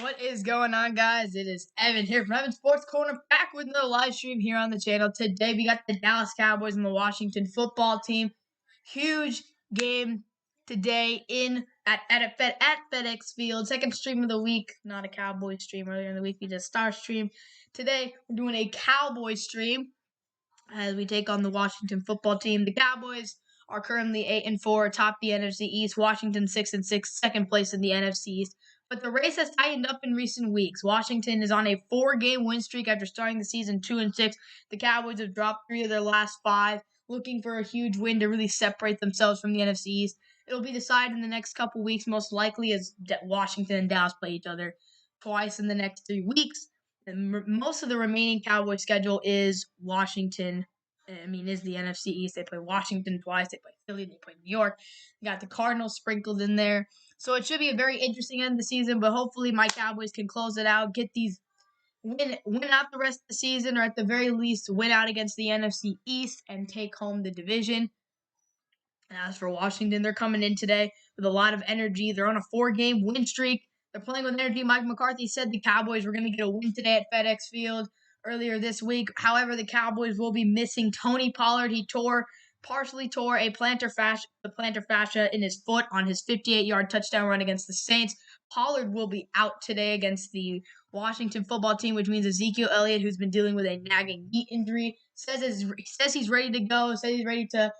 What is going on, guys? It is Evan here from Evan Sports Corner, back with another live stream here on the channel. Today, we got the Dallas Cowboys and the Washington football team. Huge game today at FedEx Field. Second stream of the week. Not a Cowboys stream. Earlier in the week, we did a Star stream. Today, we're doing a Cowboys stream as we take on the Washington football team. The Cowboys are currently 8-4, top the NFC East. Washington 6-6, second place in the NFC East. But the race has tightened up in recent weeks. Washington is on a 4-game win streak after starting the season 2-6. The Cowboys have dropped 3 of their last 5, looking for a huge win to really separate themselves from the NFC East. It'll be decided in the next couple weeks, most likely, as Washington and Dallas play each other twice in the next 3 weeks. And most of the remaining Cowboys schedule is Washington. Is the NFC East. They play Washington twice. They play Philly. They play New York. They got the Cardinals sprinkled in there. So it should be a very interesting end of the season, but hopefully my Cowboys can close it out, get these win out the rest of the season, or at the very least win out against the NFC East and take home the division. And as for Washington, they're coming in today with a lot of energy. They're on a 4-game win streak. They're playing with energy. Mike McCarthy said the Cowboys were going to get a win today at FedEx Field earlier this week. However, the Cowboys will be missing Tony Pollard. He partially tore the plantar fascia in his foot on his 58-yard touchdown run against the Saints. Pollard will be out today against the Washington football team, which means Ezekiel Elliott, who's been dealing with a nagging knee injury, says he's ready to go, says he's ready to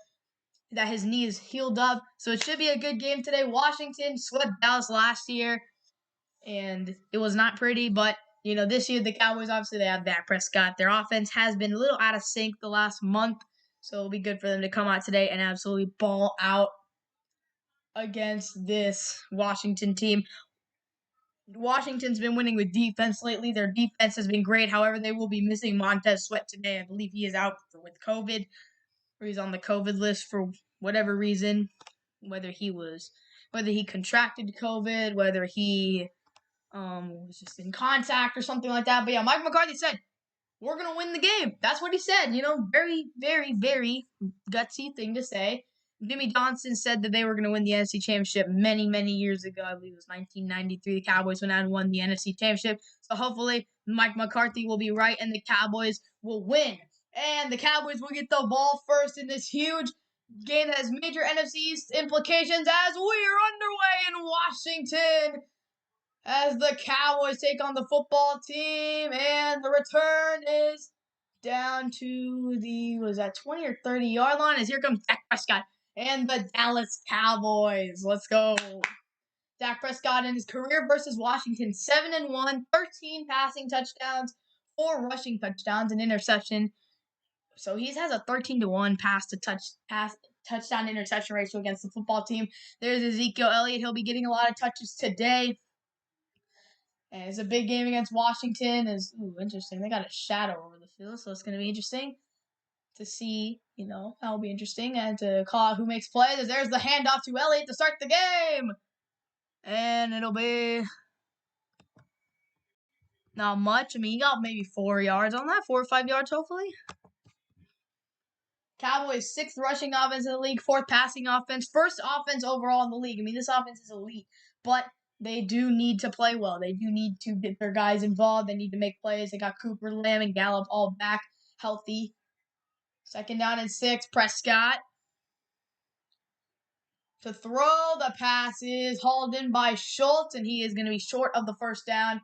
that his knee is healed up. So it should be a good game today. Washington swept Dallas last year, and it was not pretty, but this year the Cowboys, obviously they have Dak Prescott. Their offense has been a little out of sync the last month, so it'll be good for them to come out today and absolutely ball out against this Washington team. Washington's been winning with defense lately. Their defense has been great. However, they will be missing Montez Sweat today. I believe he is out with COVID, or he's on the COVID list for whatever reason, whether he contracted COVID, whether he was just in contact or something like that. But yeah, Mike McCarthy said, we're going to win the game. That's what he said. Very, very, very gutsy thing to say. Jimmy Johnson said that they were going to win the NFC Championship many, many years ago. I believe it was 1993. The Cowboys went out and won the NFC Championship. So hopefully Mike McCarthy will be right and the Cowboys will win. And the Cowboys will get the ball first in this huge game that has major NFC East implications as we are underway in Washington, as the Cowboys take on the football team, and the return is down to the 20 or 30-yard line, as here comes Dak Prescott and the Dallas Cowboys. Let's go. Dak Prescott in his career versus Washington, 7-1, 13 passing touchdowns, 4 rushing touchdowns, an interception. So he has a 13-1 touchdown interception ratio against the football team. There's Ezekiel Elliott. He'll be getting a lot of touches today. And it's a big game against Washington. Interesting. They got a shadow over the field, so it's going to be interesting to see, that'll be interesting, and to call out who makes plays. There's the handoff to Elliott to start the game. And it'll be not much. He got maybe 4 yards on that, 4 or 5 yards, hopefully. Cowboys 6th rushing offense in the league, 4th passing offense, 1st offense overall in the league. This offense is elite, but they do need to play well. They do need to get their guys involved. They need to make plays. They got Cooper, Lamb, and Gallup all back healthy. 2nd down and 6. Prescott to throw. The pass is hauled in by Schultz, and he is going to be short of the 1st down.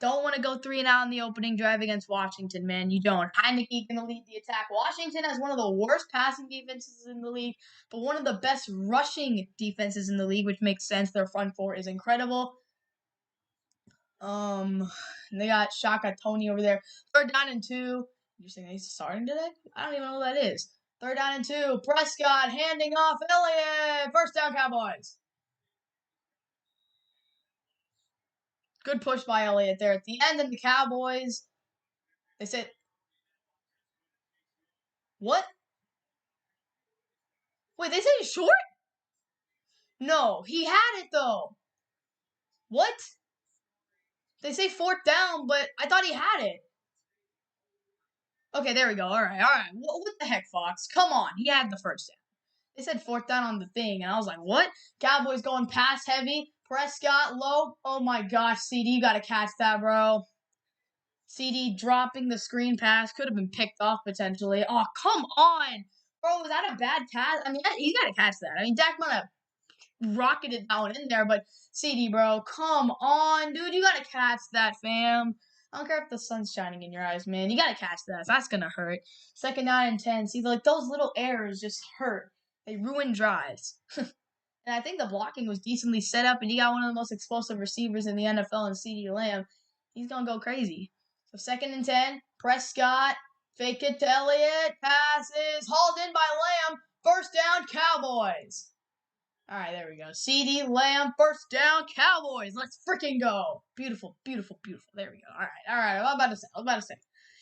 Don't want to go 3-and-out in the opening drive against Washington, man. You don't. Heineke going to lead the attack. Washington has one of the worst passing defenses in the league, but one of the best rushing defenses in the league, which makes sense. Their front four is incredible. They got Shaka Tony over there. 3rd down and 2. You're saying he's starting today? I don't even know who that is. 3rd down and 2. Prescott handing off Elliott. 1st down, Cowboys. Good push by Elliott there at the end, and the Cowboys, they said, what? Wait, they said he's short? No, he had it, though. What? They say 4th down, but I thought he had it. Okay, there we go. All right. What the heck, Fox? Come on. He had the 1st down. They said 4th down on the thing, and I was like, what? Cowboys going pass heavy. Prescott low. Oh my gosh, CD, you gotta catch that, bro. CD dropping the screen pass. Could have been picked off potentially. Oh, come on. Bro, was that a bad pass? I mean, he's got to catch that. I mean, Dak might have rocketed that one in there, but CD, bro, come on, dude. You got to catch that, fam. I don't care if the sun's shining in your eyes, man. You got to catch that. That's going to hurt. 2nd down and 10. See, like, those little errors just hurt. They ruin drives. And I think the blocking was decently set up, and you got one of the most explosive receivers in the NFL in CD Lamb. He's going to go crazy. So 2nd and 10, Prescott, fake it to Elliott, passes, hauled in by Lamb, 1st down, Cowboys. All right, there we go. CD Lamb, 1st down, Cowboys. Let's freaking go. Beautiful, beautiful, beautiful. There we go. All right. I was about to say.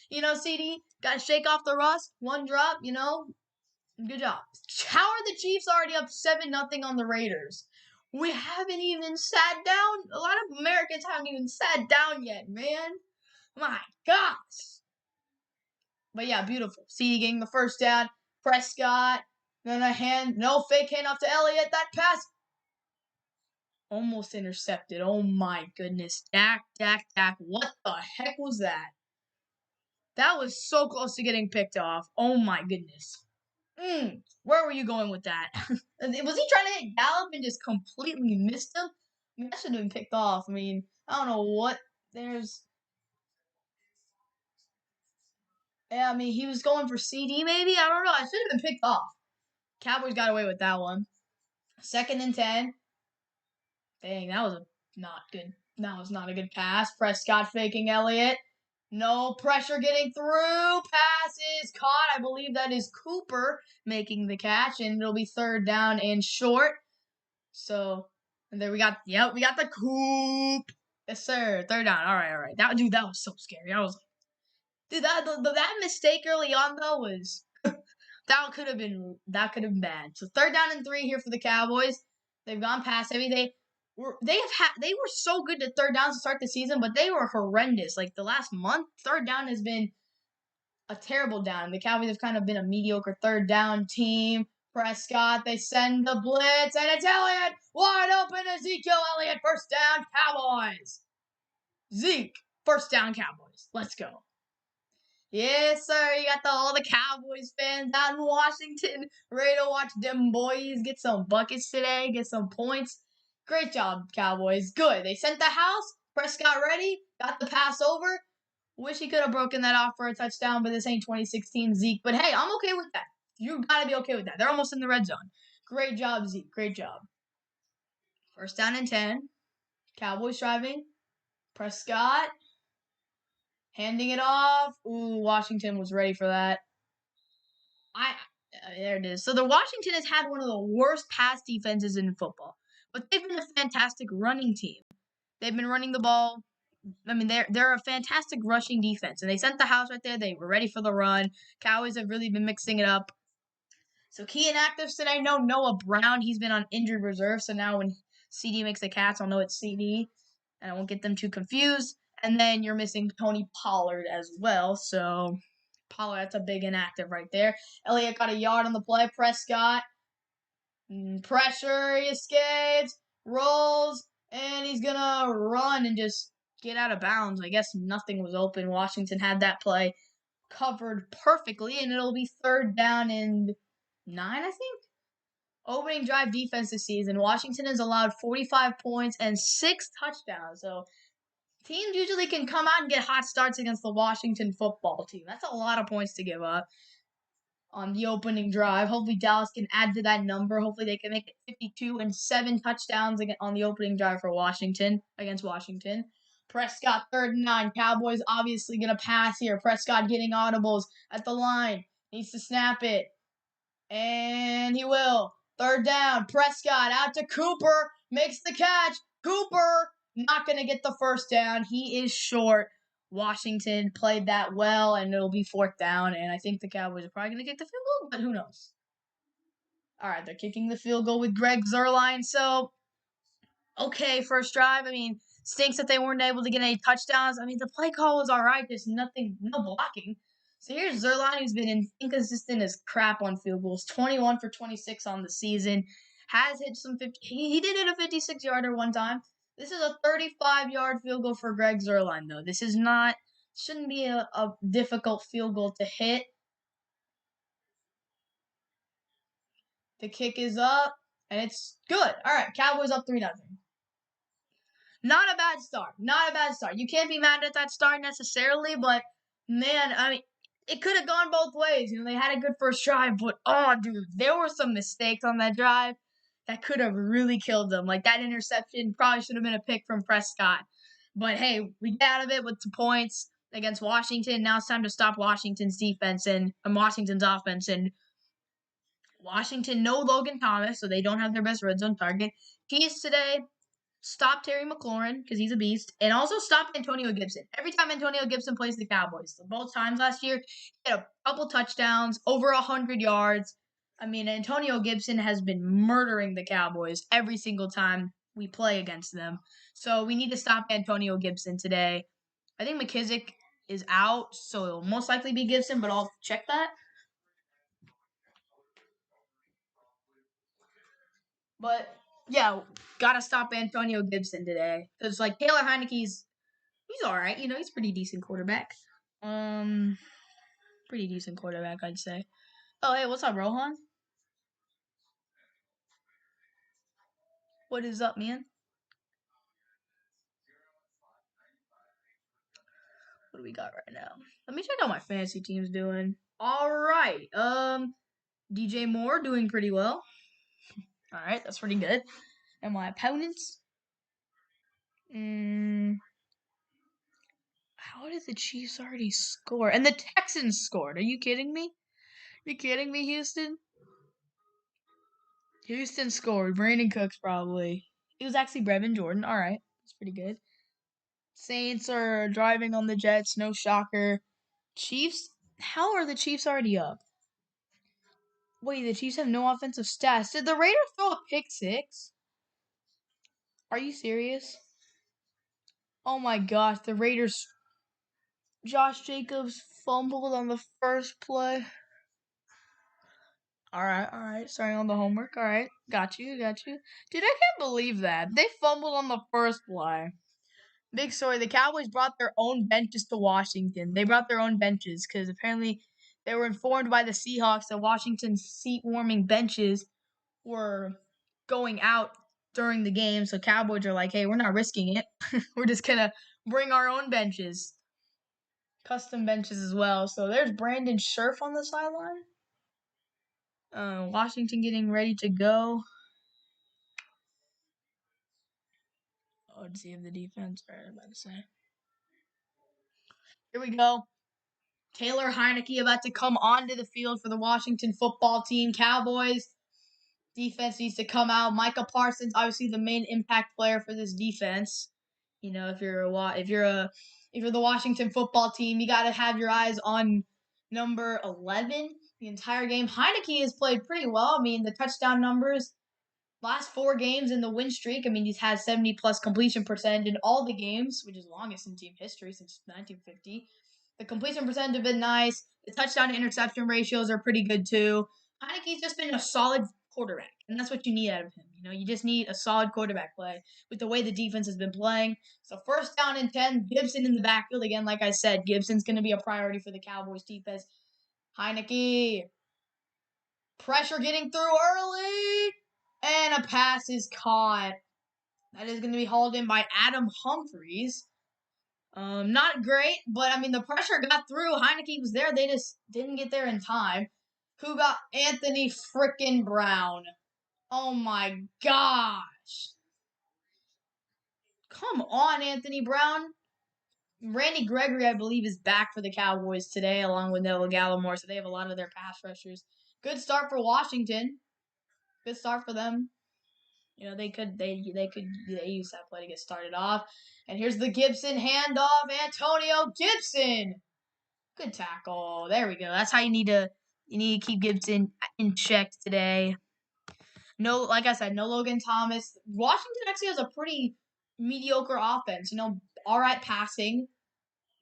You know, CD, got to shake off the rust. One drop, you know. Good job. How are the Chiefs already up 7-0 on the Raiders? We haven't even sat down. A lot of Americans haven't even sat down yet, man. My gosh. But yeah, beautiful. CD getting the 1st down. Prescott. Then no fake handoff to Elliott. That pass almost intercepted. Oh my goodness. Dak. What the heck was that? That was so close to getting picked off. Oh my goodness. Where were you going with that? Was he trying to hit Gallup and just completely missed him? I mean, that should have been picked off. I mean, I don't know what there's. Yeah, I mean, he was going for CD maybe? I don't know. I should have been picked off. Cowboys got away with that one. 2nd and 10. Dang, that was not good. That was not a good pass. Prescott faking Elliott. No pressure getting through. Pass is caught. I believe that is Cooper making the catch, and it'll be 3rd down and short. So, and there we got the Coop. Yes, sir. 3rd down. All right. That was so scary. I was like, dude, that mistake early on though was that could have been bad. So 3rd down and 3 here for the Cowboys. They've gone past everything. They were so good at 3rd downs to start the season, but they were horrendous. Like the last month, 3rd down has been a terrible down. The Cowboys have kind of been a mediocre 3rd down team. Prescott, they send the blitz, and it's Elliott wide open. Ezekiel Elliott, 1st down, Cowboys. Zeke, 1st down, Cowboys. Let's go. Yes, sir. You got all the Cowboys fans out in Washington ready to watch them boys get some buckets today, get some points. Great job, Cowboys. Good. They sent the house. Prescott ready. Got the pass over. Wish he could have broken that off for a touchdown, but this ain't 2016 Zeke. But hey, I'm okay with that. You got to be okay with that. They're almost in the red zone. Great job, Zeke. Great job. 1st down and 10. Cowboys driving. Prescott. Handing it off. Ooh, Washington was ready for that. There it is. So the Washington has had one of the worst pass defenses in football, but they've been a fantastic running team. They've been running the ball. I mean, they're a fantastic rushing defense, and they sent the house right there. They were ready for the run. Cowboys have really been mixing it up. So key inactives today. No Noah Brown. He's been on injured reserve. So now when CD makes the catch, I'll know it's CD, and I won't get them too confused. And then you're missing Tony Pollard as well. So Pollard, that's a big inactive right there. Elliott got a yard on the play. Prescott. Pressure. He escapes. Rolls. And he's going to run and just get out of bounds. I guess nothing was open. Washington had that play covered perfectly. And it'll be 3rd down and 9, I think. Opening drive defense this season. Washington has allowed 45 points and 6 touchdowns. So teams usually can come out and get hot starts against the Washington football team. That's a lot of points to give up on the opening drive. Hopefully Dallas can add to that number. Hopefully they can make it 52 and 7 touchdowns on the opening drive for Washington against Washington. Prescott 3rd and 9. Cowboys obviously going to pass here. Prescott getting audibles at the line. Needs to snap it. And he will. 3rd down. Prescott out to Cooper. Makes the catch. Cooper not going to get the 1st down. He is short. Washington played that well, and it'll be 4th down. And I think the Cowboys are probably going to kick the field goal, but who knows? All right, they're kicking the field goal with Greg Zuerlein. So, okay, first drive. I mean, stinks that they weren't able to get any touchdowns. I mean, the play call was all right. Just no blocking. So here's Zuerlein, who's been inconsistent as crap on field goals. 21 for 26 on the season. has hit some 50. He did hit a 56-yarder one time. This is a 35-yard field goal for Greg Zuerlein, though. This is not, shouldn't be a difficult field goal to hit. The kick is up, and it's good. All right, Cowboys up 3-0. Not a bad start. Not a bad start. You can't be mad at that start necessarily, but man, I mean, it could have gone both ways. They had a good first drive, but oh, dude, there were some mistakes on that drive that could have really killed them. Like that interception probably should have been a pick from Prescott. But hey, we get out of it with 2 points against Washington. Now it's time to stop Washington's defense and Washington's offense. And Washington, no Logan Thomas, so they don't have their best red zone target. Keys today, stop Terry McLaurin because he's a beast, and also stop Antonio Gibson. Every time Antonio Gibson plays the Cowboys, so both times last year, he had a couple touchdowns, over 100 yards. I mean, Antonio Gibson has been murdering the Cowboys every single time we play against them. So we need to stop Antonio Gibson today. I think McKissick is out, so it'll most likely be Gibson, but I'll check that. But yeah, gotta stop Antonio Gibson today. Because like Taylor Heineke's he's all right. He's a pretty decent quarterback. Pretty decent quarterback, I'd say. Oh, hey, what's up, Rohan? What is up, man? What do we got right now? Let me check out my fantasy team's doing. All right. DJ Moore doing pretty well. All right, that's pretty good. And my opponents. How did the Chiefs already score? And the Texans scored. Are you kidding me? You kidding me, Houston? Houston scored. Brandon Cooks probably. It was actually Brevin Jordan. All right, that's pretty good. Saints are driving on the Jets. No shocker. Chiefs? How are the Chiefs already up? Wait, the Chiefs have no offensive stats. Did the Raiders throw a pick six? Are you serious? Oh my gosh, the Raiders. Josh Jacobs fumbled on the first play. All right. Starting on the homework. All right, got you. Dude, I can't believe that. They fumbled on the first play. Big story. The Cowboys brought their own benches to Washington. They brought their own benches because apparently they were informed by the Seahawks that Washington's seat-warming benches were going out during the game. So Cowboys are like, hey, we're not risking it. We're just going to bring our own benches. Custom benches as well. So there's Brandon Scherf on the sideline. Washington getting ready to go. Oh, let's see if the defense. All right, I'm about to say. Here we go. Taylor Heinicke about to come onto the field for the Washington football team. Cowboys defense needs to come out. Micah Parsons, obviously the main impact player for this defense. If you're the Washington football team, you got to have your eyes on number 11 the entire game. Heinicke has played pretty well. I mean, the touchdown numbers last 4 games in the win streak. I mean, he's had 70+ completion percentage in all the games, which is longest in team history since 1950. The completion percentage have been nice. The touchdown to interception ratios are pretty good too. Heineke's just been a solid quarterback, and that's what you need out of him. You just need a solid quarterback play with the way the defense has been playing. So first down and 10, Gibson in the backfield again. Like I said, Gibson's going to be a priority for the Cowboys defense. Heinicke, pressure getting through early, and a pass is caught. That is going to be hauled in by Adam Humphries. Not great, but I mean the pressure got through. Heinicke was there. They just didn't get there in time. Who got Anthony frickin' Brown? Oh my gosh. Come on, Anthony Brown. Randy Gregory, I believe, is back for the Cowboys today, along with Noah Gallimore, so they have a lot of their pass rushers. Good start for Washington. Good start for them. They use that play to get started off. And here's the Gibson handoff. Antonio Gibson. Good tackle. There we go. That's how you need to keep Gibson in check today. No, like I said, no Logan Thomas. Washington actually has a pretty mediocre offense. All right passing.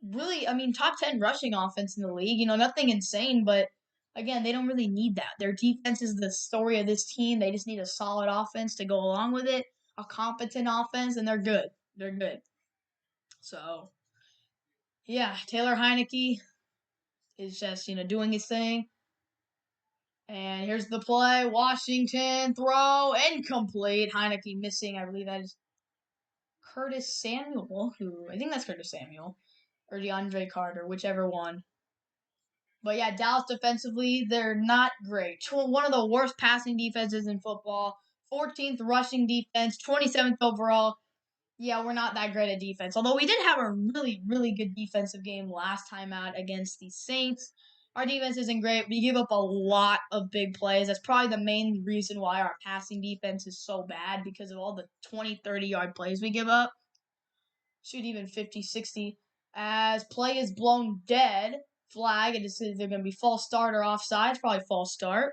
Really, I mean, top 10 rushing offense in the league. Nothing insane, but again, they don't really need that. Their defense is the story of this team. They just need a solid offense to go along with it, a competent offense, and they're good. They're good. So, yeah, Taylor Heineke is just, doing his thing. And here's the play. Washington throw incomplete. Heineke missing. I believe that is Curtis Samuel, I think that's Curtis Samuel, or DeAndre Carter, whichever one. But yeah, Dallas defensively, they're not great. One of the worst passing defenses in football. 14th rushing defense, 27th overall. Yeah, we're not that great at defense. Although we did have a really, really good defensive game last time out against the Saints. Our defense isn't great. We give up a lot of big plays. That's probably the main reason why our passing defense is so bad, because of all the 20, 30-yard plays we give up. Shoot, even 50, 60. As play is blown dead. Flag. It is either going to be false start or offside. Probably false start.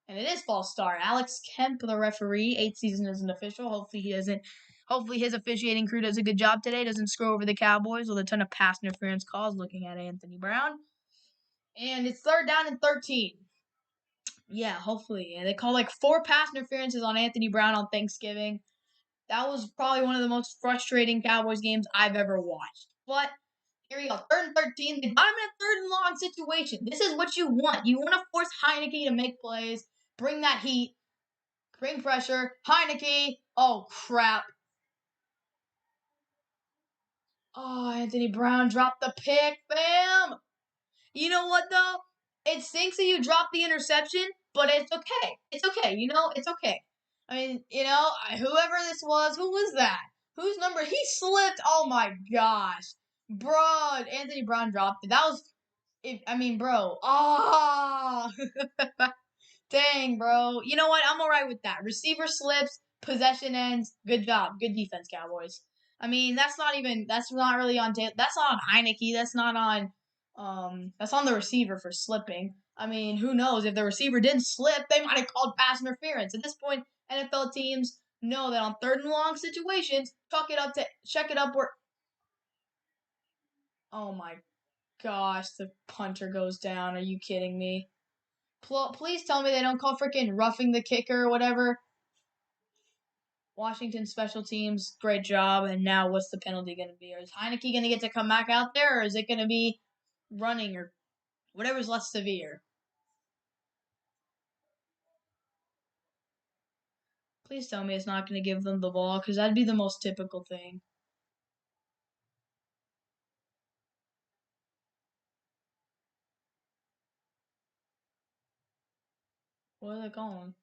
And it is false start. Alex Kemp, the referee, 8th season as an official. Hopefully his officiating crew does a good job today. Doesn't screw over the Cowboys with a ton of pass interference calls, looking at Anthony Brown. And it's 3rd down and 13. Yeah, hopefully. And they call like 4 pass interferences on Anthony Brown on Thanksgiving. That was probably one of the most frustrating Cowboys games I've ever watched. But here we go. 3rd and 13. They got him in a 3rd and long situation. This is what you want. You want to force Heineke to make plays, bring that heat, bring pressure. Heineke. Oh, crap. Oh, Anthony Brown dropped the pick. Bam. You know what, though? It stinks that you dropped the interception, but it's okay. It's okay. It's okay. I mean, whoever this was, who was that? Whose number? He slipped. Oh, my gosh. Bro, Anthony Brown dropped it. That was, bro. Oh. Dang, bro. You know what? I'm all right with that. Receiver slips, possession ends. Good job. Good defense, Cowboys. I mean, that's not really on that's not on Heineke. That's on the receiver for slipping. I mean, who knows? If the receiver didn't slip, they might have called pass interference. At this point, NFL teams know that on 3rd and long situations, check it up where. Oh my gosh, the punter goes down. Are you kidding me? Please tell me they don't call freaking roughing the kicker or whatever. Washington special teams, great job. And now what's the penalty going to be? Is Heineke going to get to come back out there, or is it going to be running or whatever's less severe? Please tell me it's not going to give them the ball, because that'd be the most typical thing. What are they calling?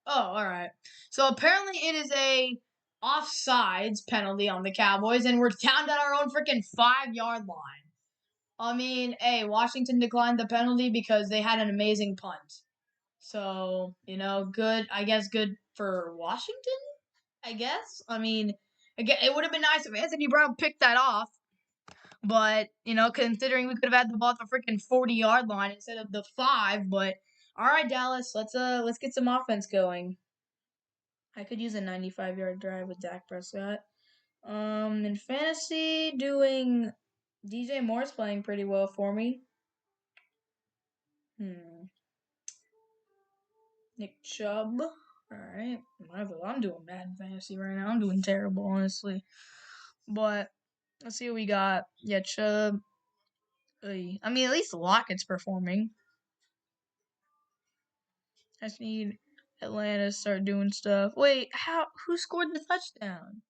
Oh, all right. So apparently it is a offsides penalty on the Cowboys, and we're down at our own freaking 5-yard line. I mean, hey, Washington declined the penalty because they had an amazing punt. So, good, I guess good for Washington, I guess. I mean, again, it would have been nice if Anthony Brown picked that off. But, considering we could have had the ball at the freaking 40-yard line instead of the 5. But, all right, Dallas, let's get some offense going. I could use a 95-yard drive with Dak Prescott. In fantasy, doing DJ Moore's playing pretty well for me. Nick Chubb. Alright. I'm doing bad in fantasy right now. I'm doing terrible, honestly. But let's see what we got. Yeah, Chubb. I mean, at least Lockett's performing. I just need Atlanta to start doing stuff. Wait, who scored the touchdown?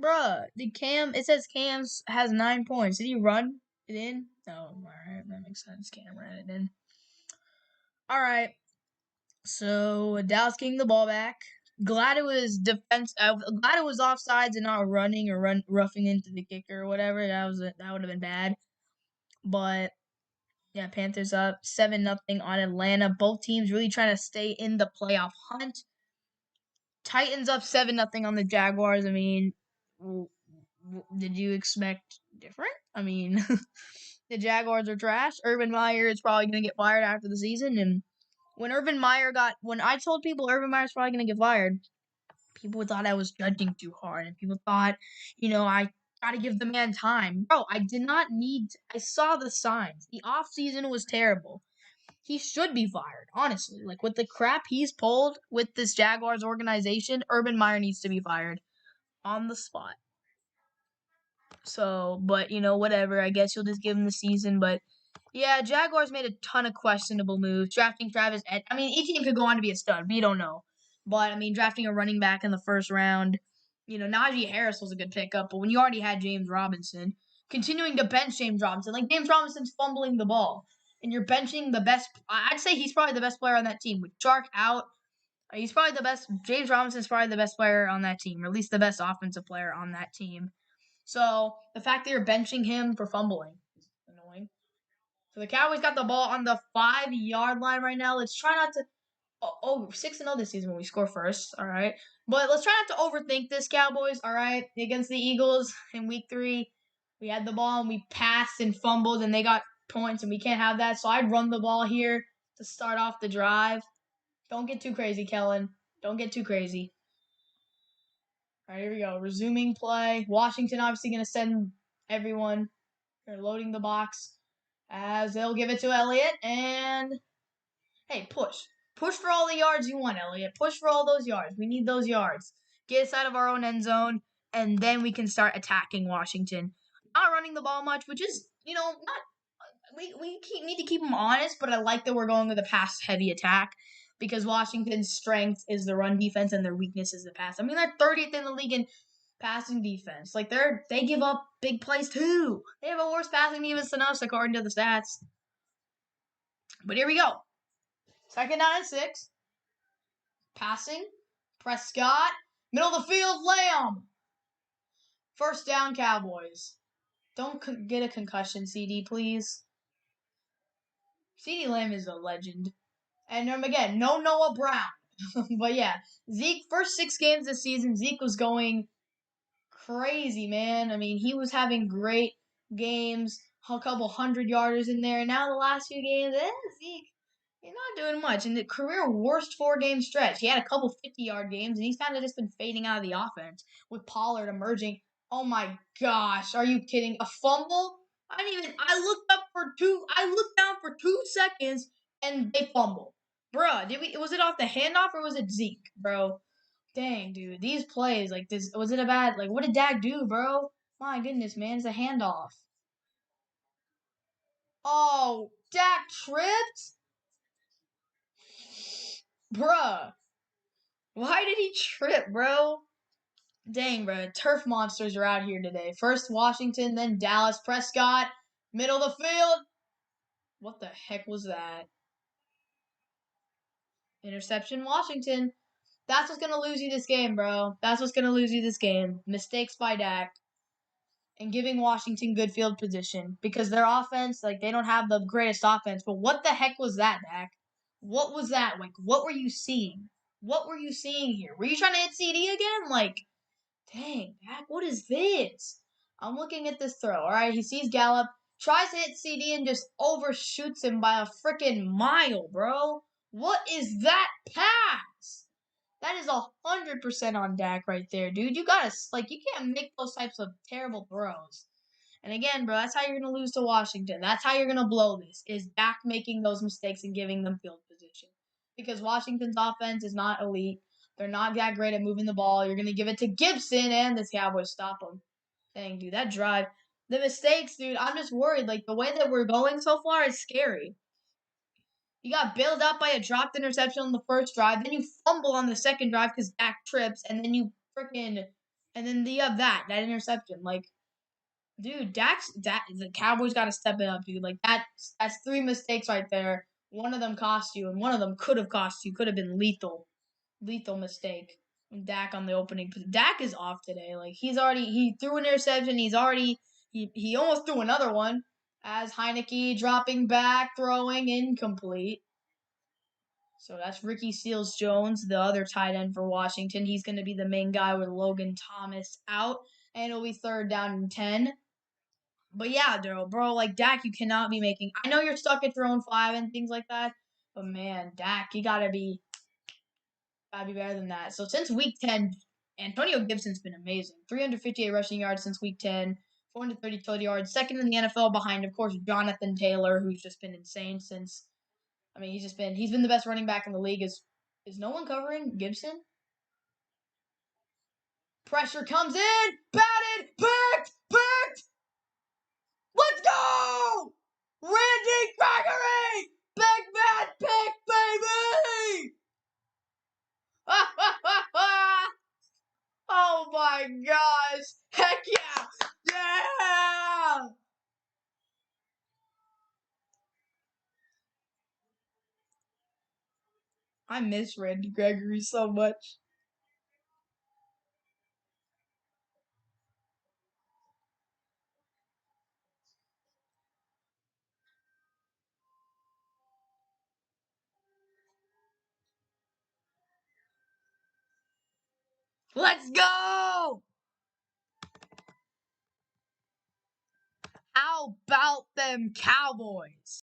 Bruh, it says Cam has 9 points. Did he run it in? Oh, alright, that makes sense. Cam ran it in. Alright. So Dallas getting the ball back. Glad it was glad it was offsides and not running or roughing into the kicker or whatever. That would have been bad. But yeah, Panthers up 7-0 on Atlanta. Both teams really trying to stay in the playoff hunt. Titans up 7-0 on the Jaguars. I mean, did you expect different? I mean, the Jaguars are trash. Urban Meyer is probably going to get fired after the season. And when I told people Urban Meyer's probably going to get fired, people thought I was judging too hard, and people thought, I got to give the man time. Bro, I did not need I saw the signs. The offseason was terrible. He should be fired, honestly. Like, with the crap he's pulled with this Jaguars organization, Urban Meyer needs to be fired on the spot. So, but, whatever. I guess you'll just give him the season. But, yeah, Jaguars made a ton of questionable moves. Drafting Travis each team could go on to be a stud. We don't know. But, drafting a running back in the first round, Najee Harris was a good pickup. But when you already had James Robinson, continuing to bench James Robinson, like James Robinson's fumbling the ball. And you're benching the best. I'd say he's probably the best player on that team. With Chark out, he's probably the best. James Robinson's probably the best player on that team, or at least the best offensive player on that team. So the fact that you're benching him for fumbling is annoying. So the Cowboys got the ball on the 5-yard line right now. Let's try not to. 6-0 this season when we score first. All right. But let's try not to overthink this, Cowboys. All right. Against the Eagles in week 3, we had the ball and we passed and fumbled and they got points and we can't have that. So I'd run the ball here to start off the drive. Don't get too crazy, Kellen. Don't get too crazy. All right, here we go. Resuming play. Washington obviously going to send everyone. They're loading the box as they'll give it to Elliott. And, hey, push. Push for all the yards you want, Elliott. Push for all those yards. We need those yards. Get us out of our own end zone, and then we can start attacking Washington. Not running the ball much, which is, not. We need to keep them honest, but I like that we're going with a pass-heavy attack because Washington's strength is the run defense and their weakness is the pass. They're 30th in the league in passing defense. Like, they give up big plays too. They have a worse passing defense than us, according to the stats. But here we go. 2nd down and 6. Passing. Prescott. Middle of the field, Lamb. 1st down, Cowboys. Don't get a concussion, CD, please. CD Lamb is a legend. And again, no Noah Brown. But yeah, Zeke, first 6 games this season, Zeke was going crazy, man. He was having great games, a couple 100-yarders in there. And now the last few games, Zeke, you're not doing much. In the career worst 4-game stretch, he had a couple 50-yard games, and he's kind of just been fading out of the offense with Pollard emerging. Oh my gosh, are you kidding? A fumble? I looked down for 2 seconds, and they fumbled. Bruh, was it off the handoff or was it Zeke, bro? Dang, dude, these plays, like this, was it a bad, like, what did Dak do, bro? My goodness, man, it's a handoff. Oh, Dak tripped? Bruh. Why did he trip, bro? Dang, bro, turf monsters are out here today. First Washington, then Dallas. Prescott, middle of the field. What the heck was that? Interception, Washington. That's what's going to lose you this game, bro. That's what's going to lose you this game. Mistakes by Dak and giving Washington good field position because their offense, like, they don't have the greatest offense. But what the heck was that, Dak? What was that? Like, what were you seeing? What were you seeing here? Were you trying to hit CD again? Like, dang, Dak, what is this? I'm looking at this throw. All right, he sees Gallup, tries to hit CD and just overshoots him by a freaking mile, bro. What is that pass? That is 100% on Dak right there, dude. You can't make those types of terrible throws. And again, bro, that's how you're going to lose to Washington. That's how you're going to blow this, is Dak making those mistakes and giving them field position. Because Washington's offense is not elite. They're not that great at moving the ball. You're going to give it to Gibson, and the Cowboys stop them. Dang, dude, that drive. The mistakes, dude, I'm just worried. Like, the way that we're going so far is scary. You got bailed out by a dropped interception on the first drive. Then you fumble on the second drive because Dak trips. And then you you have that interception. Like, dude, the Cowboys got to step it up, dude. Like, that's 3 mistakes right there. One of them cost you, and one of them could have cost you. Could have been lethal mistake. And Dak on the opening. Dak is off today. Like, he threw an interception. He almost threw another one. As Heineke dropping back, throwing incomplete. So that's Ricky Seals-Jones, the other tight end for Washington. He's going to be the main guy with Logan Thomas out. And it'll be 3rd down and 10. But yeah, bro, like, Dak, you cannot be making... I know you're stuck at your own 5 and things like that. But man, Dak, you gotta be better than that. So since week 10, Antonio Gibson's been amazing. 358 rushing yards since week 10, 430 total yards, second in the NFL behind, of course, Jonathan Taylor, who's just been insane since. I mean, he's been the best running back in the league. Is no one covering Gibson? Pressure comes in, batted, picked. Let's go! Randy Gregory! Big man pick, baby! Oh my gosh! Heck yeah! Yeah! I miss Randy Gregory so much. Let's go! How about them Cowboys?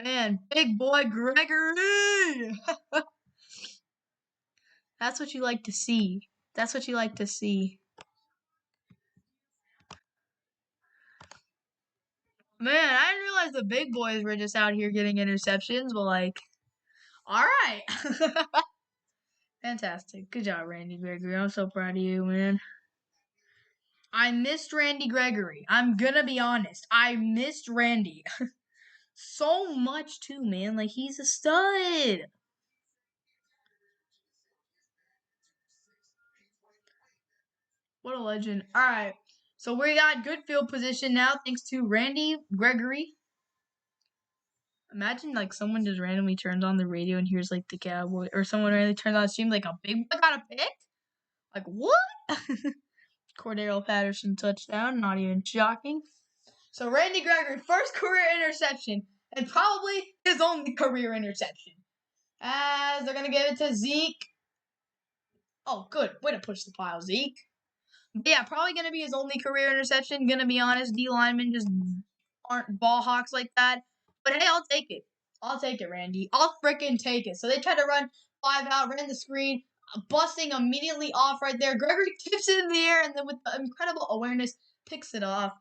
Man, big boy Gregory! That's what you like to see. That's what you like to see. Man, I didn't realize the big boys were just out here getting interceptions, but like, all right. Fantastic. Good job, Randy Gregory. I'm so proud of you, man. I missed Randy Gregory. I'm gonna be honest. I missed Randy so much too, man. Like, he's a stud. What a legend. All right. So we got good field position now thanks to Randy Gregory. Imagine like someone just randomly turns on the radio and hears like the Cowboy, or someone randomly turns on the stream like a big boy got a pick. Like what? Cordero Patterson touchdown. Not even shocking. So Randy Gregory, first career interception, and probably his only career interception. As they're gonna give it to Zeke. Oh, good. Way to push the pile, Zeke. But yeah, probably gonna be his only career interception. Gonna be honest, D linemen just aren't ball hawks like that. But hey, I'll take it. I'll take it, Randy. I'll freaking take it. So they tried to run 5 out, ran the screen, busting immediately off right there. Gregory tips it in the air, and then with the incredible awareness, picks it off.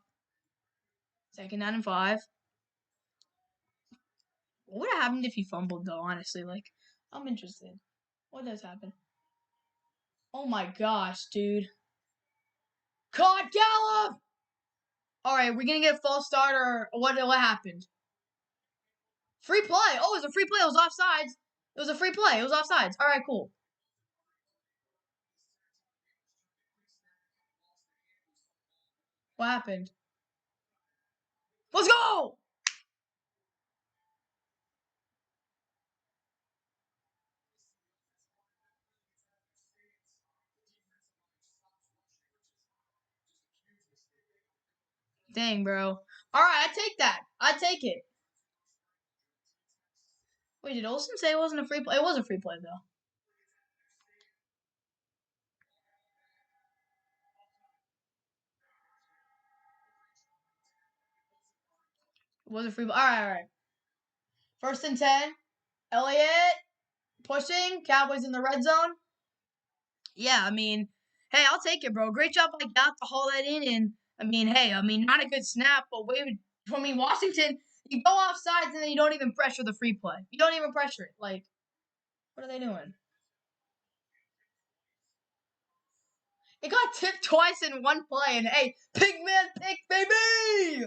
2nd down and 5. What would have happened if he fumbled, though, honestly? Like, I'm interested. What does happen? Oh my gosh, dude. Caught Gallup! Alright, we're gonna get a false start, or what happened? Free play! Oh, it was a free play. It was offsides. It was a free play. It was offsides. Alright, cool. What happened? Let's go! Dang, bro. Alright, I take that. I take it. Wait, did Olsen say it wasn't a free play? It was a free play, though. It was a free play. Alright. 1st and 10. Elliott pushing. Cowboys in the red zone. Yeah, I mean, hey, I'll take it, bro. Great job like that to haul that in. And, I mean, hey, not a good snap, but Washington, You go off sides and then you don't even pressure the free play. You don't even pressure it. Like, what are they doing? It got tipped twice in one play, and hey, Pigman pick, baby!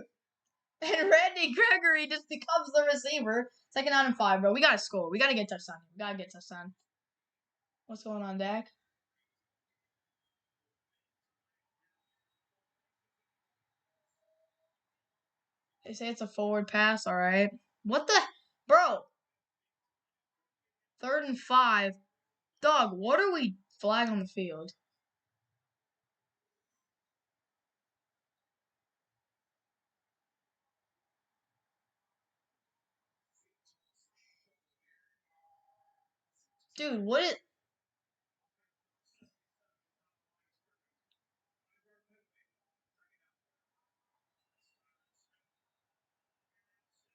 And Randy Gregory just becomes the receiver. 2nd down and 5, bro. We gotta score. We gotta get touchdown. We gotta get touchdown. What's going on, Dak? They say it's a forward pass. All right. What the, bro? 3rd and 5. Dog, what are we flag on the field? Dude, what is...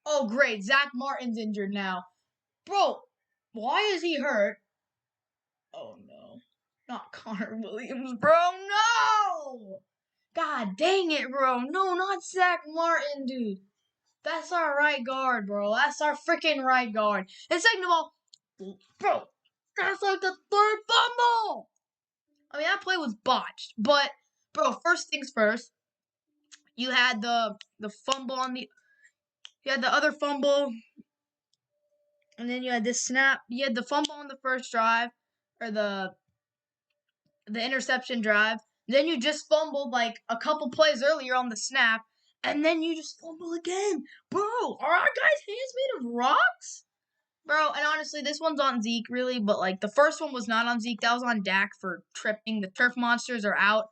Oh, great. Zach Martin's injured now. Bro, why is he hurt? Oh, no. Not Connor Williams, bro. No! God dang it, bro. No, not Zach Martin, dude. That's our right guard, bro. That's our freaking right guard. And second of all, bro, that's like the 3rd fumble. I mean, that play was botched. But, bro, first things first. You had the fumble on the... You had the other fumble. And then you had this snap. You had the fumble on the first drive. Or the interception drive. Then you just fumbled like a couple plays earlier on the snap. And then you just fumble again. Bro, are our guys' hands made of rocks? Bro, and honestly, this one's on Zeke, really. But, like, the first one was not on Zeke. That was on Dak for tripping. The turf monsters are out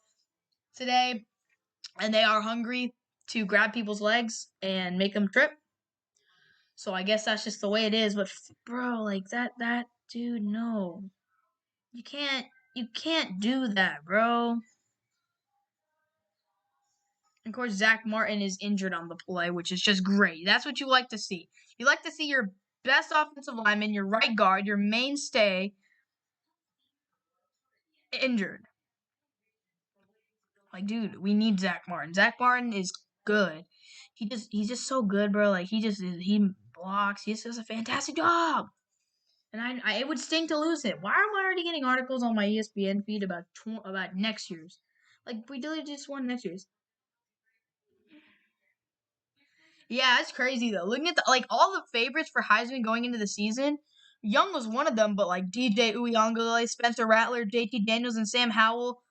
today. And they are hungry to grab people's legs and make them trip. So I guess that's just the way it is. But, bro, like, that dude, no. You can't do that, bro. Of course, Zach Martin is injured on the play, which is just great. That's what you like to see. You like to see your best offensive lineman, your right guard, your mainstay, injured. Like, dude, we need Zach Martin. Zach Martin is good. He's just so good, bro. Like, he blocks. He just does a fantastic job. And it would stink to lose him. Why am I already getting articles on my ESPN feed about next year's? Like, we literally just won next year's. Yeah, it's crazy though. Looking at all the favorites for Heisman going into the season, Young was one of them, but like DJ Uyunglele, Spencer Rattler, JT Daniels, and Sam Howell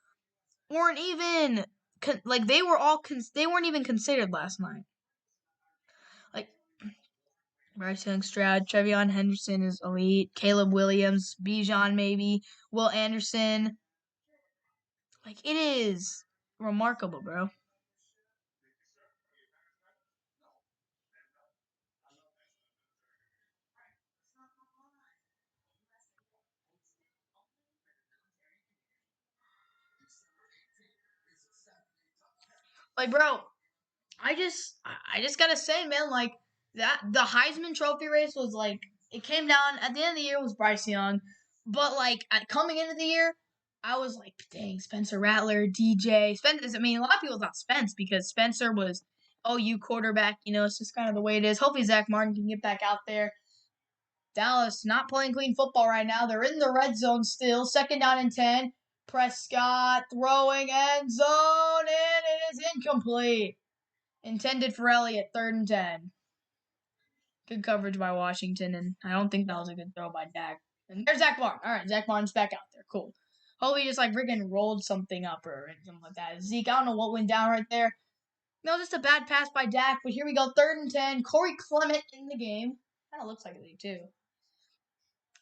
weren't even they weren't even considered last night. Like Bryce Young, Stroud, Trevion Henderson is elite. Caleb Williams, Bijan maybe, Will Anderson. Like, it is remarkable, bro. Like, bro, I just gotta say, man, like that the Heisman Trophy race was like it came down at the end of the year was Bryce Young, but like coming into the year, I was like, dang, Spencer Rattler, DJ Spencer. I mean, a lot of people thought Spence because Spencer was OU quarterback. You know, it's just kind of the way it is. Hopefully, Zach Martin can get back out there. Dallas not playing clean football right now. They're in the red zone still. 2nd down and 10. Prescott throwing end zone, and it is incomplete. Intended for Elliott, 3rd and 10. Good coverage by Washington, and I don't think that was a good throw by Dak. And there's Zach Martin. All right, Zach Martin's back out there. Cool. Hopefully he just like freaking rolled something up or something like that. Zeke, I don't know what went down right there. No, just a bad pass by Dak, but here we go. 3rd and 10. Corey Clement in the game. Kind of looks like it too.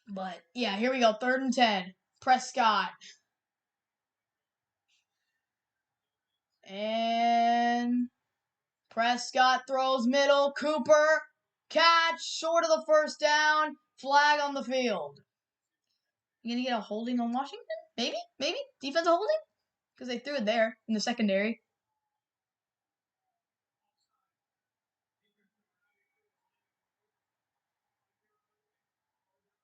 But yeah, here we go. 3rd and 10. Prescott. And Prescott throws middle. Cooper. Catch. Short of the 1st down. Flag on the field. You gonna get a holding on Washington? Maybe? Defensive holding? Because they threw it there in the secondary.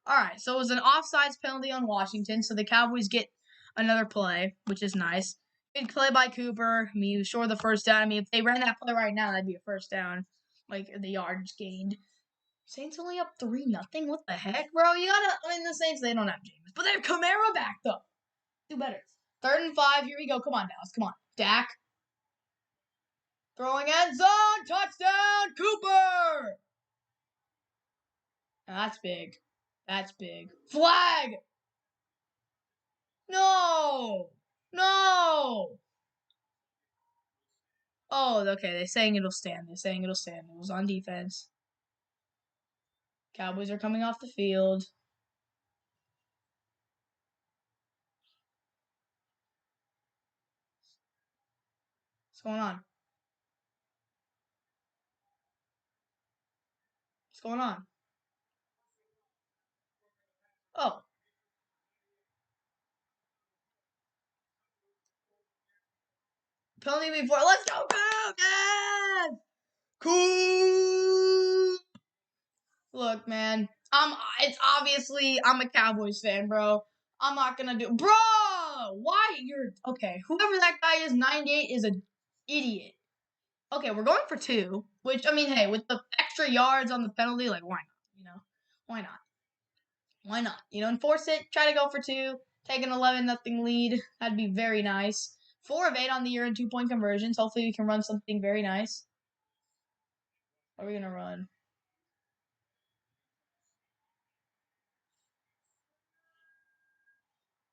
Alright, so it was an offsides penalty on Washington, so the Cowboys get another play, which is nice. Good play by Cooper. I mean, he was short of the 1st down. I mean, if they ran that play right now, that'd be a 1st down. like the yards gained. Saints only up 3-0. What the heck, bro? The Saints, they don't have Jameis, but they have Kamara back though. Do better. 3rd and 5. Here we go. Come on, Dallas. Come on, Dak. Throwing end zone. Touchdown, Cooper. That's big. That's big. Flag. No. No. Oh, okay. They're saying it'll stand. It was on defense. Cowboys are coming off the field. What's going on? What's going on? Oh. Penalty before. Let's go, Cougars! Cool. Look, man. It's obviously I'm a Cowboys fan, bro. I'm not gonna do, bro. Why you're okay? Whoever that guy is, 98 is an idiot. Okay, we're going for 2, which I mean, hey, with the extra yards on the penalty, like why not? Why not? Why not? Enforce it. Try to go for 2. Take an 11-0 lead. That'd be very nice. 4 of 8 on the year in 2-point conversions. Hopefully, we can run something very nice. What are we gonna run?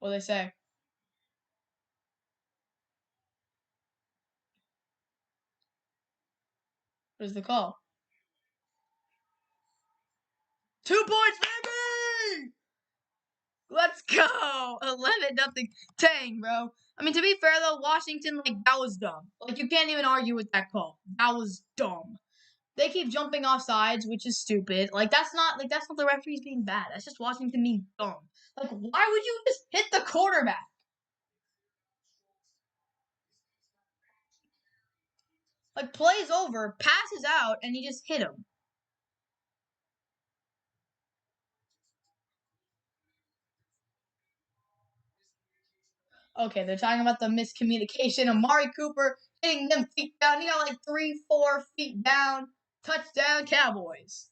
What do they say? What is the call? 2 points, baby! Let's go! 11-0. Dang, bro. I mean, to be fair though, Washington, that was dumb. You can't even argue with that call. That was dumb. They keep jumping off sides, which is stupid. That's not the referees being bad. That's just Washington being dumb. Why would you just hit the quarterback? Plays over, passes out, and you just hit him. Okay, they're talking about the miscommunication. Amari Cooper hitting them feet down. He got 3-4 feet down. Touchdown, Cowboys.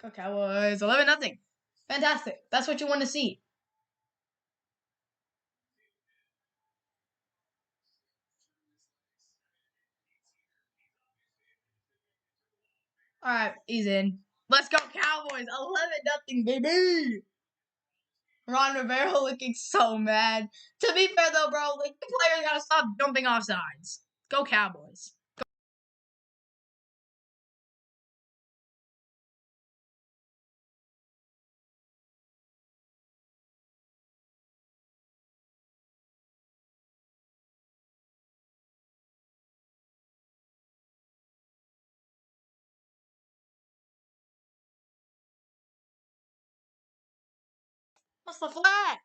Go Cowboys. 11-0. Fantastic. That's what you want to see. All right, he's in. Let's go, Cowboys. 11-0, baby. Ron Rivera looking so mad. To be fair, though, bro, the players got to stop jumping off sides. Go, Cowboys. What's the flag?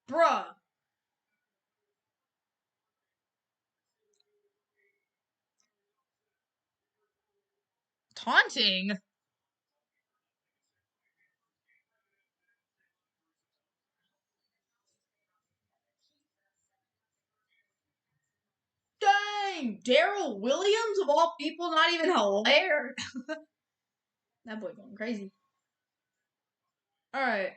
Bruh. Taunting? Dang! Daryl Williams, of all people, not even hilarious. That boy going crazy. All right.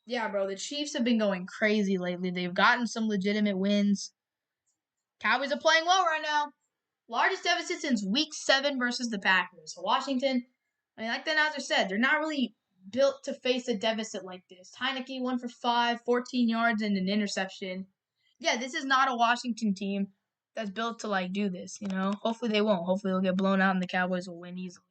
Yeah, bro, the Chiefs have been going crazy lately. They've gotten some legitimate wins. Cowboys are playing well right now. Largest deficit since week 7 versus the Packers. Washington, like the announcer said, they're not really built to face a deficit like this. Heineke 1 for 5, 14 yards, and an interception. Yeah, this is not a Washington team that's built to do this, Hopefully they won't. Hopefully they'll get blown out and the Cowboys will win easily.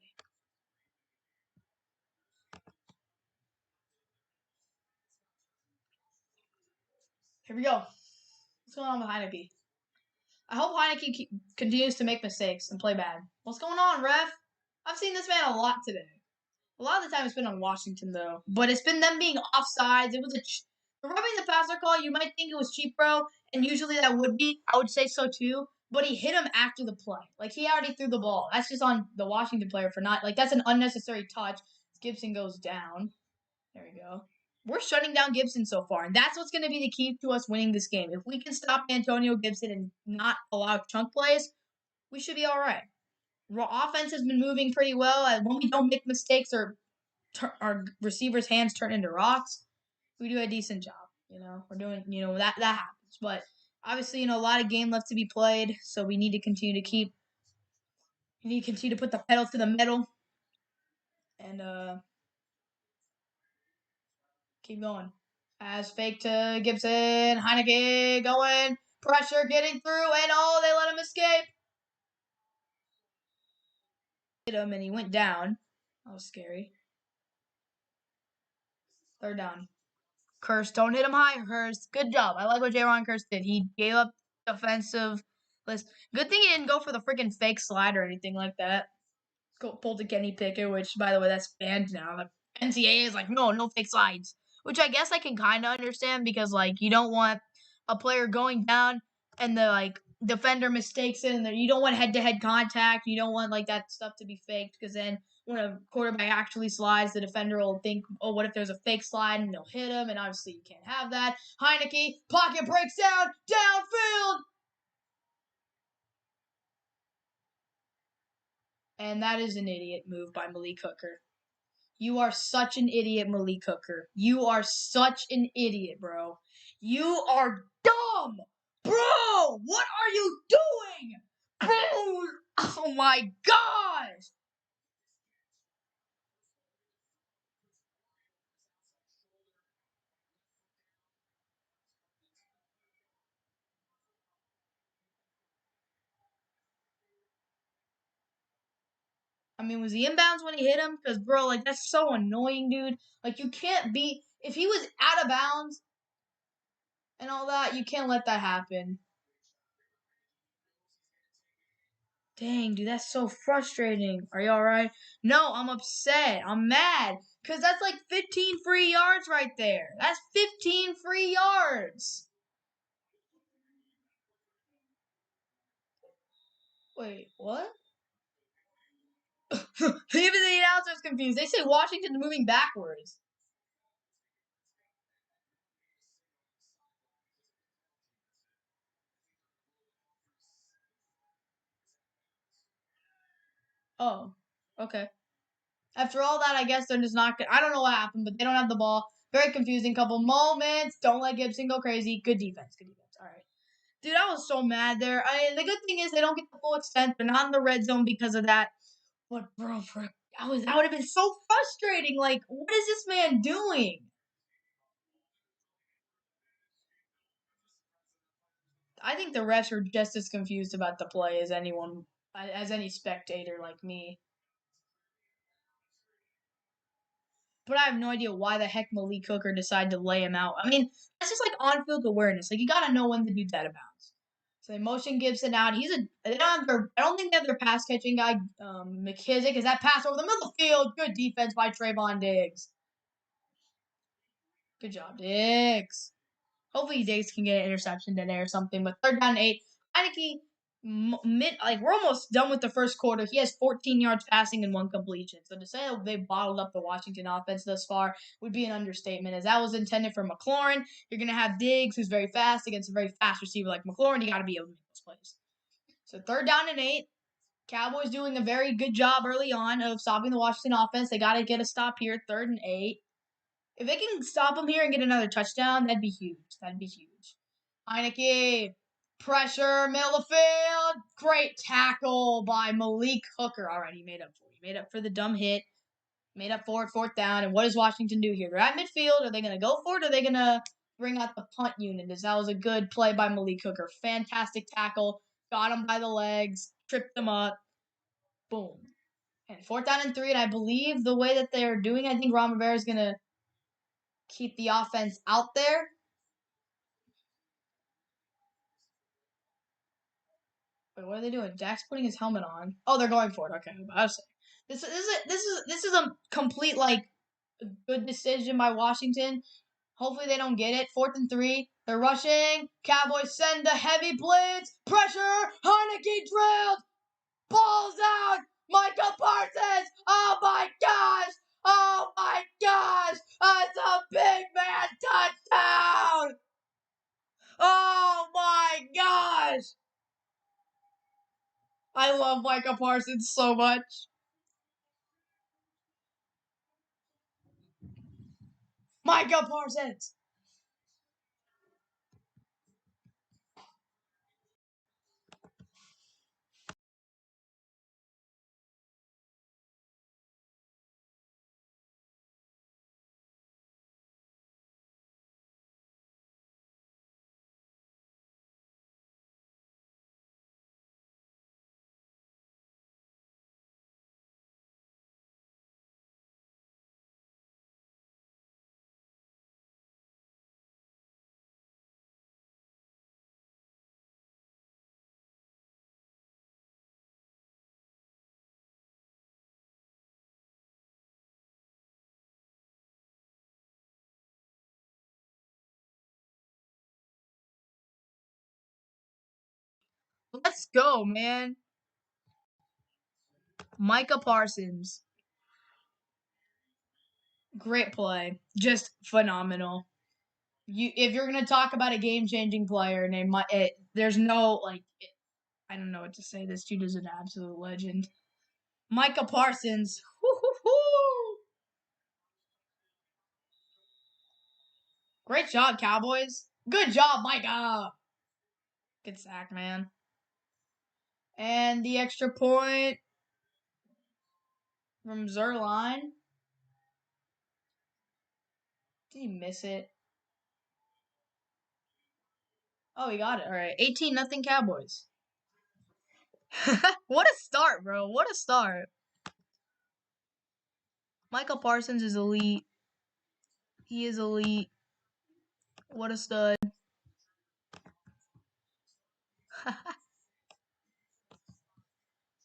Here we go. What's going on with Heineke? I hope Heineke continues to make mistakes and play bad. What's going on, ref? I've seen this man a lot today. A lot of the time it's been on Washington, though. But it's been them being offsides. It was rubbing the passer call, you might think it was cheap, bro. And usually that would be. I would say so, too. But he hit him after the play. Like, he already threw the ball. That's just on the Washington player for not. Like, that's an unnecessary touch. Gibson goes down. There we go. We're shutting down Gibson so far, and that's what's going to be the key to us winning this game. If we can stop Antonio Gibson and not allow chunk plays, we should be all right. Our offense has been moving pretty well. When we don't make mistakes or our receivers' hands turn into rocks, we do a decent job. We're doing, that happens. But obviously, a lot of game left to be played, so we need to continue to put the pedal to the metal and keep going. As fake to Gibson, Heineke going, pressure getting through, and they let him escape. Hit him, and he went down. That was scary. Third down. Kearse, don't hit him high, Kearse. Good job. I like what Jaron Kearse did. He gave up defensive list. Good thing he didn't go for the freaking fake slide or anything like that. Pulled a Kenny Pickett, which, by the way, that's banned now. The NCAA is like, no fake slides. Which I guess I can kind of understand because, you don't want a player going down and the, defender mistakes it and you don't want head-to-head contact. You don't want, that stuff to be faked because then when a quarterback actually slides, the defender will think, oh, what if there's a fake slide and they'll hit him? And obviously you can't have that. Heineke, pocket breaks down, downfield. And that is an idiot move by Malik Hooker. You are such an idiot, Malik Hooker. You are such an idiot, bro. You are dumb! Bro! What are you doing? Bro! Oh my gosh! I mean, was he inbounds when he hit him? Because, bro, that's so annoying, dude. You can't be... If he was out of bounds and all that, you can't let that happen. Dang, dude, that's so frustrating. Are you alright? No, I'm upset. I'm mad. Because that's 15 free yards right there. That's 15 free yards. Wait, what? Even the announcer's confused. They say Washington's moving backwards. Oh, okay. After all that, I guess they're just not good. I don't know what happened, but they don't have the ball. Very confusing couple moments. Don't let Gibson go crazy. Good defense. Good defense. All right. Dude, I was so mad there. The good thing is they don't get the full extent. They're not in the red zone because of that. But, bro, that would have been so frustrating. What is this man doing? I think the refs are just as confused about the play as any spectator like me. But I have no idea why the heck Malik Hooker decided to lay him out. I mean, that's just on-field awareness. You gotta know when to do that bounds. So they motion Gibson out. I don't think they have their pass catching guy, McKissick. Is that pass over the middle of the field? Good defense by Trayvon Diggs. Good job, Diggs. Hopefully Diggs can get an interception today or something. But 3rd down and 8. Heineke, we're almost done with the first quarter. He has 14 yards passing and 1 completion. So to say that they bottled up the Washington offense thus far would be an understatement, as that was intended for McLaurin. You're going to have Diggs, who's very fast, against a very fast receiver like McLaurin. You got to be able to make those plays. So 3rd down and 8. Cowboys doing a very good job early on of stopping the Washington offense. They got to get a stop here, 3rd and 8. If they can stop them here and get another touchdown, that'd be huge. That'd be huge. Heineke, pressure, middle of the field. Great tackle by Malik Hooker. All right, he made up for it. He made up for the dumb hit. Made up for it, 4th down. And what does Washington do here? They're at midfield. Are they going to go for it? Or are they going to bring out the punt unit? That was a good play by Malik Hooker. Fantastic tackle. Got him by the legs. Tripped him up. Boom. And 4th down and 3. And I believe the way that they're doing, I think Ron Rivera is going to keep the offense out there. Wait, what are they doing? Dak's putting his helmet on. Oh, they're going for it. Okay, I was saying. This is a complete like good decision by Washington. Hopefully they don't get it. 4th and 3. They're rushing. Cowboys send a heavy blitz. Pressure. Heineke drilled. Balls out. Micah Parsons. Oh my gosh. Oh my gosh. It's a big man touchdown. Oh my gosh. I love Micah Parsons so much. Micah Parsons. Let's go, man. Micah Parsons. Great play. Just phenomenal. If you're gonna talk about a game-changing player named there's no I don't know what to say. This dude is an absolute legend. Micah Parsons. Woo-hoo-hoo. Great job, Cowboys. Good job, Micah. Good sack, man. And the extra point from Zerline. Did he miss it? Oh, he got it. All right. 18-0 Cowboys. What a start, bro. What a start. Michael Parsons is elite. He is elite. What a stud.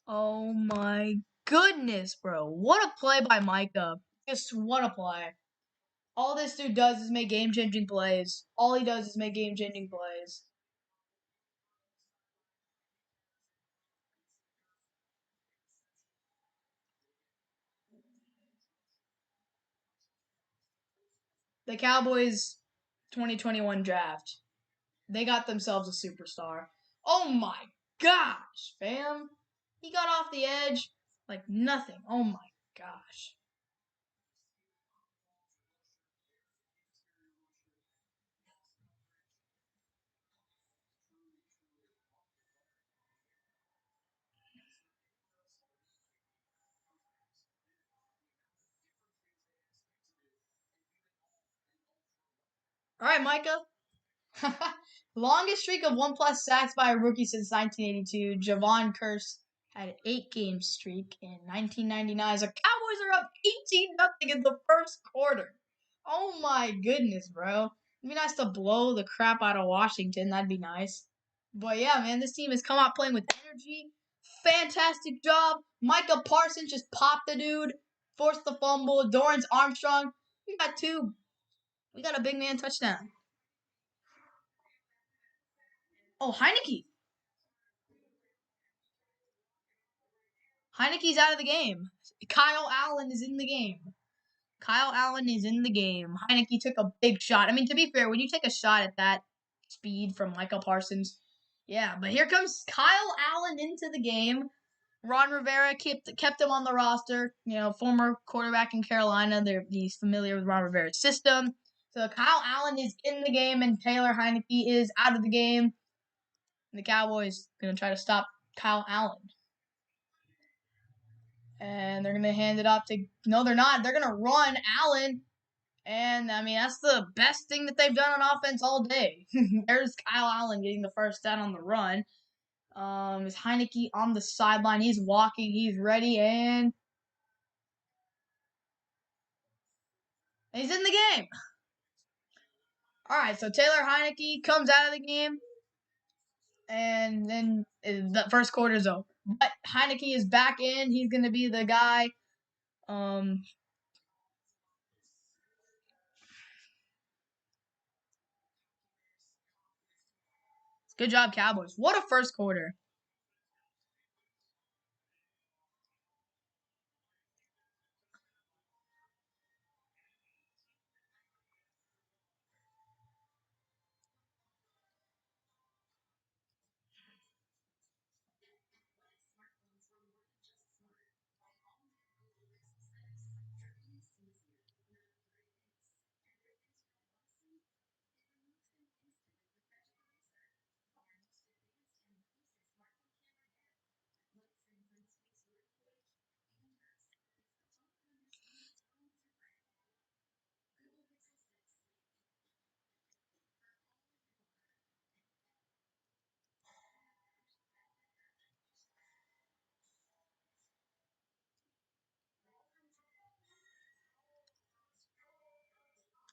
Oh my goodness, bro. What a play by Micah. Just what a play. All this dude does is make game-changing plays. All he does is make game-changing plays. The Cowboys 2021 draft. They got themselves a superstar. Oh my gosh, fam. He got off the edge like nothing. Oh my gosh. All right, Micah. Longest streak of 1+ sacks by a rookie since 1982. Javon Curse had an 8-game streak in 1999. So Cowboys are up 18-0 in the first quarter. Oh my goodness, bro. It'd be nice to blow the crap out of Washington. That'd be nice. But yeah, man, this team has come out playing with energy. Fantastic job. Micah Parsons just popped the dude, forced the fumble. Dorrance Armstrong. We got two. We got a big man touchdown. Oh, Heineke. Heineke's out of the game. Kyle Allen is in the game. Kyle Allen is in the game. Heineke took a big shot. I mean, to be fair, when you take a shot at that speed from Micah Parsons, yeah. But here comes Kyle Allen into the game. Ron Rivera kept him on the roster. You know, former quarterback in Carolina. He's familiar with Ron Rivera's system. So Kyle Allen is in the game, and Taylor Heineke is out of the game. And the Cowboys gonna try to stop Kyle Allen. And they're going to hand it off to... No, they're not. They're going to run Allen. And, I mean, that's the best thing that they've done on offense all day. There's Kyle Allen getting the first down on the run. Is Heineke on the sideline. He's walking. He's ready. And he's in the game. All right, so Taylor Heineke comes out of the game. and then the first quarter's over. But Heineke is back in. He's going to be the guy. Good job, Cowboys. What a first quarter.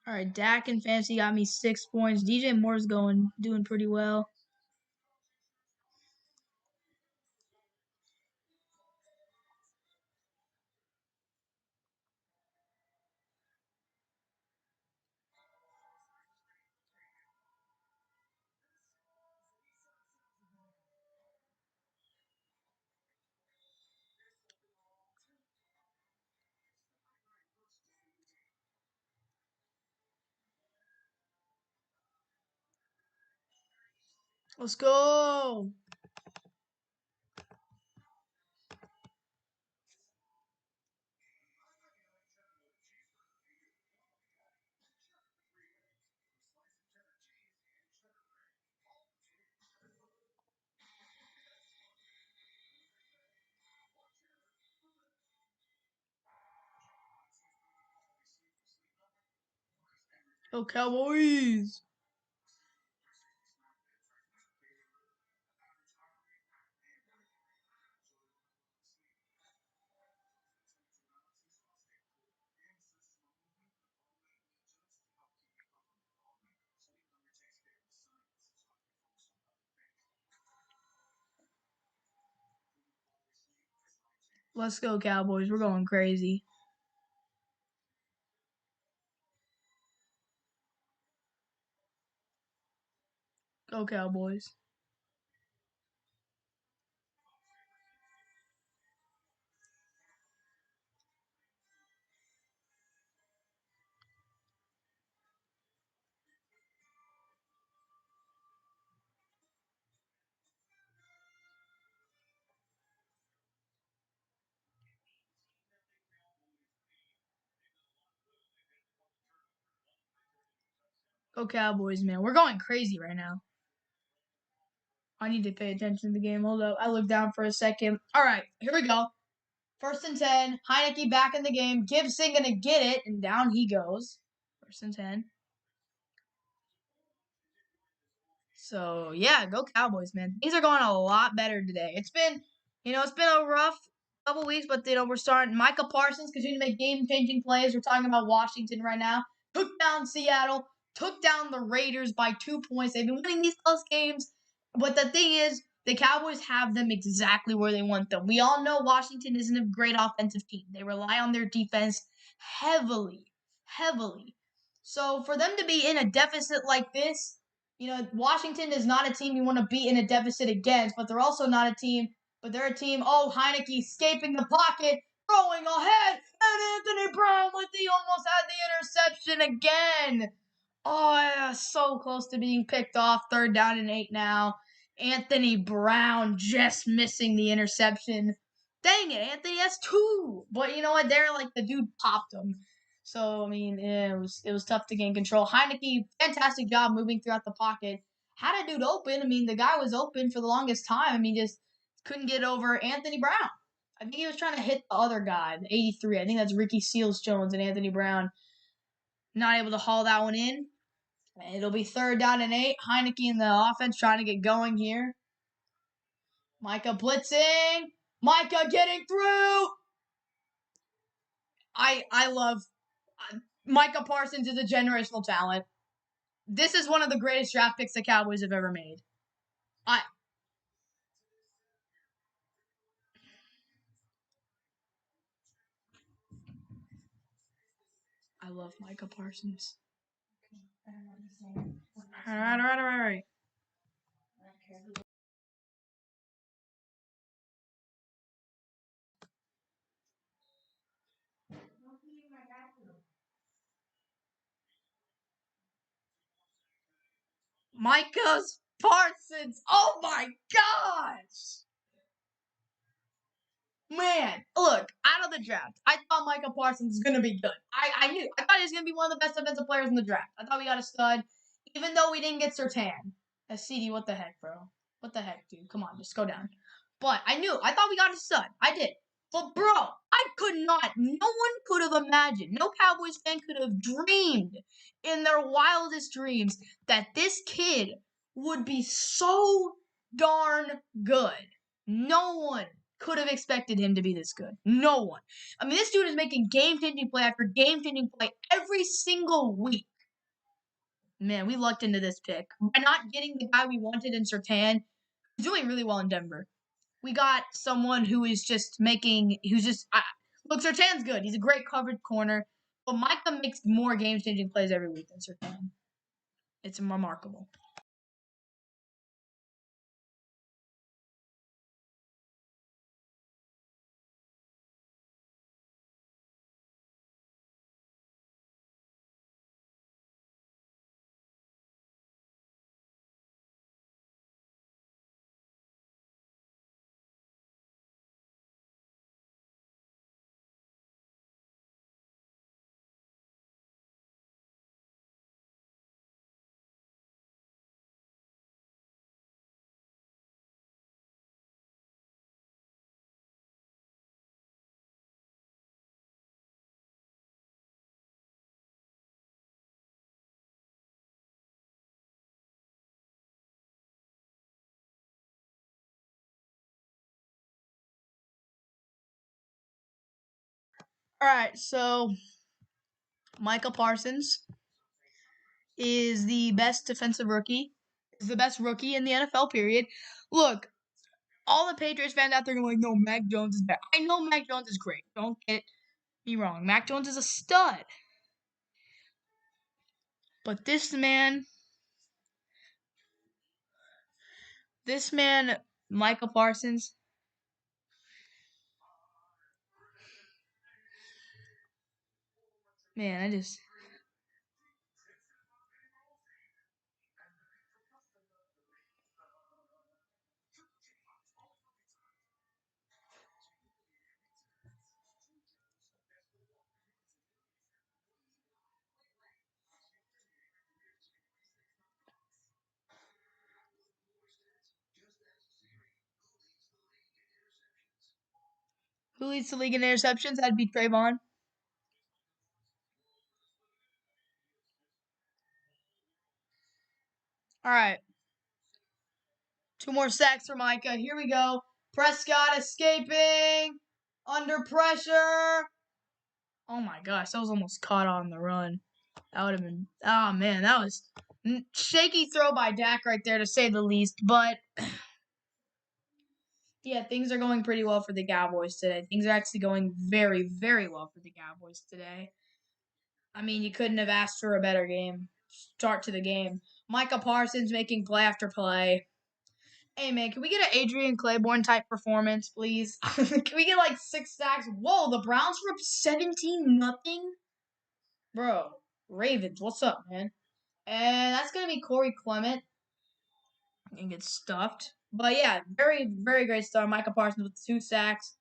All right, Dak and Fantasy got me 6 points. DJ Moore's doing pretty well. Let's go. Go Cowboys. Let's go Cowboys. We're going crazy. Go Cowboys. Go Cowboys, man. We're going crazy right now. I need to pay attention to the game. Hold up. I looked down for a second. All right, here we go. 1st and 10. Heineke back in the game. Gibson going to get it, and down he goes. 1st and 10. So, yeah, go Cowboys, man. Things are going a lot better today. It's been a rough couple weeks, but, we're starting. Micah Parsons continuing to make game-changing plays. We're talking about Washington right now. Took down Seattle. Took down the Raiders by 2 points. They've been winning these close games. But the thing is, the Cowboys have them exactly where they want them. We all know Washington isn't a great offensive team. They rely on their defense heavily. So for them to be in a deficit like this, Washington is not a team you want to be in a deficit against, but they're also not a team, but they're a team, Heineke escaping the pocket, throwing ahead, and Anthony Brown almost had the interception again. Oh, yeah, so close to being picked off. 3rd down and 8 now. Anthony Brown just missing the interception. Dang it, Anthony, that's 2. But you know what? The dude popped him. So, yeah, it was tough to gain control. Heineke, fantastic job moving throughout the pocket. Had a dude open. The guy was open for the longest time. Just couldn't get over Anthony Brown. I think he was trying to hit the other guy, the 83. I think that's Ricky Seals-Jones, and Anthony Brown not able to haul that one in. It'll be 3rd down and 8. Heineke in the offense trying to get going here. Micah blitzing. Micah getting through. I love Micah Parsons is a generational talent. This is one of the greatest draft picks the Cowboys have ever made. I love Micah Parsons. All right. Micah Parsons. Oh my gosh. Man, look, out of the draft, I thought Micah Parsons was going to be good. I knew. I thought he was going to be one of the best defensive players in the draft. I thought we got a stud, even though we didn't get Surtain. CD, what the heck, bro? What the heck, dude? Come on, just go down. But I thought we got a stud. I did. But, bro, I could not. No one could have imagined. No Cowboys fan could have dreamed in their wildest dreams that this kid would be so darn good. No one could have expected him to be this good. No one. I mean, this dude is making game-changing play after game-changing play every single week. Man, we lucked into this pick. By not getting the guy we wanted in Surtain, he's doing really well in Denver. We got someone who is just making, look, Surtain's good. He's a great covered corner. But Micah makes more game-changing plays every week than Surtain. It's remarkable. All right, so Micah Parsons is the best defensive rookie. Is the best rookie in the NFL, period. Look, all the Patriots fans out there are like, no, Mac Jones is bad. I know Mac Jones is great. Don't get me wrong. Mac Jones is a stud. But this man, Micah Parsons, man, who leads the league in interceptions? That'd be Trayvon. All right. 2 more sacks for Micah. Here we go. Prescott escaping. Under pressure. Oh my gosh, that was almost caught on the run. That would have been. Oh man, that was shaky throw by Dak right there, to say the least. But yeah, things are going pretty well for the Cowboys today. Things are actually going very, very well for the Cowboys today. I mean, you couldn't have asked for a better game. Start to the game. Micah Parsons making play after play. Hey man, can we get an Adrian Claiborne type performance, please? Can we get like 6 sacks? Whoa, the Browns were up 17-0. Bro, Ravens, what's up, man? And that's gonna be Corey Clement. And get stuffed. But yeah, very, very great start. Micah Parsons with 2 sacks.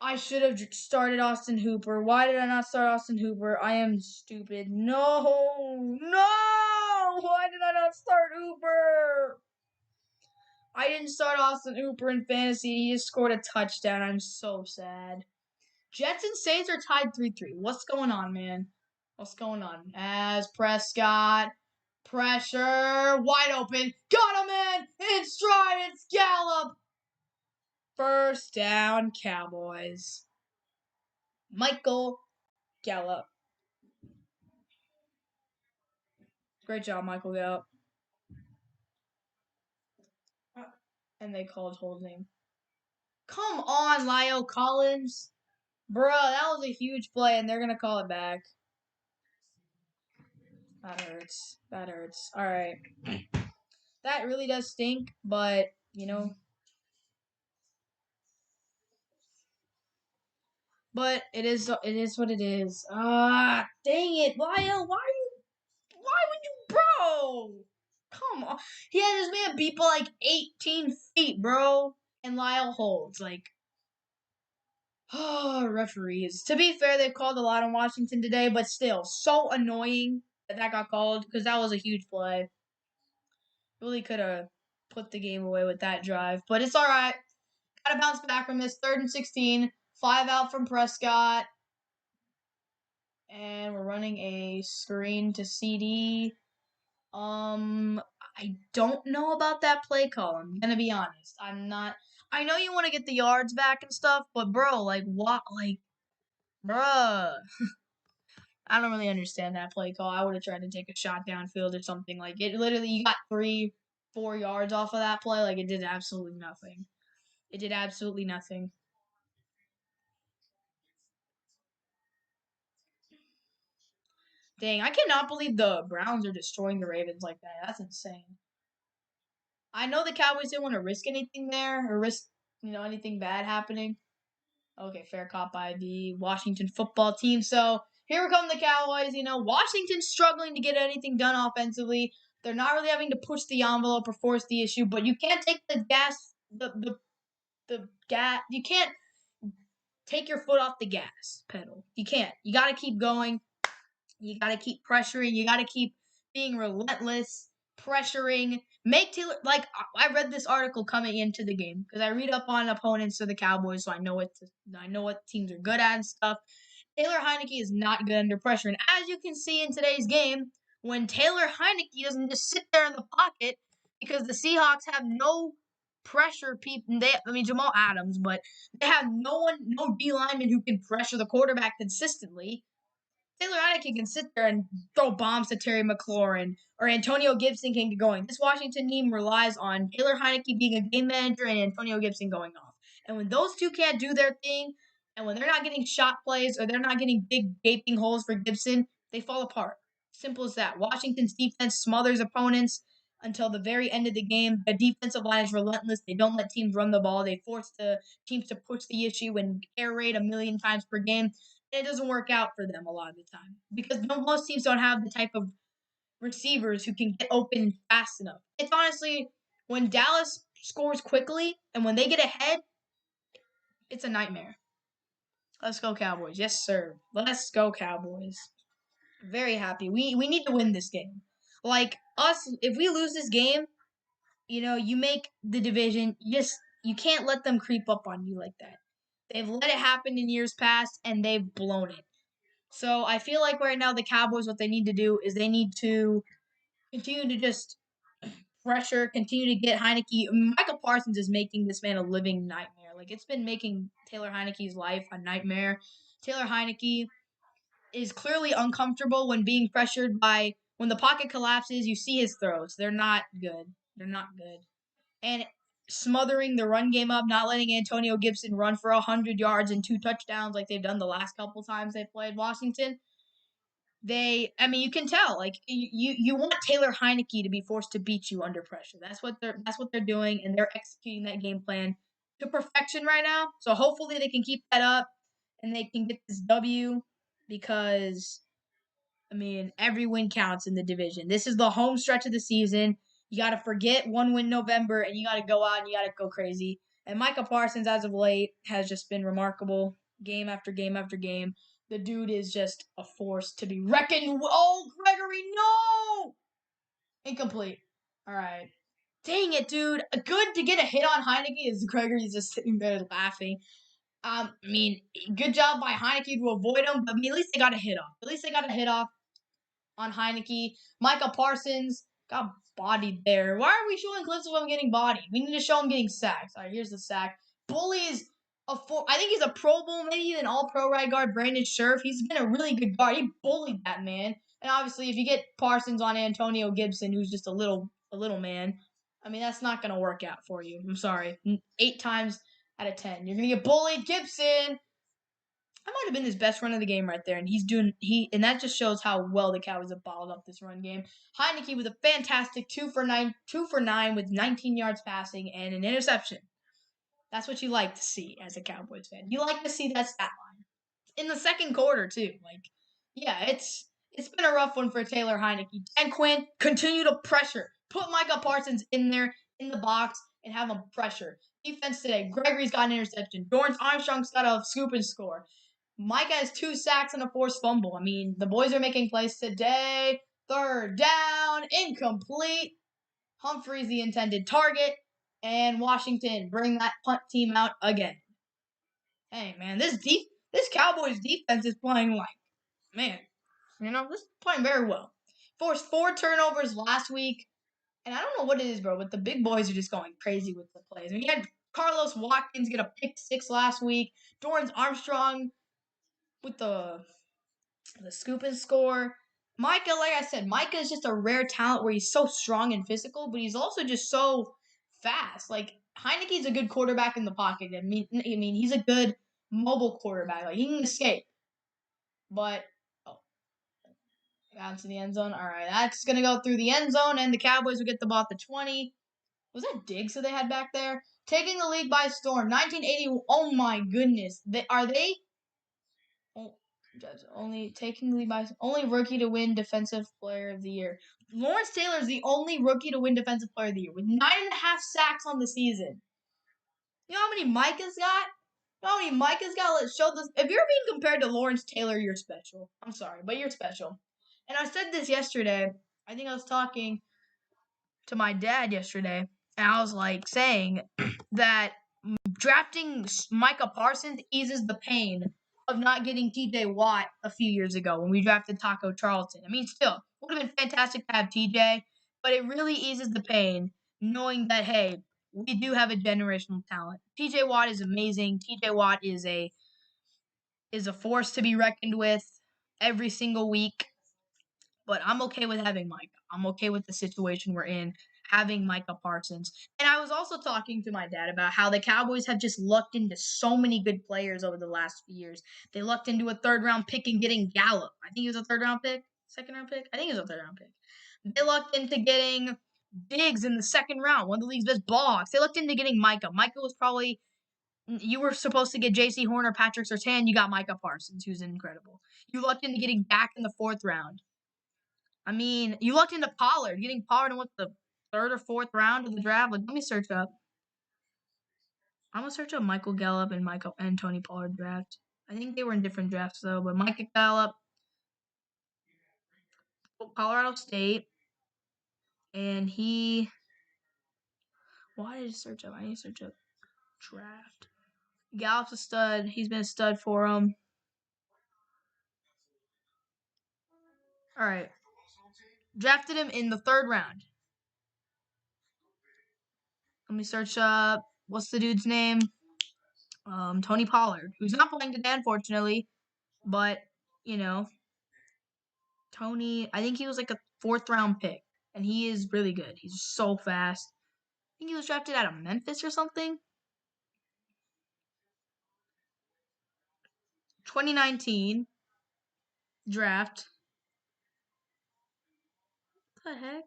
I should have started Austin Hooper. Why did I not start Austin Hooper? I am stupid. No! Why did I not start Hooper? I didn't start Austin Hooper in fantasy. He just scored a touchdown. I'm so sad. Jets and Saints are tied 3-3. What's going on, man? What's going on? As Prescott, pressure, wide open. Got him in stride. It's Gallup. First down, Cowboys. Michael Gallup. Great job, Michael Gallup. And they called holding. Come on, Lyle Collins. Bruh, that was a huge play, and they're going to call it back. That hurts. That hurts. All right. That really does stink, but, you know. But it is what it is. Ah, dang it, Lyle. Why would you, bro? Come on. He had this man beat by like 18 feet, bro. And Lyle holds. Like, oh, referees. To be fair, they've called a lot in Washington today, but still, so annoying that got called because that was a huge play. Really could have put the game away with that drive, but it's all right. Got to bounce back from this. 3rd and 16. 5 out from Prescott. And we're running a screen to CD. I don't know about that play call. I'm gonna be honest. I'm not. I know you want to get the yards back and stuff, but bro, like what? Like, bruh. I don't really understand that play call. I would have tried to take a shot downfield or something. Like it literally, you got 3-4 yards off of that play. Like it did absolutely nothing. It did absolutely nothing. Dang, I cannot believe the Browns are destroying the Ravens like that. That's insane. I know the Cowboys didn't want to risk anything there or risk, anything bad happening. Okay, fair cop by the Washington football team. So here come the Cowboys. Washington's struggling to get anything done offensively. They're not really having to push the envelope or force the issue, but you can't take the gas. You can't take your foot off the gas pedal. You can't. You got to keep going. You got to keep pressuring. You got to keep being relentless, pressuring. Make Taylor, like, I read this article coming into the game because I read up on opponents of the Cowboys, so I know what teams are good at and stuff. Taylor Heinicke is not good under pressure. And as you can see in today's game, when Taylor Heinicke doesn't just sit there in the pocket because the Seahawks have no pressure people. Jamal Adams, but they have no D lineman who can pressure the quarterback consistently. Taylor Heinicke can sit there and throw bombs to Terry McLaurin, or Antonio Gibson can get going. This Washington team relies on Taylor Heinicke being a game manager and Antonio Gibson going off. And when those two can't do their thing, and when they're not getting shot plays or they're not getting big gaping holes for Gibson, they fall apart. Simple as that. Washington's defense smothers opponents until the very end of the game. The defensive line is relentless. They don't let teams run the ball. They force the teams to push the issue and air raid 1,000,000 times per game. And it doesn't work out for them a lot of the time because most teams don't have the type of receivers who can get open fast enough. It's honestly, when Dallas scores quickly and when they get ahead, it's a nightmare. Let's go Cowboys. Yes, sir. Let's go Cowboys. Very happy. We need to win this game. Like us, if we lose this game, you make the division. You can't let them creep up on you like that. They've let it happen in years past, and they've blown it. So I feel like right now the Cowboys, what they need to do is they need to continue to just pressure, continue to get Heinicke. Micah Parsons is making this man a living nightmare. Like, it's been making Taylor Heinicke's life a nightmare. Taylor Heinicke is clearly uncomfortable when being pressured by, when the pocket collapses, you see his throws. They're not good. They're not good. And smothering the run game up, not letting Antonio Gibson run for 100 yards and 2 touchdowns like they've done the last couple times they played Washington. You can tell, like, you want Taylor Heinicke to be forced to beat you under pressure. That's what they're doing, and they're executing that game plan to perfection right now. So hopefully they can keep that up and they can get this W because every win counts in the division. This is the home stretch of the season. You got to forget 1-win November, and you got to go out and you got to go crazy. And Micah Parsons, as of late, has just been remarkable game after game after game. The dude is just a force to be reckoned. Oh, Gregory, no! Incomplete. All right. Dang it, dude. Good to get a hit on Heinicke as Gregory's just sitting there laughing. Good job by Heinicke to avoid him, but at least they got a hit off. At least they got a hit off on Heinicke. Micah Parsons got bodied there. Why are we showing clips of him getting bodied? We need to show him getting sacked. All right, here's the sack. Bully's I think he's a Pro Bowl, maybe an All-Pro right guard, Brandon Scherf. He's been a really good guard. He bullied that man. And obviously, if you get Parsons on Antonio Gibson, who's just a little man, that's not going to work out for you. I'm sorry. 8 times out of 10. You're going to get bullied. Gibson. That might have been his best run of the game right there. And and that just shows how well the Cowboys have bottled up this run game. Heineke with a fantastic 2 for 9 with 19 yards passing and an interception. That's what you like to see as a Cowboys fan. You like to see that stat line. In the second quarter, too. It's been a rough one for Taylor Heineke. Dan Quinn, continue to pressure. Put Micah Parsons in there, in the box, and have him pressure. Defense today, Gregory's got an interception. Dorrance Armstrong's got a scoop and score. Micah has 2 sacks and a forced fumble. I mean, the boys are making plays today. Third down, incomplete. Humphrey's the intended target. And Washington bring that punt team out again. Hey, man, this Cowboys defense is playing this is playing very well. Forced 4 turnovers last week. And I don't know what it is, bro, but the big boys are just going crazy with the plays. I mean, you had Carlos Watkins get a pick 6 last week. Dorrance Armstrong with the scoop and score. Micah, like I said, Micah is just a rare talent where he's so strong and physical, but he's also just so fast. Like, Heineke's a good quarterback in the pocket. I mean, he's a good mobile quarterback. Like, he can escape. But, got into the end zone. All right, that's going to go through the end zone, and the Cowboys will get the ball at the 20. Was that Diggs that they had back there? Taking the league by storm. 1980. Oh, my goodness. Are they? Only taking the lead by only rookie to win Defensive Player of the Year. Lawrence Taylor is the only rookie to win Defensive Player of the Year with 9.5 sacks on the season. You know how many Micah's got? You know how many Micah's got? Let's show this. If you're being compared to Lawrence Taylor, you're special. I'm sorry, but you're special. And I said this yesterday. I think I was talking to my dad yesterday, and I was saying that drafting Micah Parsons eases the pain of not getting TJ Watt a few years ago when we drafted Taco Charlton. I mean, still, would have been fantastic to have TJ, but it really eases the pain knowing that, hey, we do have a generational talent. TJ Watt is amazing. TJ Watt is a force to be reckoned with every single week. But I'm okay with having Micah. I'm okay with the situation we're in, having Micah Parsons. And I was also talking to my dad about how the Cowboys have just lucked into so many good players over the last few years. They lucked into a third-round pick and getting Gallup. I think he was a third-round pick. Second-round pick? I think he was a third-round pick. They lucked into getting Diggs in the second round, one of the league's best ball hawks. They lucked into getting Micah. Micah was probably – you were supposed to get J.C. Horner, Patrick Surtain. You got Micah Parsons, who's incredible. You lucked into getting back in the fourth round. I mean, you lucked into Pollard, getting Pollard in the third or fourth round of the draft. Let me search up. I'm gonna search up Michael Gallup and Tony Pollard draft. I think they were in different drafts though, but Micah Gallup, Colorado State, and he. Why did I search up? I need to search up draft. Gallup's a stud. He's been a stud for him. All right. Drafted him in the third round. Let me search up. What's the dude's name? Tony Pollard, who's not playing today, unfortunately, but Tony. I think he was a fourth round pick, and he is really good. He's so fast. I think he was drafted out of Memphis or something. 2019 draft. What the heck?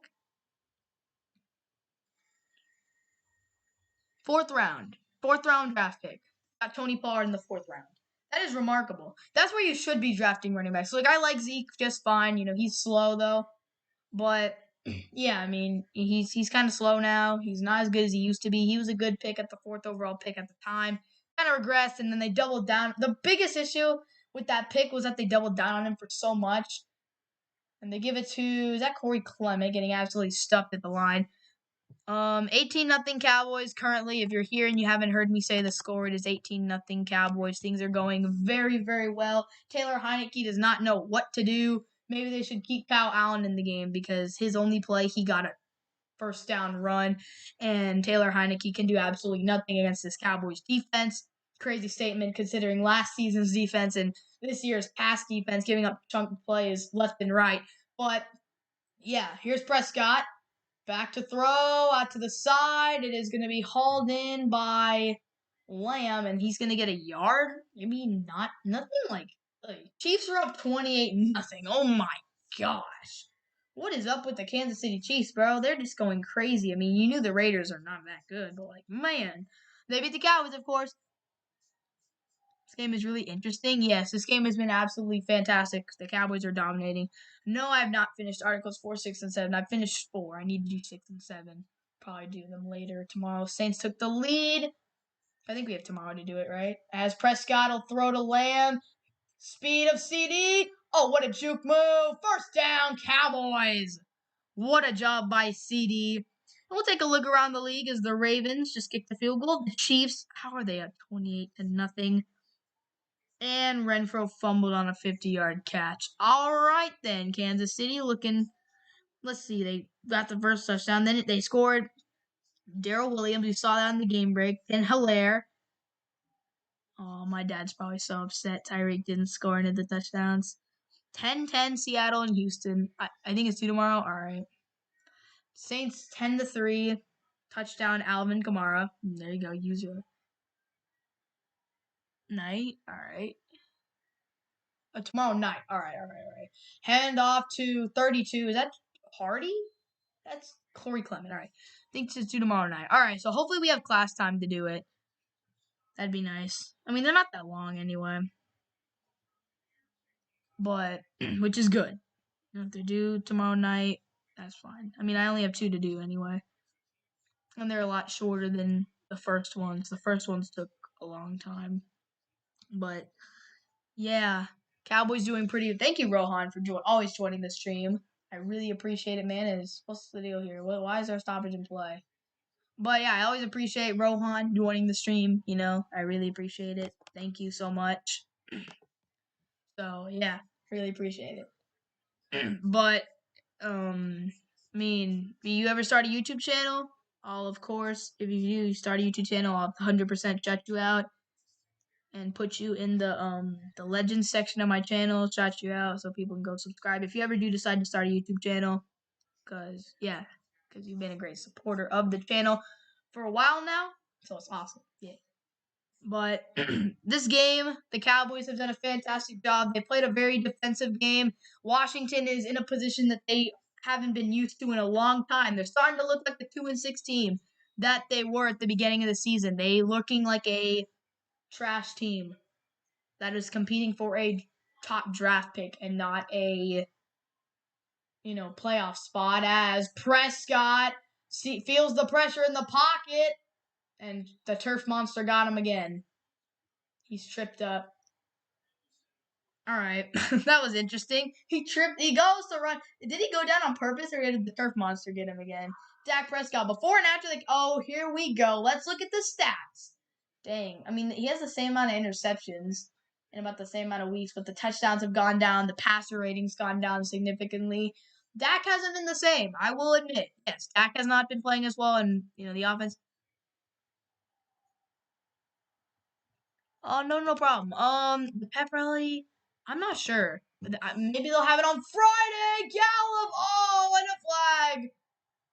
Fourth round draft pick. Got Tony Pollard in the fourth round. That is remarkable. That's where you should be drafting running backs. So, I like Zeke just fine. He's slow though, but yeah, I mean he's kind of slow now. He's not as good as he used to be. He was a good pick at the 4th overall pick at the time. Kind of regressed, and then they doubled down. The biggest issue with that pick was that they doubled down on him for so much. And they give it to, is that Corey Clement getting absolutely stuffed at the line? 18-0 Cowboys currently. If you're here and you haven't heard me say the score, it is 18-0 Cowboys. Things are going very, very well. Taylor Heineke does not know what to do. Maybe they should keep Kyle Allen in the game because his only play, he got a first down run. And Taylor Heineke can do absolutely nothing against this Cowboys defense. Crazy statement considering last season's defense and this year's pass defense, giving up chunk plays left and right. But, yeah, here's Prescott. Back to throw, out to the side. It is going to be hauled in by Lamb, and he's gonna get a yard. Maybe not. Nothing like. Chiefs are up 28-0. Oh my gosh. What is up with the Kansas City Chiefs, bro? They're just going crazy. I mean, you knew the Raiders are not that good, but like, man. They beat the Cowboys, of course. This game is really interesting. Yes, this game has been absolutely fantastic. The Cowboys are dominating. No, I have not finished Articles 4, 6, and 7. I've finished 4. I need to do 6 and 7. Probably do them later tomorrow. Saints took the lead. I think we have tomorrow to do it, right? As Prescott will throw to Lamb. Speed of CD. Oh, what a juke move. First down, Cowboys. What a job by CD. And we'll take a look around the league as the Ravens just kicked the field goal. The Chiefs, how are they at 28-0? And Renfro fumbled on a 50-yard catch. All right, then. Kansas City looking. Let's see. They got the first touchdown. Then they scored. Darrell Williams. We saw that on the game break. Then Hilaire. Oh, my dad's probably so upset Tyreek didn't score any of the touchdowns. 10-10 Seattle and Houston. I think it's due tomorrow. All right. Saints 10-3. Touchdown Alvin Kamara. There you go. Use your night. All right. Tomorrow night. All right. Hand off to 32. Is that Hardy? That's Corey Clement. All right. I think it's due tomorrow night. All right. So hopefully we have class time to do it. That'd be nice. I mean, they're not that long anyway. But, which is good. If they're due tomorrow night, that's fine. I mean, I only have 2 to do anyway. And they're a lot shorter than the first ones. The first ones took a long time. But, yeah. Cowboys doing pretty. Thank you, Rohan, for always joining the stream. I really appreciate it, man. What's the deal here? Why is there stoppage in play? But yeah, I always appreciate Rohan joining the stream. I really appreciate it. Thank you so much. So yeah, really appreciate it. But I mean, do you ever start a YouTube channel? Of course, if you do start a YouTube channel, I'll 100% shout you out and put you in the legends section of my channel, shout you out so people can go subscribe. If you ever do decide to start a YouTube channel, because you've been a great supporter of the channel for a while now, so it's awesome. Yeah. But this game, the Cowboys have done a fantastic job. They played a very defensive game. Washington is in a position that they haven't been used to in a long time. They're starting to look like the 2-6 team that they were at the beginning of the season. They looking like a trash team that is competing for a top draft pick and not a playoff spot, as Prescott feels the pressure in the pocket, and the turf monster got him again. He's tripped up. All right. That was interesting. He tripped. He goes to run. Did he go down on purpose, or did the turf monster get him again? Dak Prescott, before and after, here we go. Let's look at the stats. Dang. I mean, he has the same amount of interceptions in about the same amount of weeks, but the touchdowns have gone down. The passer rating's gone down significantly. Dak hasn't been the same, I will admit. Yes, Dak has not been playing as well, and, the offense. Oh, no problem. The pep rally, I'm not sure. Maybe they'll have it on Friday. Gallup. Oh, and a flag.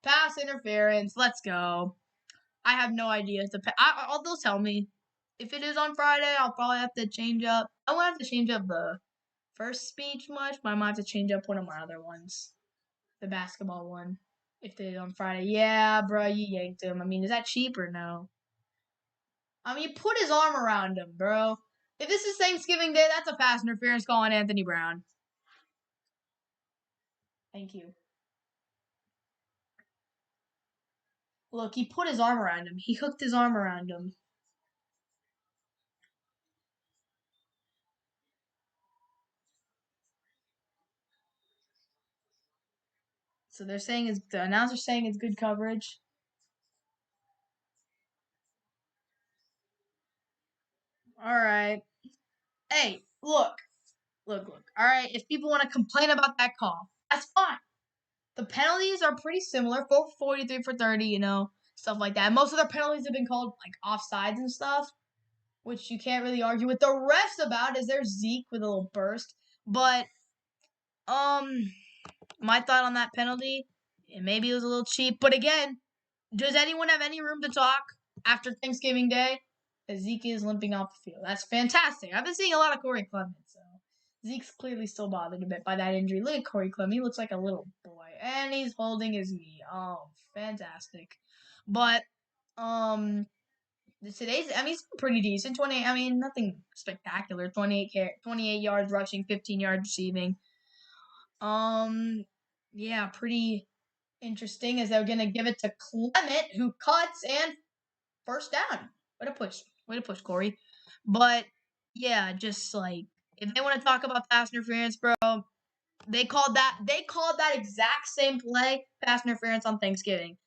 Pass interference. Let's go. I have no idea. They'll tell me. If it is on Friday, I'll probably have to change up. I won't have to change up the first speech much, but I might have to change up one of my other ones. The basketball one. If they did on Friday. Yeah, bro, you yanked him. I mean, is that cheap or no? I mean, you put his arm around him, bro. If this is Thanksgiving Day, that's a pass interference call on Anthony Brown. Thank you. Look, he put his arm around him. He hooked his arm around him. So the announcer's saying it's good coverage. All right. Hey, look. All right, if people want to complain about that call, that's fine. The penalties are pretty similar. 4 for 43 for 30, stuff like that. Most of their penalties have been called like offsides and stuff, which you can't really argue with the refs about. Is there Zeke with a little burst? But my thought on that penalty, maybe it was a little cheap. But again, does anyone have any room to talk after Thanksgiving Day? Zeke is limping off the field. That's fantastic. I've been seeing a lot of Corey Clement, so Zeke's clearly still bothered a bit by that injury. Look at Corey Clement. He looks like a little boy, and he's holding his knee. Oh, fantastic. But today's, I mean, it's pretty decent. 20. I mean, nothing spectacular. 28 yards rushing, 15 yards receiving. Yeah, pretty interesting as they're gonna give it to Clement, who cuts and first down. Way to push, Corey. But yeah, just like if they want to talk about pass interference, bro, they called that exact same play pass interference on Thanksgiving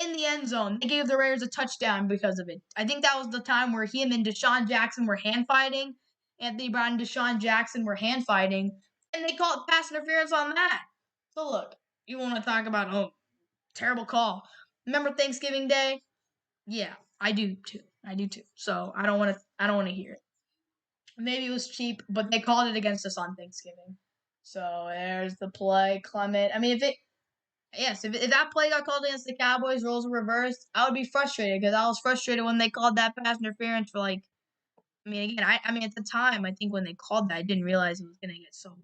in the end zone. They gave the Raiders a touchdown because of it. I think that was the time where him and Deshaun Jackson were hand fighting. Anthony Brown and Deshaun Jackson were hand fighting, and they called pass interference on that. So look, you want to talk about terrible call. Remember Thanksgiving Day? Yeah, I do too. So I don't want to hear it. Maybe it was cheap, but they called it against us on Thanksgiving. So there's the play, Clement. I mean, if that play got called against the Cowboys, roles were reversed, I would be frustrated because I was frustrated when they called that pass interference for like. I mean, again, I mean at the time, I think when they called that, I didn't realize it was gonna get so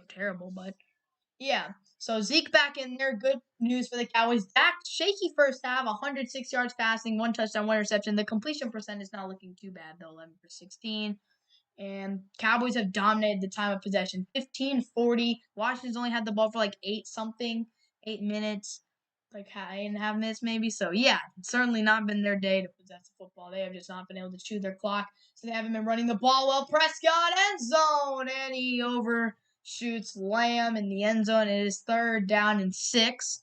terrible, but yeah. So Zeke back in there. Good news for the Cowboys. Dak, shaky first half, 106 yards passing, 1 touchdown, 1 interception. The completion percent is not looking too bad, though, 11 for 16. And Cowboys have dominated the time of possession, 15-40. Washington's only had the ball for like 8 minutes, like 8.5 minutes maybe. So, yeah, it's certainly not been their day to possess the football. They have just not been able to chew their clock. So they haven't been running the ball well. Prescott end zone, and he overshoots Lamb in the end zone. It is 3rd down and 6.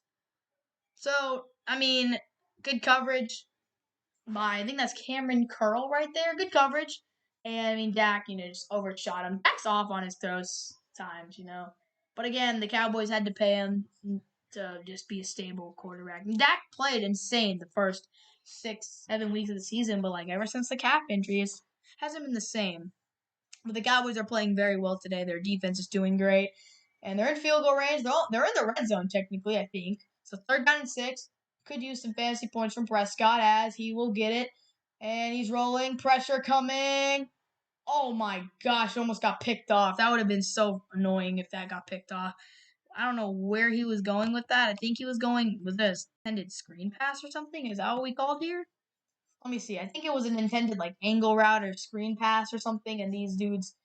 So, I mean, good coverage by, I think that's Cameron Curl right there. Good coverage. And, I mean, Dak, just overshot him. Dak's off on his throws times. But, again, the Cowboys had to pay him to just be a stable quarterback. And Dak played insane the first 6-7 weeks of the season, but, like, ever since the calf injuries, hasn't been the same. But the Cowboys are playing very well today. Their defense is doing great. And they're in field goal range. They're in the red zone, technically, I think. So 3rd down and 6. Could use some fantasy points from Prescott as he will get it. And he's rolling. Pressure coming. Oh my gosh, almost got picked off. That would have been so annoying if that got picked off. I don't know where he was going with that. I think he was going with a intended screen pass or something. Is that what we called here? Let me see. I think it was an intended like angle route or screen pass or something, and these dudes,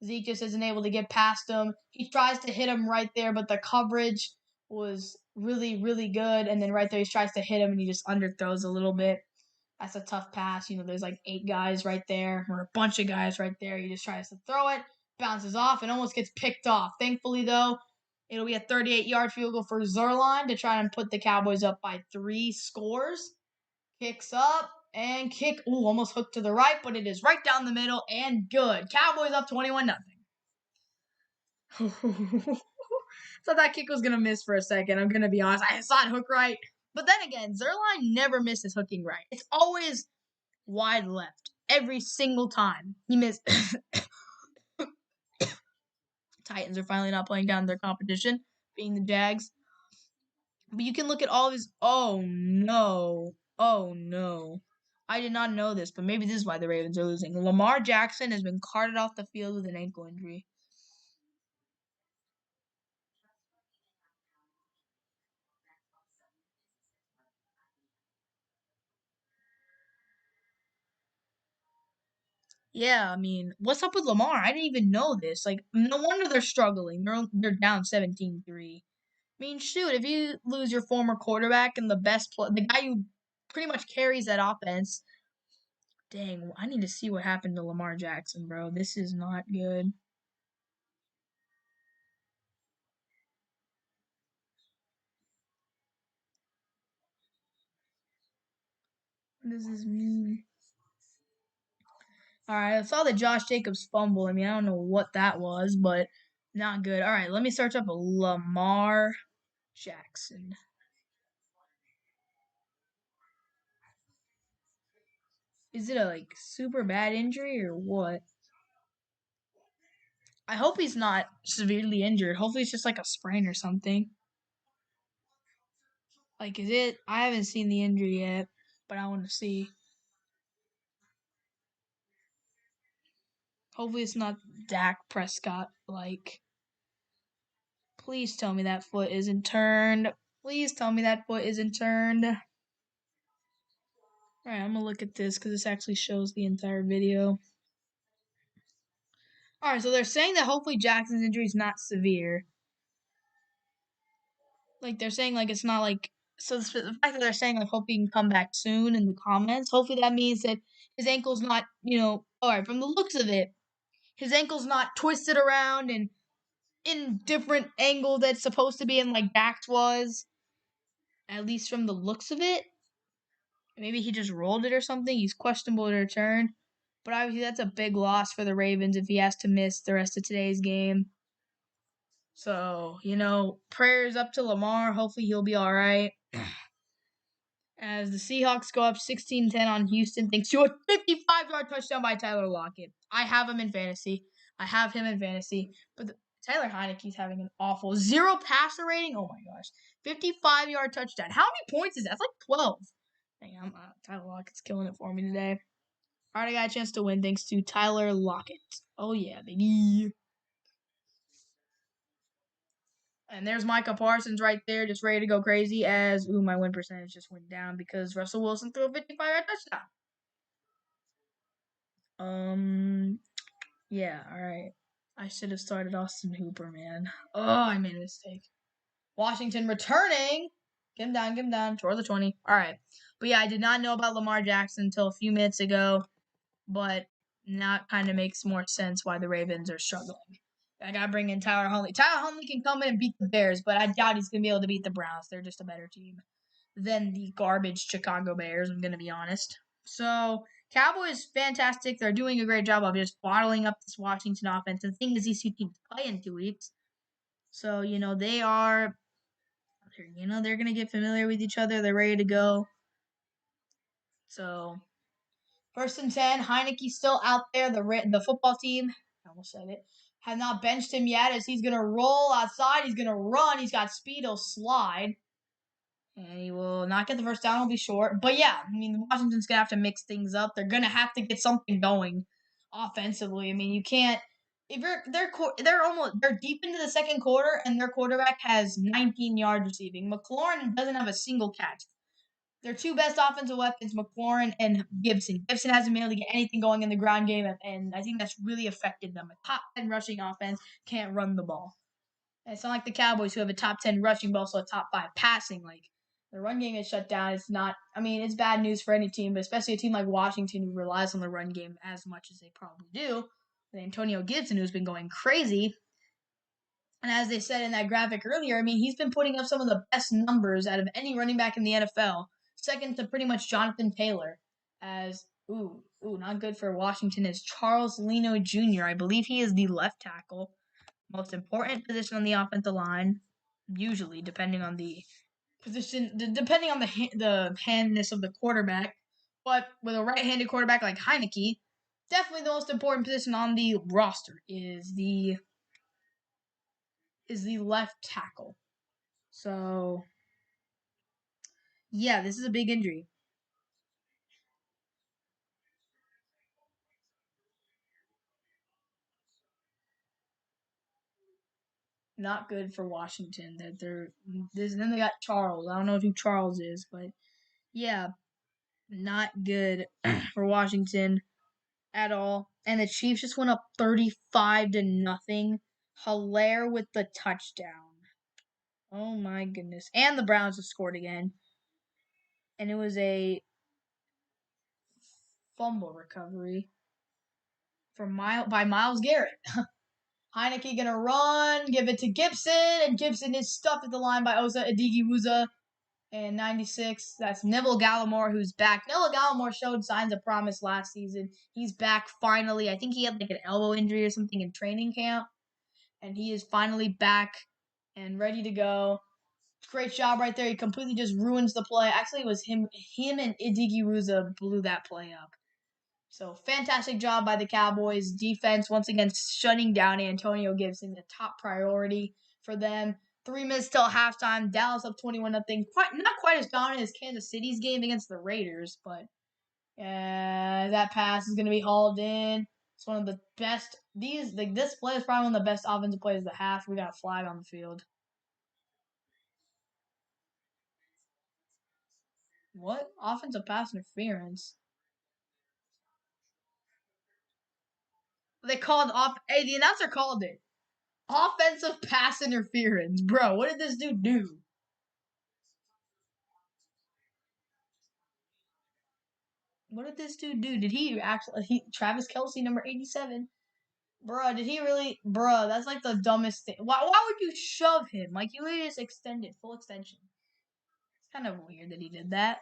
Zeke just isn't able to get past him. He tries to hit him right there, but the coverage was really, really good. And then right there, he tries to hit him, and he just underthrows a little bit. That's a tough pass. There's like 8 guys right there, or a bunch of guys right there. He just tries to throw it, bounces off, and almost gets picked off. Thankfully, though, it'll be a 38-yard field goal for Zerline to try and put the Cowboys up by 3 scores. Kicks up and kick. Ooh, almost hooked to the right, but it is right down the middle and good. Cowboys up 21-0. Thought that kick was going to miss for a second. I'm going to be honest. I saw it hook right. But then again, Zerline never misses hooking right. It's always wide left. Every single time. He missed. Titans are finally not playing down their competition, being the Jags. But you can look at all of his. Oh, no. Oh, no. I did not know this, but maybe this is why the Ravens are losing. Lamar Jackson has been carted off the field with an ankle injury. Yeah, I mean, what's up with Lamar? I didn't even know this. Like, no wonder they're struggling. They're down 17-3. I mean, shoot, if you lose your former quarterback and the the guy who pretty much carries that offense, dang, I need to see what happened to Lamar Jackson, bro. This is not good. What does this mean? All right, I saw the Josh Jacobs fumble. I mean, I don't know what that was, but not good. All right, let me search up Lamar Jackson. Is it a like super bad injury or what? I hope he's not severely injured. Hopefully it's just like a sprain or something. Like, is it? I haven't seen the injury yet, but I want to see. Hopefully it's not Dak Prescott like. Please tell me that foot isn't turned. Please tell me that foot isn't turned. All right, I'm going to look at this because this actually shows the entire video. All right, so they're saying that hopefully Jackson's injury is not severe. Like, they're saying, like, it's not, like... So the fact that they're saying, like, hope he can come back soon in the comments, hopefully that means that his ankle's not, all right, from the looks of it, his ankle's not twisted around and in different angle that's supposed to be in, like Dak's was. At least from the looks of it. Maybe he just rolled it or something. He's questionable to return. But obviously that's a big loss for the Ravens if he has to miss the rest of today's game. So, prayers up to Lamar. Hopefully he'll be all right. As the Seahawks go up 16-10 on Houston, thanks to a 55-yard touchdown by Tyler Lockett. I have him in fantasy. But Tyler Heineke's having an awful 0 passer rating. Oh, my gosh. 55-yard touchdown. How many points is that? That's like 12. Dang, Tyler Lockett's killing it for me today. All right, I got a chance to win thanks to Tyler Lockett. Oh, yeah, baby. And there's Micah Parsons right there, just ready to go crazy as, my win percentage just went down because Russell Wilson threw a 55-yard touchdown. Yeah, all right. I should have started Austin Hooper, man. Oh, I made a mistake. Washington returning. Get him down. Toward the 20. All right. But yeah, I did not know about Lamar Jackson until a few minutes ago. But now it kind of makes more sense why the Ravens are struggling. I got to bring in Tyler Huntley. Tyler Huntley can come in and beat the Bears, but I doubt he's going to be able to beat the Browns. They're just a better team than the garbage Chicago Bears, I'm going to be honest. So, Cowboys, fantastic. They're doing a great job of just bottling up this Washington offense. And the thing is, these two teams play in 2 weeks. So, they are, they're going to get familiar with each other. They're ready to go. So, 1st and 10, Heineke's still out there. The football team, I almost said it, have not benched him yet as he's going to roll outside. He's going to run. He's got speed. He'll slide. And he will not get the first down. He'll be short. But yeah, Washington's going to have to mix things up. They're going to have to get something going offensively. You can't. If they're deep into the second quarter and their quarterback has 19 yards receiving. McLaurin doesn't have a single catch. Their two best offensive weapons, McLaurin and Gibson. Gibson hasn't been able to get anything going in the ground game, and I think that's really affected them. A top 10 rushing offense can't run the ball. And it's not like the Cowboys who have a top 10 rushing, but also a top 5 passing. Like, the run game is shut down. It's not, it's bad news for any team, but especially a team like Washington who relies on the run game as much as they probably do. And Antonio Gibson, who's been going crazy. And as they said in that graphic earlier, he's been putting up some of the best numbers out of any running back in the NFL. Second to pretty much Jonathan Taylor. As, not good for Washington is Charles Leno Jr. I believe he is the left tackle. Most important position on the offensive line, usually, depending on the position, depending on the handness of the quarterback. But with a right-handed quarterback like Heineke, definitely the most important position on the roster is the left tackle. So, yeah, this is a big injury. Not good for Washington. Then they got Charles. I don't know who Charles is, but yeah, not good for Washington at all. And the Chiefs just went up 35-0. Hilaire with the touchdown. Oh my goodness. And the Browns have scored again. And it was a fumble recovery by Myles Garrett. Heineke gonna run, give it to Gibson, and Gibson is stuffed at the line by Osa Adigiwusa. And 96, that's Neville Gallimore, who's back. Neville Gallimore showed signs of promise last season. He's back finally. I think he had like an elbow injury or something in training camp. And he is finally back and ready to go. Great job right there. He completely just ruins the play. Actually, it was him and Idigiwusa blew that play up. So, fantastic job by the Cowboys. Defense, once again, shutting down Antonio Gibson, the top priority for them. 3 minutes till halftime. Dallas up 21-0. Not quite as dominant as Kansas City's game against the Raiders, but that pass is going to be hauled in. It's one of the best. This play is probably one of the best offensive plays of the half. We got a flag on the field. What? Offensive pass interference? They called off. Hey, the announcer called it. Offensive pass interference. Bro, what did this dude do? What did this dude do? Did he actually. Travis Kelce, number 87. Bruh, did he really? Bruh, that's like the dumbest thing. Why would you shove him? Like, you literally just extended, full extension. It's kind of weird that he did that.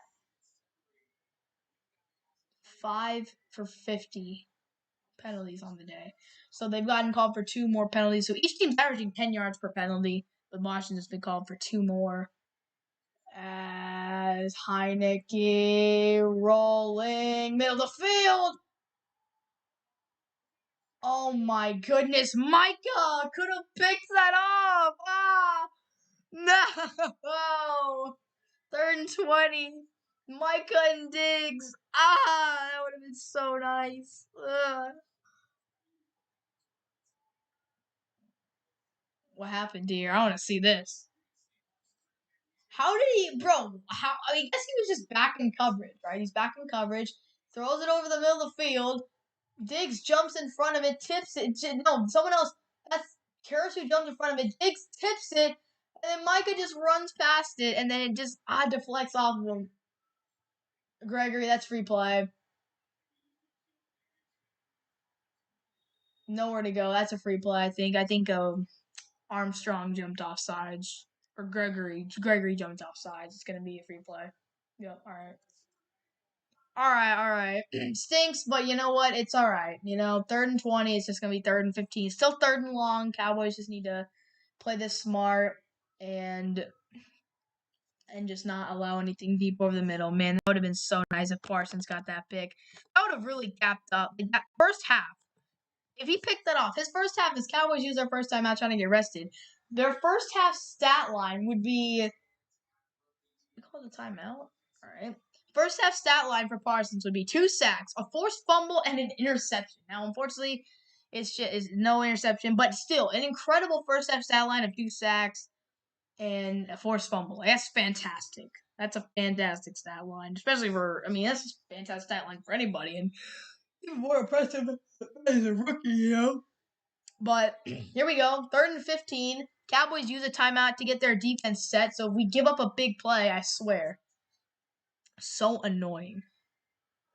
5 for 50 penalties on the day. So they've gotten called for 2 more penalties. So each team's averaging 10 yards per penalty. But Washington's been called for 2 more. As Heineke rolling middle of the field. Oh my goodness, Micah could have picked that off. No. 3rd and 20. Micah and Diggs. That would have been so nice. What happened, dear? I want to see this. How did he, bro? I guess he was just back in coverage, right? He's back in coverage, throws it over the middle of the field. Diggs jumps in front of it, tips it. No, someone else. That's Karras who jumps in front of it. Diggs tips it, and then Micah just runs past it, and then it just deflects off of him. Gregory, that's free play. Nowhere to go. That's a free play, I think. I think Armstrong jumped off sides. Or Gregory jumped off sides. It's going to be a free play. Yep, all right. All right. Stinks, but you know what? It's all right. 3rd and 20. It's just going to be 3rd and 15. Still 3rd and long. Cowboys just need to play this smart and just not allow anything deep over the middle. Man, that would have been so nice if Parsons got that pick. That would have really capped up that first half. If he picked that off, his first half, his Cowboys used their first time out trying to get rested. Their first half stat line would be. We call the timeout. All right. First half stat line for Parsons would be 2 sacks, a forced fumble, and an interception. Now, unfortunately, it's no interception, but still an incredible first half stat line of 2 sacks and a forced fumble. That's fantastic. That's a fantastic stat line, especially that's a fantastic stat line for anybody, and even more impressive as a rookie, But here we go, 3rd and 15. Cowboys use a timeout to get their defense set, so if we give up a big play, I swear. So annoying.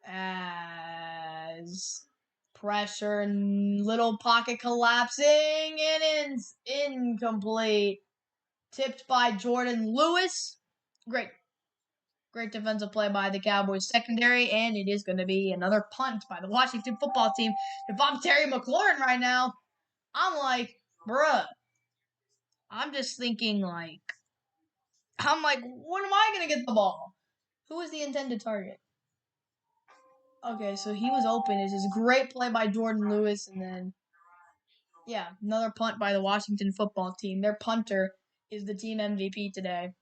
As pressure and little pocket collapsing, and it's incomplete. Tipped by Jordan Lewis. Great defensive play by the Cowboys secondary, and it is going to be another punt by the Washington football team. If I'm Terry McLaurin right now, I'm like, bruh. I'm just thinking when am I going to get the ball? Who is the intended target? Okay, so he was open. It's just great play by Jordan Lewis, and then, another punt by the Washington football team. Their punter is the team MVP today.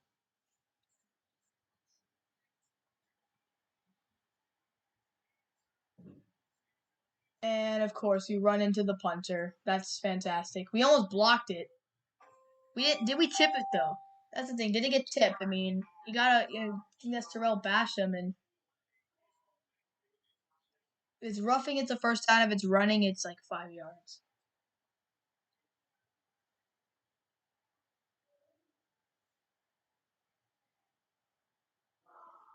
And, of course, we run into the punter. That's fantastic. We almost blocked it. Did we tip it, though? That's the thing. Did it get tipped? I mean, you gotta, I think that's Terrell Basham, and it's roughing it the first time. If it's running, it's like 5 yards.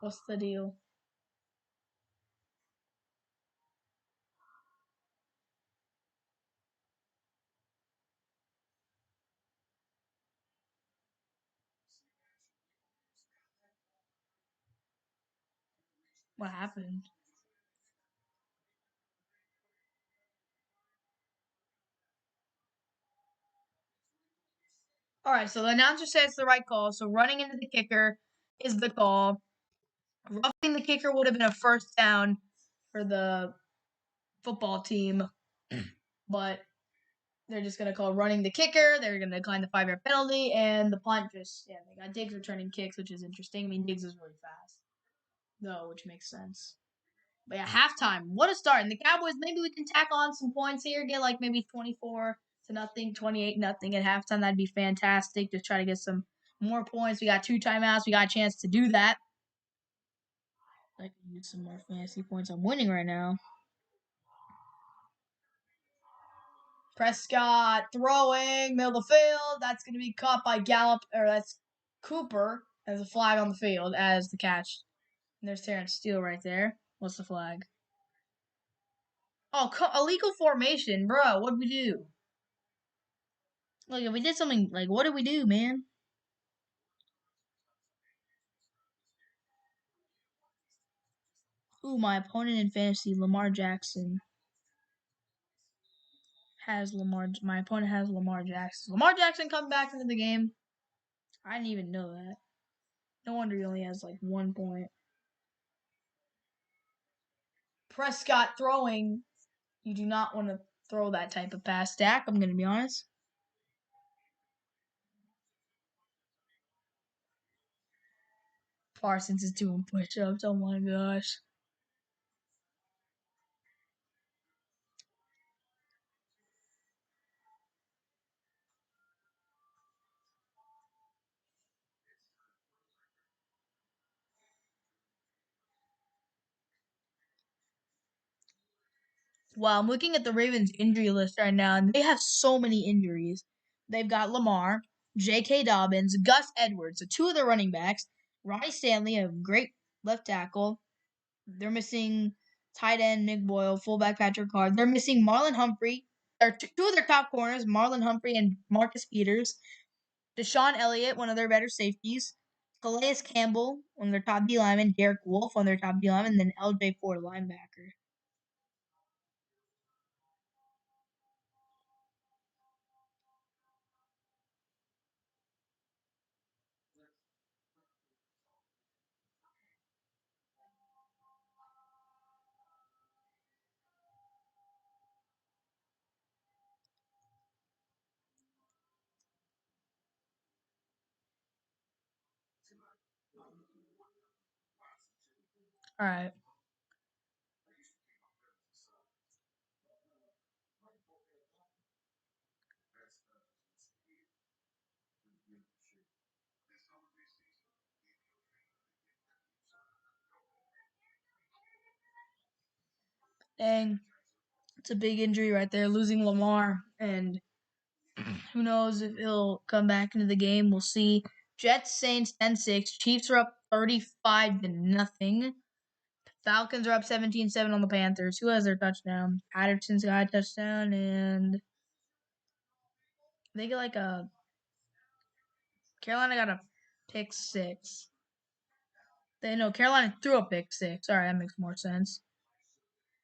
What's the deal? What happened? All right, so the announcer says it's the right call. So running into the kicker is the call. Roughing the kicker would have been a first down for the football team, but they're just going to call running the kicker. They're going to decline the 5-yard penalty, and the punt they got Diggs returning kicks, which is interesting. I mean, Diggs is really fast, though, which makes sense. But yeah, halftime. What a start. And the Cowboys, maybe we can tack on some points here, get like maybe 24-0, 28-0 at halftime. That'd be fantastic. Just try to get some more points. We got 2 timeouts. We got a chance to do that. I can use some more fantasy points. I'm winning right now. Prescott throwing, middle of the field. That's going to be caught by Gallup, or that's Cooper as a flag on the field as the catch. And there's Terrence Steele right there. What's the flag? Oh, illegal formation, bro. What'd we do? Look, if we did something, like, what did we do, man? Ooh, my opponent in fantasy, Lamar Jackson, has Lamar. My opponent has Lamar Jackson. Lamar Jackson coming back into the game. I didn't even know that. No wonder he only has like 1 point. Prescott throwing. You do not want to throw that type of pass, Dak. I'm going to be honest. Parsons is doing push-ups. Oh my gosh. Well, I'm looking at the Ravens injury list right now, and they have so many injuries. They've got Lamar, J.K. Dobbins, Gus Edwards, so 2 of their running backs, Ronnie Stanley, a great left tackle. They're missing tight end Nick Boyle, fullback Patrick Card. They're missing Marlon Humphrey. They're 2 of their top corners, Marlon Humphrey and Marcus Peters. Deshaun Elliott, one of their better safeties. Calais Campbell, one of their top D linemen. Derek Wolfe, one of their top D linemen. And then L.J. Ford, linebacker. All right. Dang. It's a big injury right there, losing Lamar. And who knows if he'll come back into the game. We'll see. Jets, Saints, 10-6. Chiefs are up 35-0. Falcons are up 17-7 on the Panthers. Who has their touchdown? Patterson's got a touchdown, and they get like a Carolina got a pick 6. Carolina threw a pick 6. All right, that makes more sense.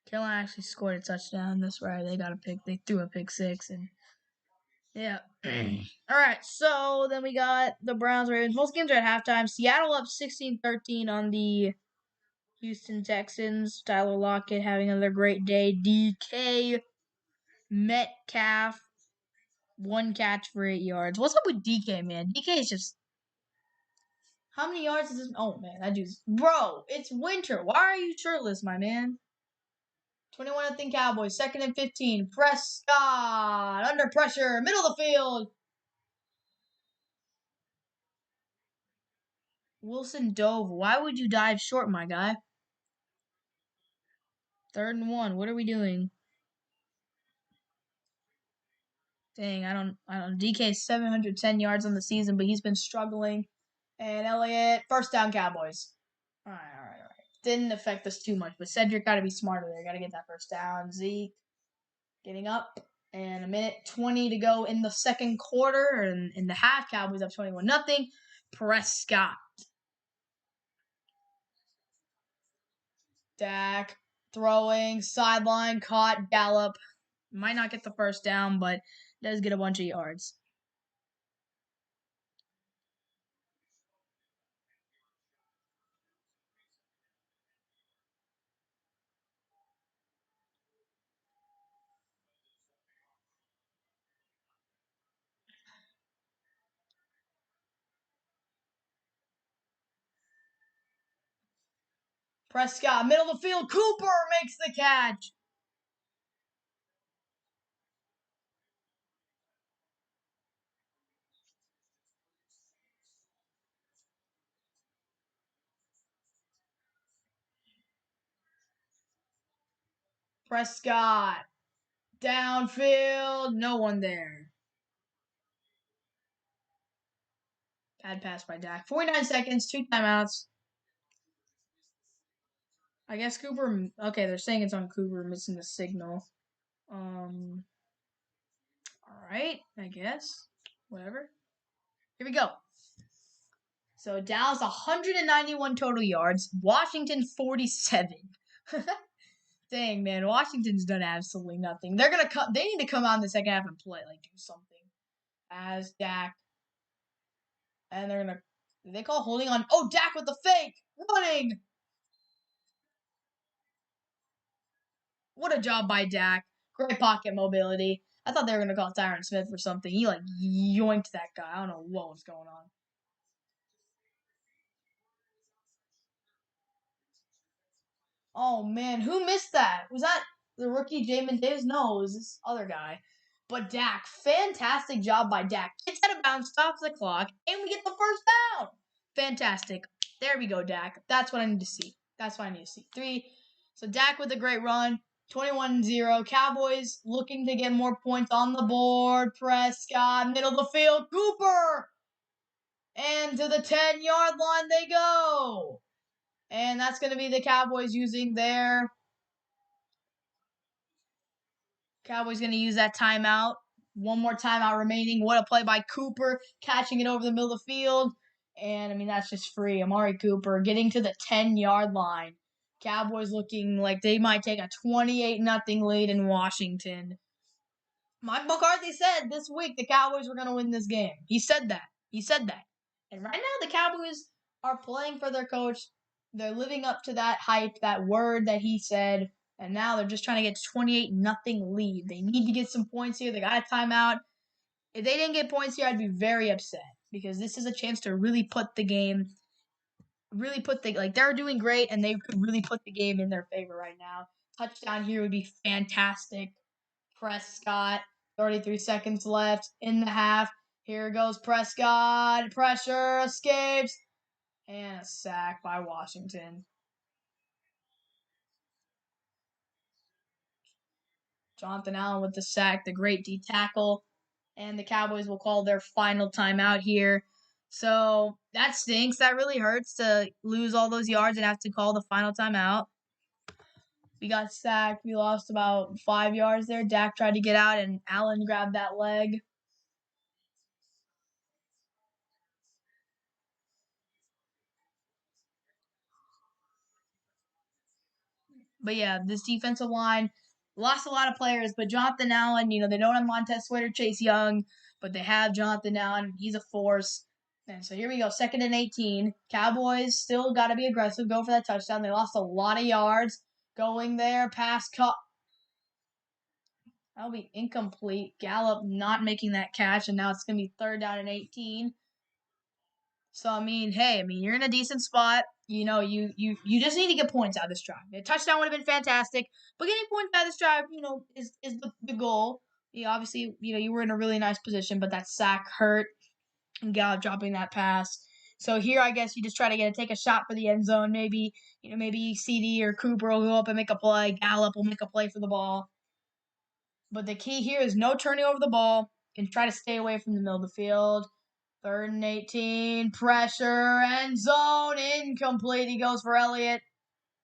Carolina actually scored a touchdown. That's right. They got a pick. They threw a pick 6, and yeah. All right, so then we got the Browns, Ravens. Most games are at halftime. Seattle up 16-13 on the Houston Texans. Tyler Lockett having another great day. DK Metcalf, 1 catch for 8 yards. What's up with DK, man? DK is just. How many yards is this? Oh, man, that dude's. Bro, it's winter. Why are you shirtless, my man? 21-0 Cowboys. 2nd and 15. Prescott under pressure. Middle of the field. Wilson dove. Why would you dive short, my guy? 3rd and 1. What are we doing? Dang, I don't. DK 710 yards on the season, but he's been struggling. And Elliott, first down Cowboys. All right. Didn't affect us too much, but Cedric got to be smarter there. Got to get that first down. Zeke getting up. And a minute 20 to go in the second quarter. And in the half, Cowboys up 21-0. Prescott. Dak throwing, sideline, caught, Gallup. Might not get the first down, but does get a bunch of yards. Prescott, middle of the field. Cooper makes the catch. Prescott, downfield. No one there. Bad pass by Dak. 49 seconds, 2 timeouts. I guess Cooper. Okay, they're saying it's on Cooper missing the signal. All right, I guess. Whatever. Here we go. So Dallas 191 total yards. Washington 47. Dang, man, Washington's done absolutely nothing. They're gonna come. They need to come out in the second half and play, like do something. As Dak, and they're gonna. They call holding on. Oh, Dak with the fake running. What a job by Dak. Great pocket mobility. I thought they were gonna call Tyron Smith for something. He like yoinked that guy. I don't know what was going on. Oh man, who missed that? Was that the rookie Jamin Davis? No, it was this other guy. But Dak, fantastic job by Dak. Gets out of bounds, stops the clock, and we get the first down. Fantastic. There we go, Dak. That's what I need to see. That's what I need to see. 3. So Dak with a great run. 21-0. Cowboys looking to get more points on the board. Prescott, middle of the field. Cooper! And to the 10-yard line they go. And that's going to be the Cowboys using their Cowboys going to use that timeout. One more timeout remaining. What a play by Cooper, catching it over the middle of the field. And, I mean, that's just free. Amari Cooper getting to the 10-yard line. Cowboys looking like they might take a 28-0 lead in Washington. Mike McCarthy said this week the Cowboys were going to win this game. He said that. He said that. And right now the Cowboys are playing for their coach. They're living up to that hype, that word that he said. And now they're just trying to get 28-0 lead. They need to get some points here. They got a timeout. If they didn't get points here, I'd be very upset because this is a chance to really put the game, they're doing great and they could really put the game in their favor right now. Touchdown here would be fantastic. Prescott, 33 seconds left in the half. Here goes Prescott. Pressure escapes. And a sack by Washington. Jonathan Allen with the sack, the great D tackle. And the Cowboys will call their final timeout here. So that stinks. That really hurts to lose all those yards and have to call the final timeout. We got sacked. We lost about 5 yards there. Dak tried to get out, and Allen grabbed that leg. But yeah, this defensive line lost a lot of players, but Jonathan Allen, they don't have Montez Sweat or Chase Young, but they have Jonathan Allen. He's a force. And so here we go, 2nd and 18. Cowboys still got to be aggressive, go for that touchdown. They lost a lot of yards going there. Pass cut. That'll be incomplete. Gallup not making that catch, and now it's going to be 3rd down and 18. So, you're in a decent spot. You just need to get points out of this drive. A touchdown would have been fantastic, but getting points out of this drive, is the goal. Obviously, you were in a really nice position, but that sack hurt and Gallup dropping that pass. So here, I guess you just try to take a shot for the end zone. Maybe CD or Cooper will go up and make a play. Gallup will make a play for the ball. But the key here is no turning over the ball and try to stay away from the middle of the field. 3rd and 18, pressure, end zone, incomplete. He goes for Elliott.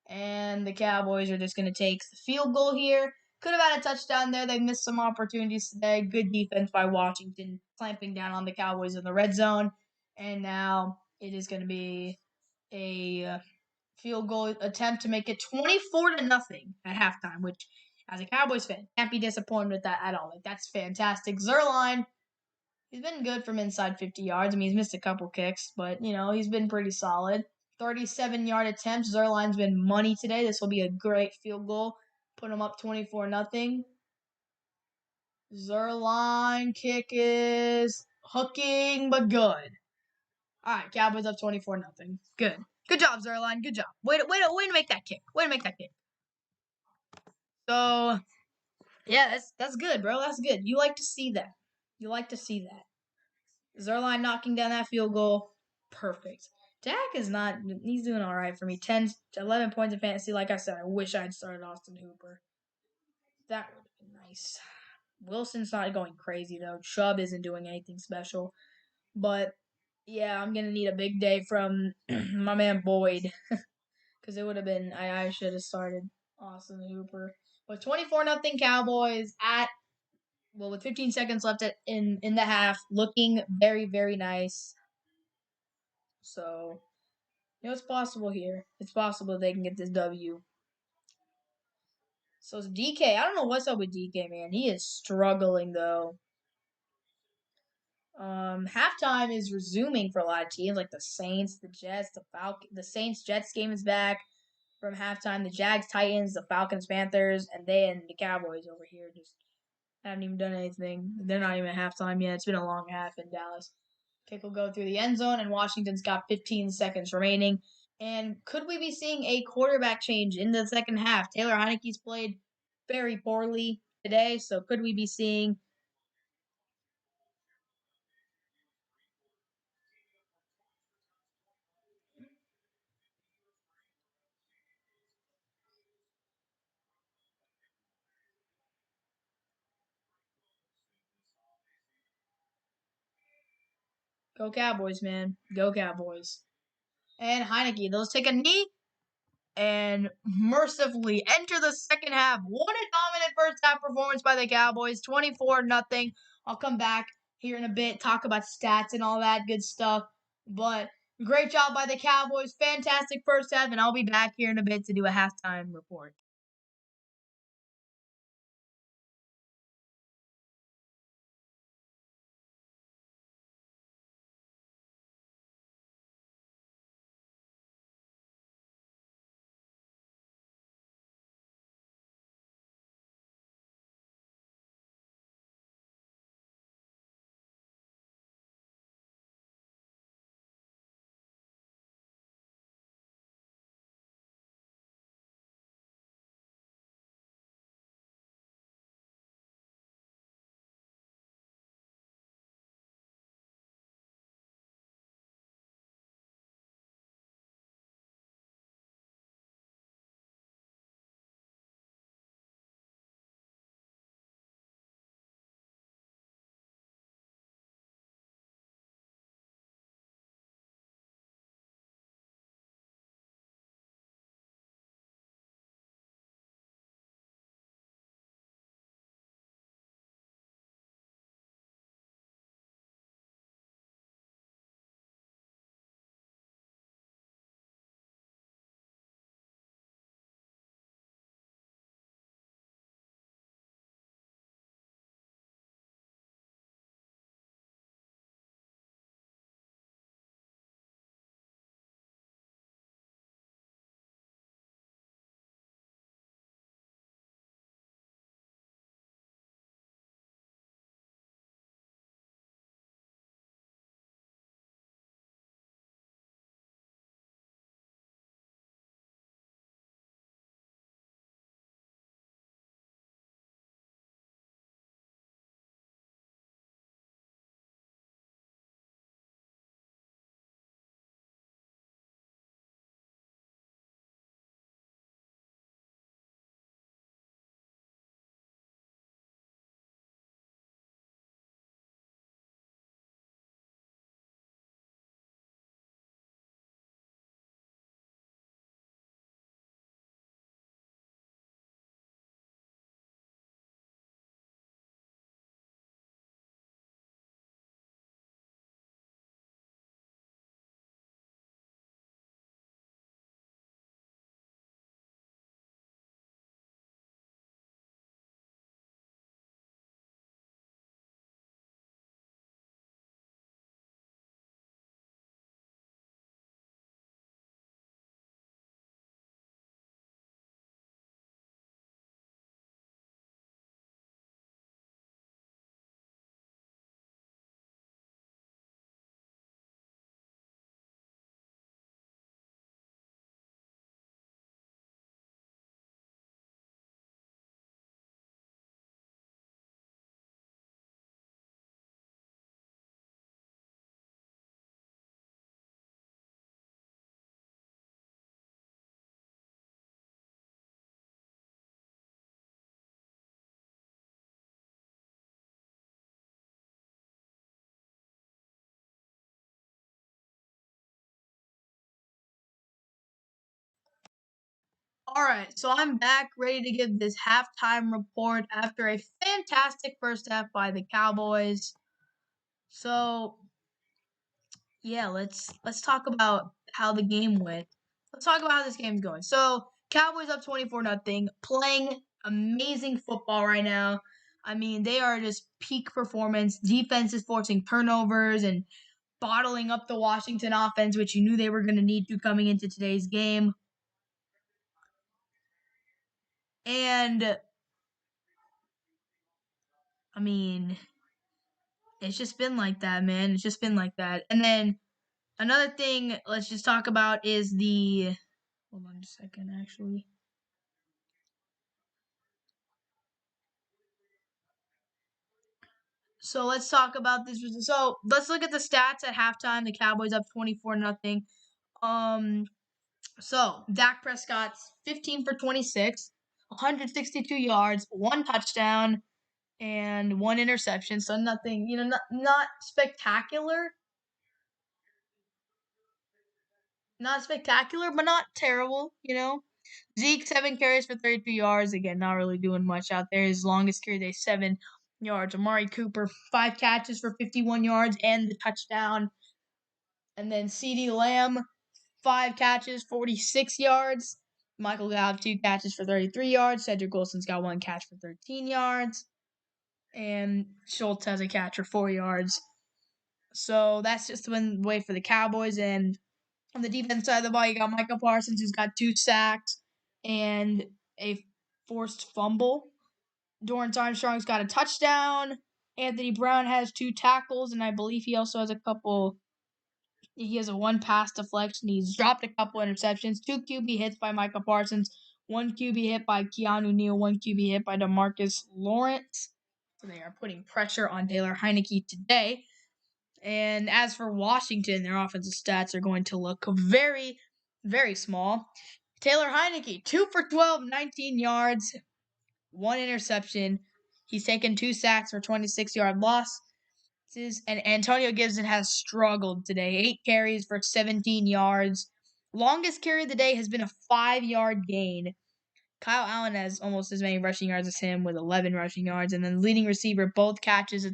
And the Cowboys are just going to take the field goal here. Could have had a touchdown there. They missed some opportunities today. Good defense by Washington, clamping down on the Cowboys in the red zone. And now it is going to be a field goal attempt to make it 24-0 at halftime, which, as a Cowboys fan, can't be disappointed with that at all. That's fantastic. Zuerlein, he's been good from inside 50 yards. He's missed a couple kicks, but, he's been pretty solid. 37-yard attempts. Zuerlein's been money today. This will be a great field goal. Put him up 24-0. Zuerlein kick is hooking, but good. All right, Cowboys up 24-0. Good. Good job, Zerline. Good job. Way to make that kick. Way to make that kick. So, yeah, that's good, bro. That's good. You like to see that. You like to see that. Zerline knocking down that field goal. Perfect. Dak is not, he's doing all right for me. 10, 11 points in fantasy. Like I said, I wish I'd started Austin Hooper. That would have been nice. Wilson's not going crazy, though. Chubb isn't doing anything special. But, yeah, I'm going to need a big day from my man Boyd. Because it would have been, I should have started Austin Hooper. But 24-0 Cowboys with 15 seconds left in the half, looking very, very nice. So, it's possible here. It's possible they can get this W. So it's DK. I don't know what's up with DK, man. He is struggling, though. Halftime is resuming for a lot of teams, like the Saints, the Jets, the Falcons. The Saints-Jets game is back from halftime. The Jags, Titans, the Falcons, Panthers, and the Cowboys over here just haven't even done anything. They're not even at halftime yet. It's been a long half in Dallas. Kick will go through the end zone, and Washington's got 15 seconds remaining. And could we be seeing a quarterback change in the second half? Taylor Heineke's played very poorly today, so could we be seeing go Cowboys, man. Go Cowboys. And Heineke, those take a knee and mercifully enter the second half. What a dominant first half performance by the Cowboys. 24-0. I'll come back here in a bit, talk about stats and all that good stuff. But great job by the Cowboys. Fantastic first half, and I'll be back here in a bit to do a halftime report. All right, so I'm back ready to give this halftime report after a fantastic first half by the Cowboys. So, yeah, let's talk about how the game went. Let's talk about how this game's going. So, Cowboys up 24-0, playing amazing football right now. I mean, they are just peak performance. Defense is forcing turnovers and bottling up the Washington offense, which you knew they were going to need to coming into today's game. And I mean, it's just been like that, man. It's just been like that. And then another thing let's just talk about is the hold on a second actually. So let's talk about this. So let's look at the stats at halftime. The Cowboys up 24-0. Um so Dak Prescott's 15 for 26, 162 yards, one touchdown, and one interception. So nothing, not spectacular. Not spectacular, but not terrible. Zeke, 7 carries for 32 yards. Again, not really doing much out there. His longest carry day, 7 yards. Amari Cooper, 5 catches for 51 yards and the touchdown. And then CeeDee Lamb, 5 catches, 46 yards. Michael Gallup, 2 catches for 33 yards. Cedric Wilson's got 1 catch for 13 yards. And Schultz has a catch for 4 yards. So that's just the way for the Cowboys. And on the defense side of the ball, you got Micah Parsons, who's got 2 sacks and a forced fumble. Dorrance Armstrong's got a touchdown. Anthony Brown has 2 tackles, and I believe he also has he has a 1 pass deflection. He's dropped a couple interceptions, 2 QB hits by Micah Parsons, 1 QB hit by Keanu Neal, 1 QB hit by DeMarcus Lawrence. So they are putting pressure on Taylor Heinicke today. And as for Washington, their offensive stats are going to look very, very small. Taylor Heinicke, 2 for 12, 19 yards, 1 interception. He's taken 2 sacks for 26-yard losses. And Antonio Gibson has struggled today. 8 carries for 17 yards. Longest carry of the day has been a 5-yard gain. Kyle Allen has almost as many rushing yards as him with 11 rushing yards. And then leading receiver, both catches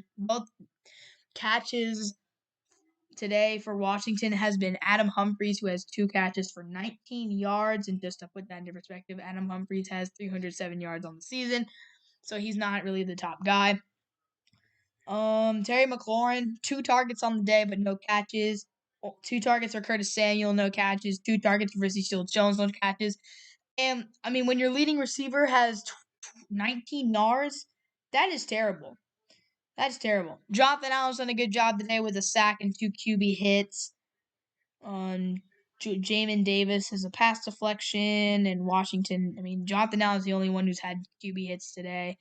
today for Washington has been Adam Humphries, who has 2 catches for 19 yards. And just to put that into perspective, Adam Humphries has 307 yards on the season, so he's not really the top guy. Terry McLaurin, 2 targets on the day, but no catches. 2 targets for Curtis Samuel, no catches. 2 targets for Ricky Shields-Jones, no catches. And, I mean, when your leading receiver has 19 yards, that is terrible. That's terrible. Jonathan Allen's done a good job today with a sack and 2 QB hits. Jamin Davis has a pass deflection, and Washington. I mean, Jonathan Allen's the only one who's had QB hits today,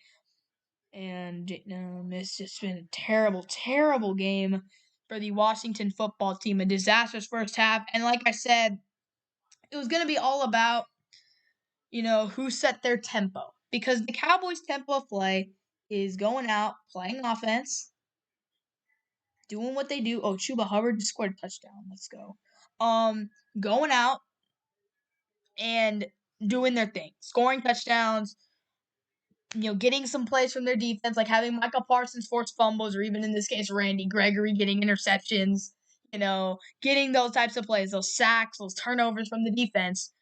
and it's just been a terrible, terrible game for the Washington football team. A disastrous first half, and like I said, it was going to be all about who set their tempo, because the Cowboys' tempo of play is going out, playing offense, doing what they do. Oh, Chuba Hubbard just scored a touchdown. Let's go. Going out and doing their thing, scoring touchdowns, getting some plays from their defense, like having Micah Parsons force fumbles, or even in this case, Randy Gregory getting interceptions, getting those types of plays, those sacks, those turnovers from the defense.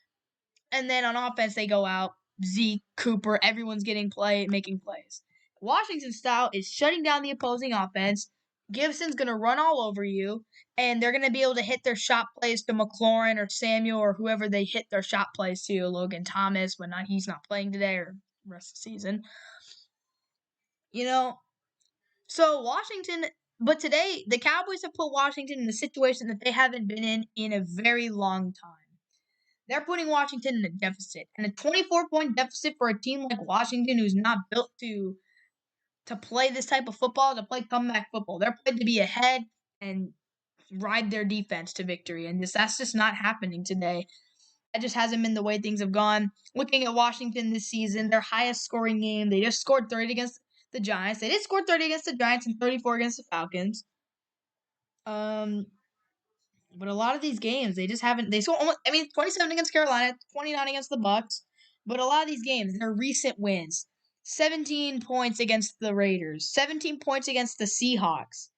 And then on offense, they go out, Zeke, Cooper, everyone's making plays. Washington's style is shutting down the opposing offense. Gibson's going to run all over you, and they're going to be able to hit their shot plays to McLaurin or Samuel or whoever they hit their shot plays to, Logan Thomas, but he's not playing today or the rest of the season. So Washington, but today the Cowboys have put Washington in a situation that they haven't been in a very long time. They're putting Washington in a deficit, and a 24-point deficit for a team like Washington, who's not built to play this type of football, to play comeback football. They're played to be ahead and ride their defense to victory, and that's just not happening today. That just hasn't been the way things have gone. Looking at Washington this season, their highest scoring game, they just scored 30 against the Giants. They did score 30 against the Giants and 34 against the Falcons. But a lot of these games, they just haven't. They scored 27 against Carolina, 29 against the Bucks, But a lot of these games, they're recent wins. 17 points against the Raiders, 17 points against the Seahawks.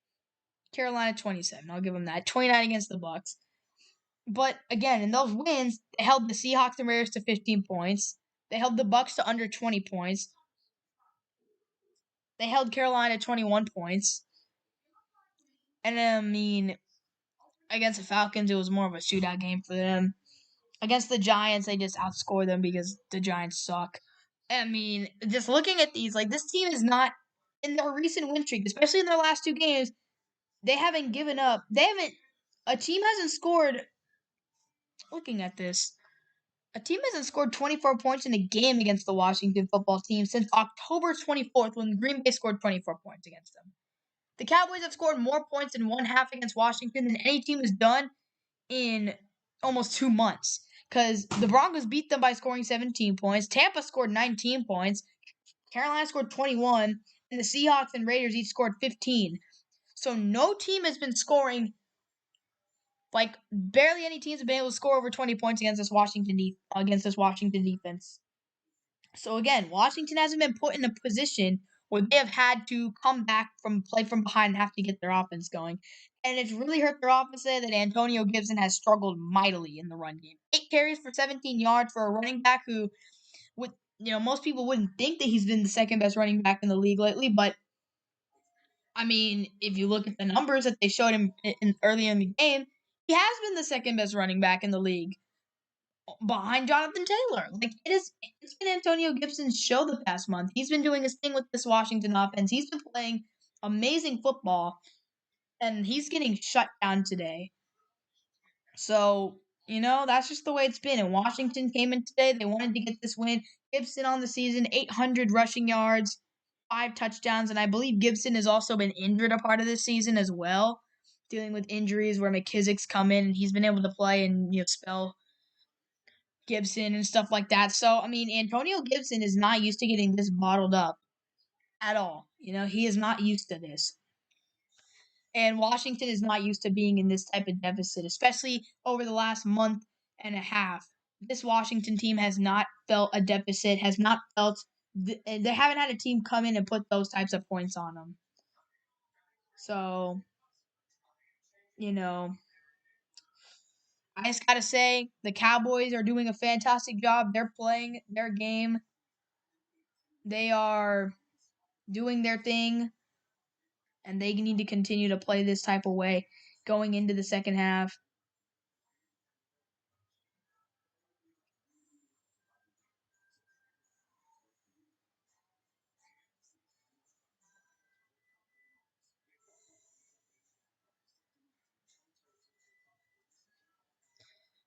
Carolina 27. I'll give them that. 29 against the Bucks. But again, in those wins, they held the Seahawks and Raiders to 15 points. They held the Bucks to under 20 points. They held Carolina to 21 points. And I mean, against the Falcons, it was more of a shootout game for them. Against the Giants, they just outscored them because the Giants suck. I mean, just looking at these, like, this team is not in their recent win streak, especially in their last two games. They haven't given up. A team hasn't scored. Looking at this, a team hasn't scored 24 points in a game against the Washington football team since October 24th when Green Bay scored 24 points against them. The Cowboys have scored more points in one half against Washington than any team has done in almost 2 months. Because the Broncos beat them by scoring 17 points. Tampa scored 19 points. Carolina scored 21. And the Seahawks and Raiders each scored 15. So no team has been scoring, like, barely any teams have been able to score over 20 points against this Washington defense. So again, Washington hasn't been put in a position where they have had to come back from play from behind and have to get their offense going. And it's really hurt their offense today that Antonio Gibson has struggled mightily in the run game. 8 carries for 17 yards for a running back who most people wouldn't think that he's been the second best running back in the league lately, but I mean, if you look at the numbers that they showed him early in the game, he has been the second best running back in the league behind Jonathan Taylor. It's been Antonio Gibson's show the past month. He's been doing his thing with this Washington offense. He's been playing amazing football, and he's getting shut down today. So, that's just the way it's been. And Washington came in today. They wanted to get this win. Gibson on the season, 800 rushing yards, 5 touchdowns. And I believe Gibson has also been injured a part of this season as well, dealing with injuries where McKissick's come in and he's been able to play and spell Gibson and stuff like that. So, I mean, Antonio Gibson is not used to getting this bottled up at all. He is not used to this. And Washington is not used to being in this type of deficit, especially over the last month and a half. This Washington team has not felt a deficit, has not felt they haven't had a team come in and put those types of points on them. So, I just got to say, the Cowboys are doing a fantastic job. They're playing their game. They are doing their thing, and they need to continue to play this type of way going into the second half.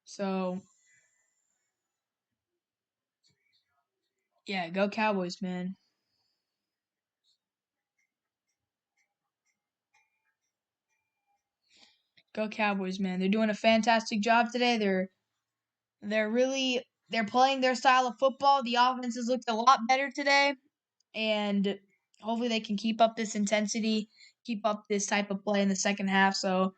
So, yeah, go Cowboys, man. Go Cowboys, man. They're doing a fantastic job today. They're playing their style of football. The offense has looked a lot better today, and hopefully they can keep up this intensity, keep up this type of play in the second half. So,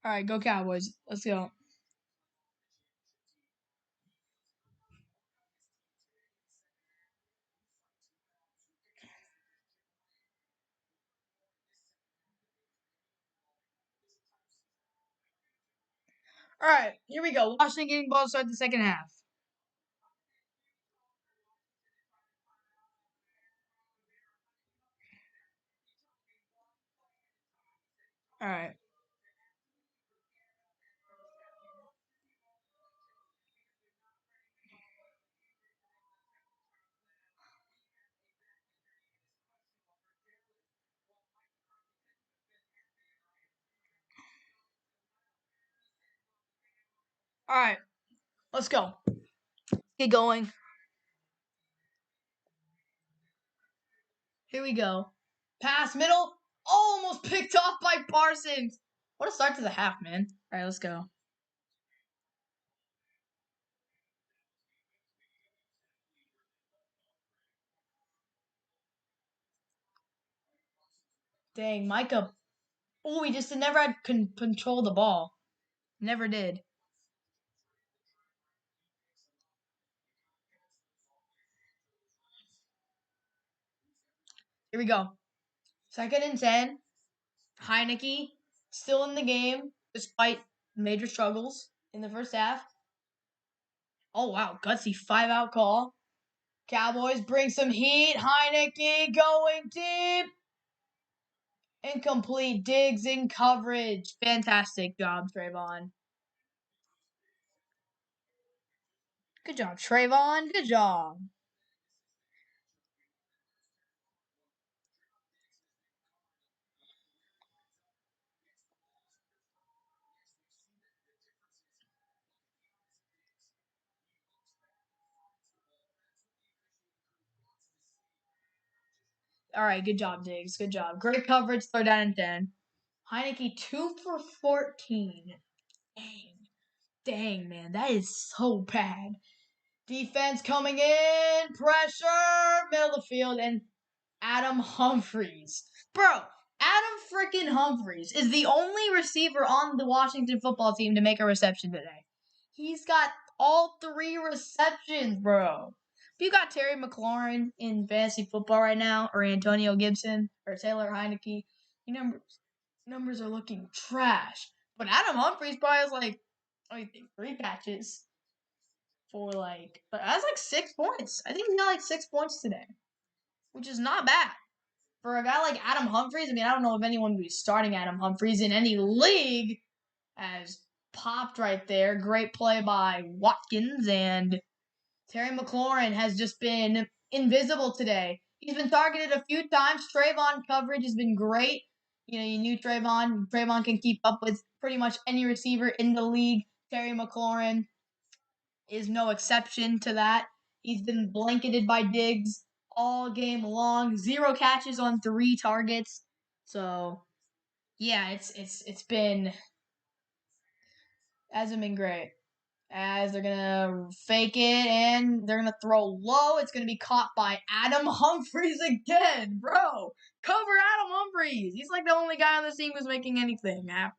All right, go Cowboys. Let's go. All right, here we go. Washington getting ball to start the second half. All right. All right. Let's go. Get going. Here we go. Pass middle. Almost picked off by Parsons. What a start to the half, man. All right, let's go. Dang, Micah. Oh, he just never had control the ball. Never did. Here we go. Second and 10. Heineke still in the game despite major struggles in the first half. Oh, wow. Gutsy 5-out call. Cowboys bring some heat. Heineke going deep. Incomplete. Diggs in coverage. Fantastic job, Trayvon. Good job, Trayvon. Good job. All right, good job, Diggs. Good job. Great coverage. Third down and 10. Heineke 2 for 14. Dang. Dang, man. That is so bad. Defense coming in. Pressure. Middle of the field. And Adam Humphries. Bro, Adam freaking Humphries is the only receiver on the Washington football team to make a reception today. He's got all 3 receptions, bro. If you got Terry McLaurin in fantasy football right now, or Antonio Gibson, or Taylor Heineke, your numbers are looking trash. But Adam Humphries probably has like, I think 3 catches for but that's like 6 points. I think he got like 6 points today, which is not bad. For a guy like Adam Humphries, I mean, I don't know if anyone would be starting Adam Humphries in any league, as popped right there. Great play by Watkins, and Terry McLaurin has just been invisible today. He's been targeted a few times. Trayvon coverage has been great. You knew Trayvon. Trayvon can keep up with pretty much any receiver in the league. Terry McLaurin is no exception to that. He's been blanketed by Diggs all game long. 0 catches on 3 targets. So yeah, it's been hasn't been great. As they're gonna fake it and they're gonna throw low. It's gonna be caught by Adam Humphries again, bro. Cover Adam Humphries. He's like the only guy on the team who's making anything happen.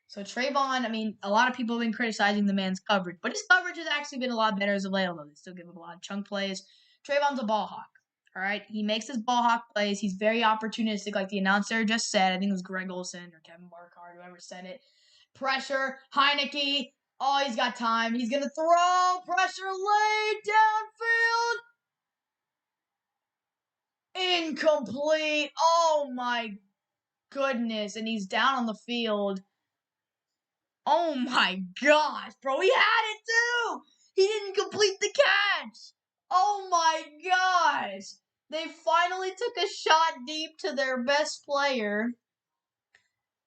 So Trayvon, I mean, a lot of people have been criticizing the man's coverage, but his coverage has actually been a lot better as of late, although they still give him a lot of chunk plays. Trayvon's a ball hawk. All right. He makes his ball hawk plays. He's very opportunistic, like the announcer just said. I think it was Greg Olson or Kevin Barkard, whoever said it. Pressure, Heineke. Oh, he's got time. He's gonna throw. Pressure laid downfield. Incomplete. Oh my goodness. And he's down on the field. Oh my gosh, bro. He had it too. He didn't complete the catch. Oh my gosh. They finally took a shot deep to their best player.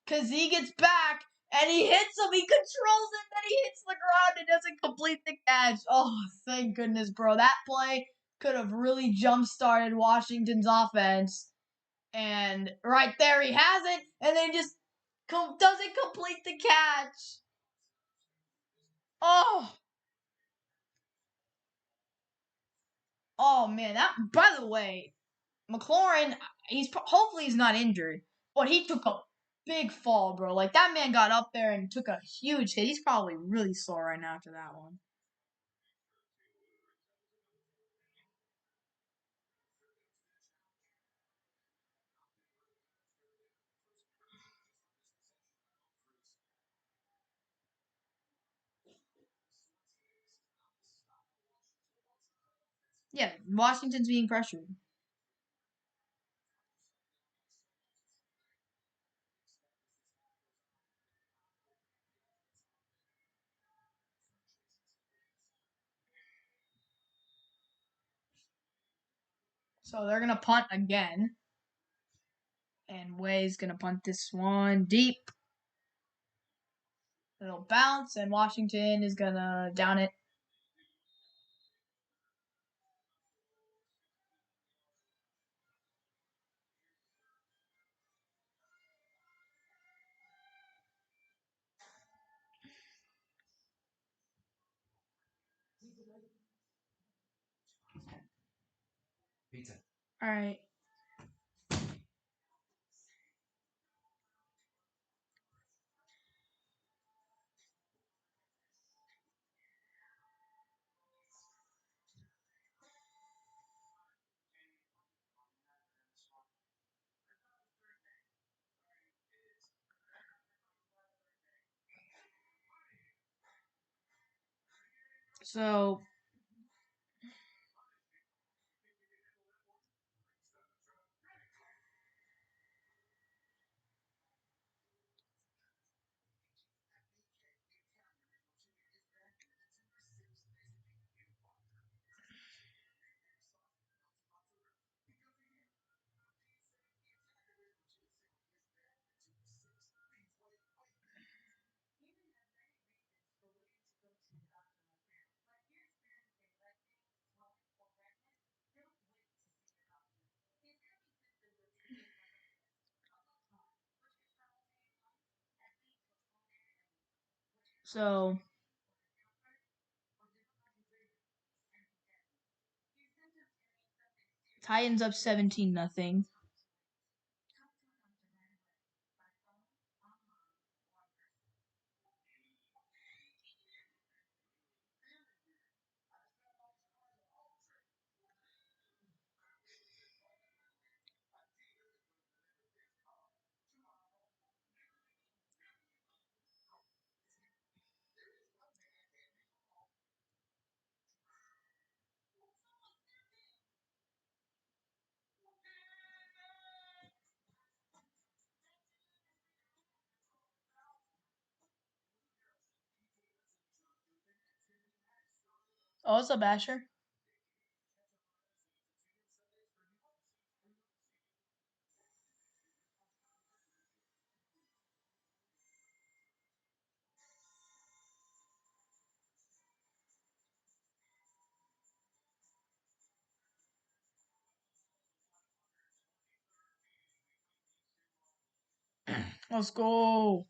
Because he gets back and he hits him. He controls it. Then he hits the ground and doesn't complete the catch. Oh, thank goodness, bro. That play could have really jump-started Washington's offense. And right there, he has it. And then just Doesn't complete the catch. Oh. Oh, man. That. By the way, McLaurin, hopefully he's not injured, but he took a big fall, bro. Like, that man got up there and took a huge hit. He's probably really sore right now after that one. Yeah, Washington's being pressured. So they're going to punt again. And Way's going to punt this one deep. It'll bounce, and Washington is going to down it. Pizza. All right. So So Titans up 17-0. Oh, what's up, Asher? Let's go.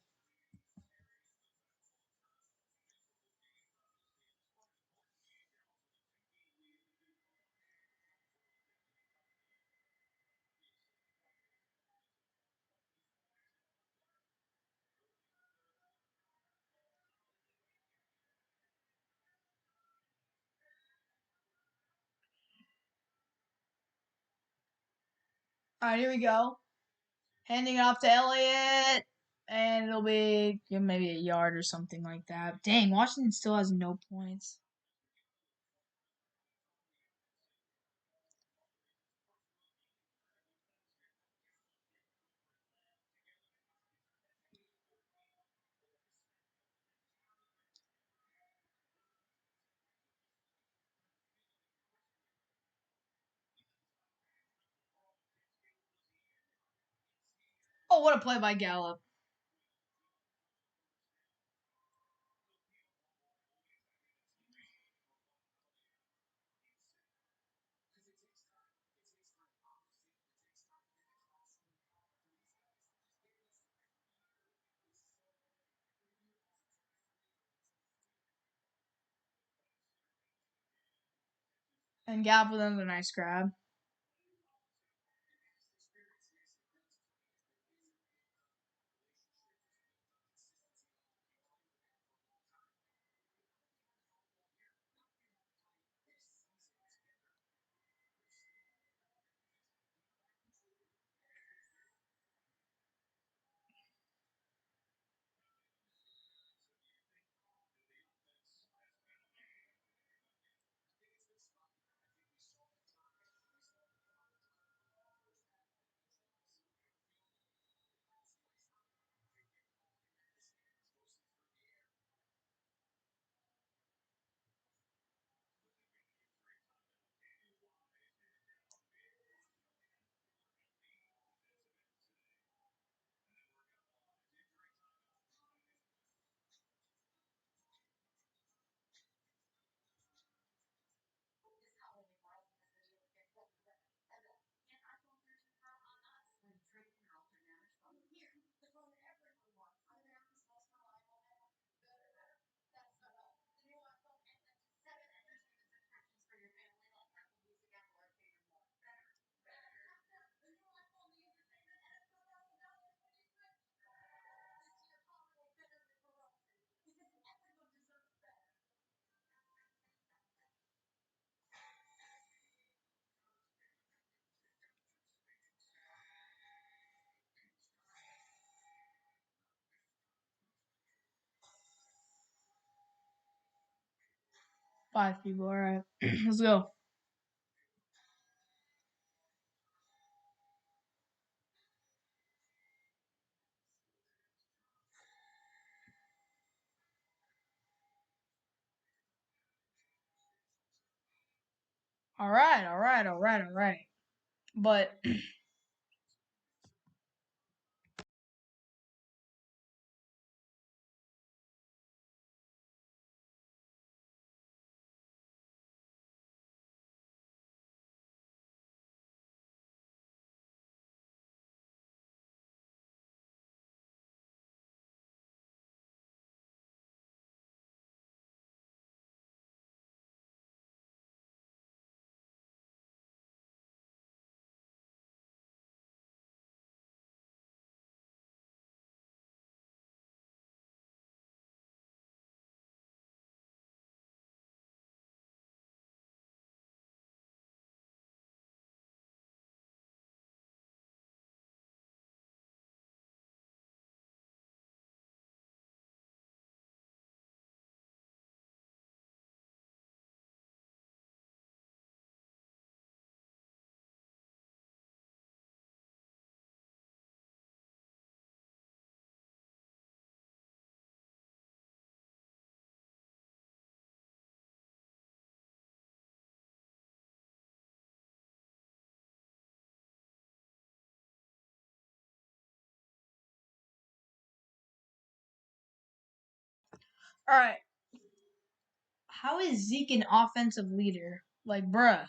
All right, here we go. Handing it off to Elliott. And it'll be maybe a yard or something like that. Dang, Washington still has no points. Oh, what a play by Gallup. And Gallup with another nice grab. Five people. All right. Let's go. All right. But all right. How is Zeke an offensive leader? Like, bruh.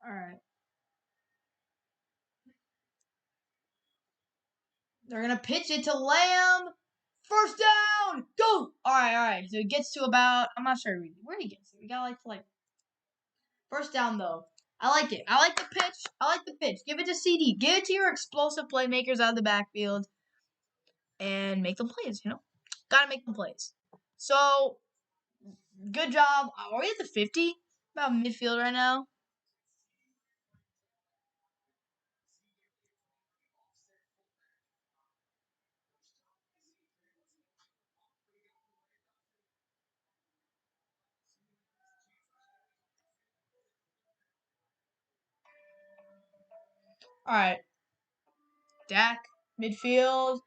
All right. They're gonna pitch it to Lamb. First down. Go. All right. So it gets to about. I'm not sure where he gets. We got like first down though. I like it. I like the pitch. Give it to CD. Give it to your explosive playmakers out of the backfield and make them plays. Gotta make them plays. So good job. Are we at the 50? About midfield right now. All right. Dak midfield.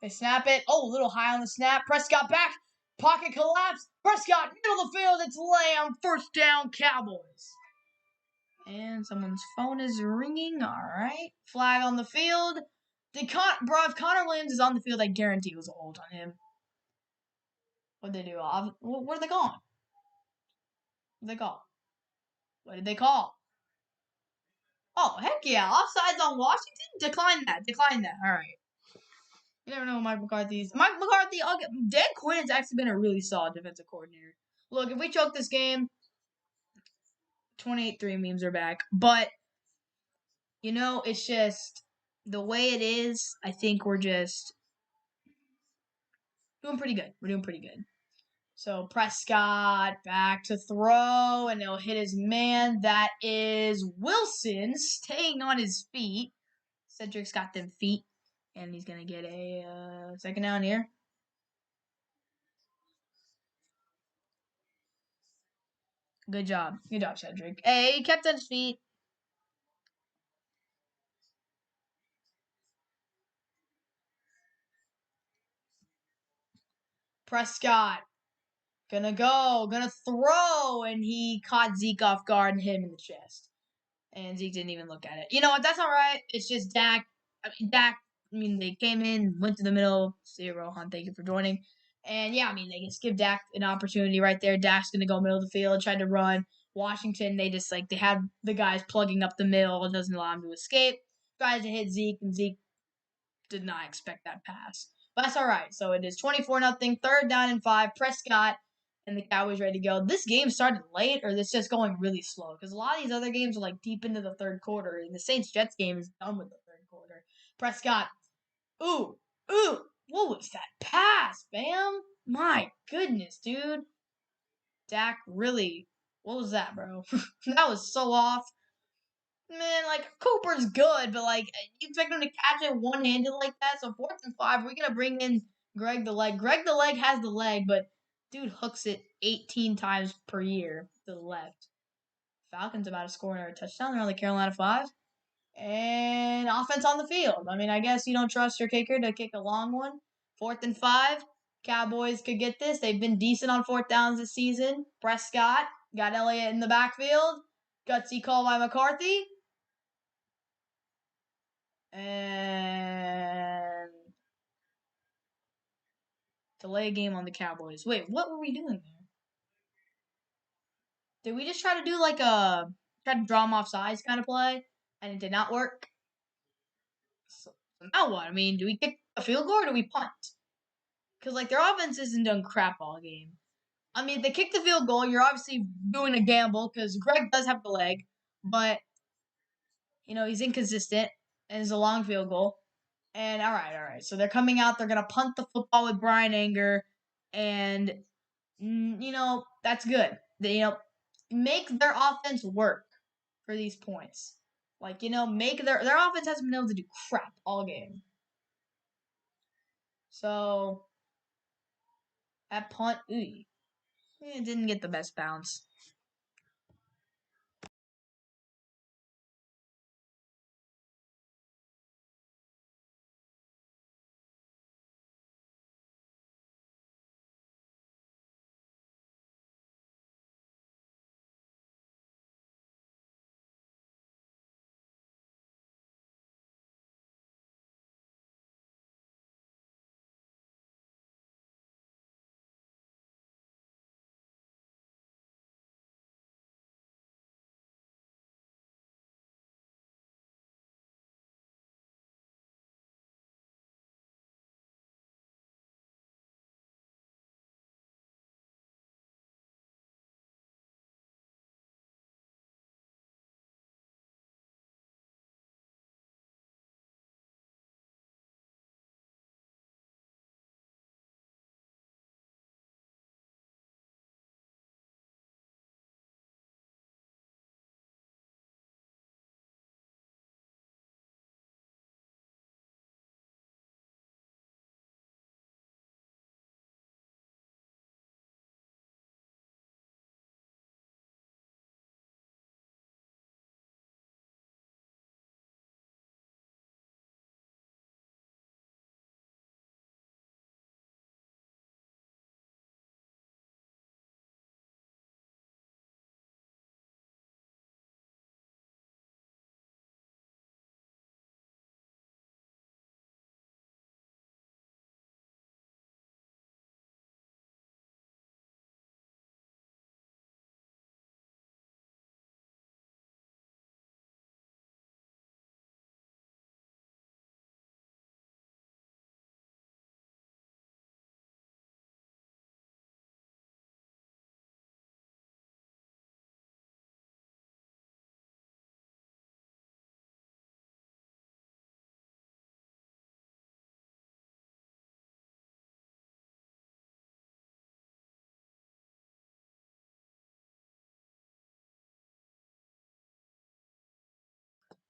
They snap it. Oh, a little high on the snap. Prescott back. Pocket collapse. Prescott, middle of the field. It's Lamb. First down, Cowboys. And someone's phone is ringing. All right. Flag on the field. If Connor Williams is on the field, I guarantee it was a hold on him. What'd they do? Where are they going? What did they call? What did they call? Oh, heck yeah. Offsides on Washington? Decline that. All right. You never know what Mike McCarthy's. Mike McCarthy, Dan Quinn's actually been a really solid defensive coordinator. Look, if we choke this game, 28-3 memes are back. But, it's just the way it is, I think we're just doing pretty good. We're doing pretty good. So Prescott back to throw, and he'll hit his man. That is Wilson staying on his feet. Cedric's got them feet, and he's going to get a second down here. Good job. Good job, Cedric. Hey, he kept on his feet. Prescott. Gonna throw, and he caught Zeke off guard and hit him in the chest. And Zeke didn't even look at it. You know what? That's all right. It's just Dak. They came in, went to the middle. See Rohan, thank you for joining. And yeah, they just give Dak an opportunity right there. Dak's gonna go middle of the field, tried to run. Washington, they had the guys plugging up the middle. It doesn't allow him to escape. Tries to hit Zeke, and Zeke did not expect that pass. But that's all right. So it is 24-0, 3rd down and 5. Prescott and the Cowboys ready to go. This game started late, or this just going really slow? Because a lot of these other games are like deep into the third quarter, and the Saints-Jets game is done with the third quarter. Prescott, ooh, what was that pass, fam? My goodness, dude. Dak, really, what was that, bro? That was so off. Man, Cooper's good, but you expect him to catch it one-handed like that? So 4th and 5, we're gonna bring in Greg the Leg. Greg the Leg has the leg, but dude hooks it 18 times per year to the left. Falcons about to score another touchdown. They're on the Carolina 5. And offense on the field. I guess you don't trust your kicker to kick a long one. 4th and 5. Cowboys could get this. They've been decent on 4th downs this season. Prescott got Elliott in the backfield. Gutsy call by McCarthy. And delay a game on the Cowboys. Wait, what were we doing there? Did we just try to do try to draw them off sides kind of play, and it did not work? So now what? Do we kick a field goal or do we punt? Because their offense isn't done crap all game. If they kick the field goal, you're obviously doing a gamble because Greg does have the leg, but he's inconsistent and it's a long field goal. And all right. So they're coming out. They're gonna punt the football with Brian Anger, and that's good. They make their offense work for these points. Make their offense hasn't been able to do crap all game. So that punt, it didn't get the best bounce.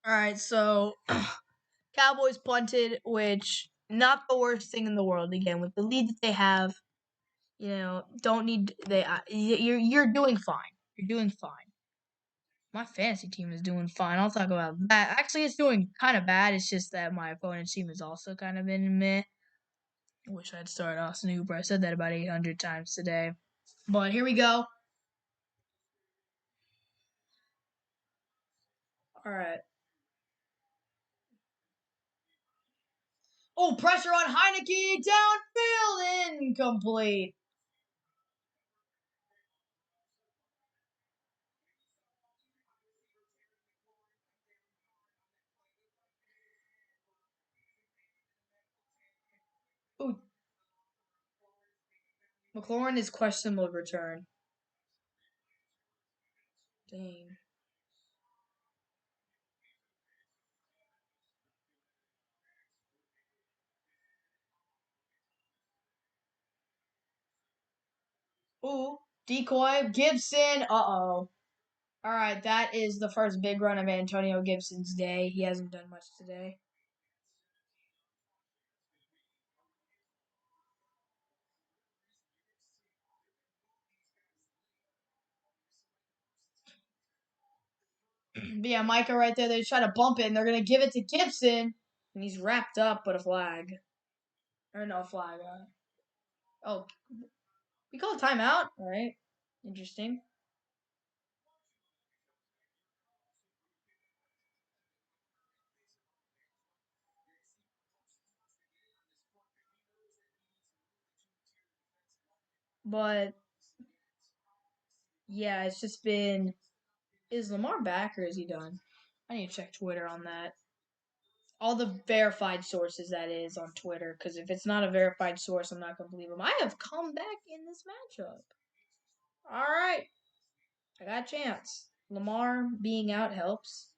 All right, so Cowboys punted, which not the worst thing in the world. Again, with the lead that they have, don't need they. You're doing fine. You're doing fine. My fantasy team is doing fine. I'll talk about that. Actually, it's doing kind of bad. It's just that my opponent's team is also kind of in meh. I wish I'd started Austin Hooper. I said that about 800 times today. But here we go. All right. Oh, pressure on Heineke. Downfield. Incomplete. Ooh. McLaurin is questionable return. Dang. Ooh. Decoy. Gibson. Uh-oh. All right, that is the first big run of Antonio Gibson's day. He hasn't done much today. But yeah, Micah right there. They try to bump it, and they're going to give it to Gibson. And he's wrapped up, but a flag. Or no flag. Oh, we call a timeout? All right. Interesting. But yeah, it's just been. Is Lamar back or is he done? I need to check Twitter on that. All the verified sources, that is, on Twitter. Because if it's not a verified source, I'm not going to believe him. I have come back in this matchup. All right. I got a chance. Lamar being out helps.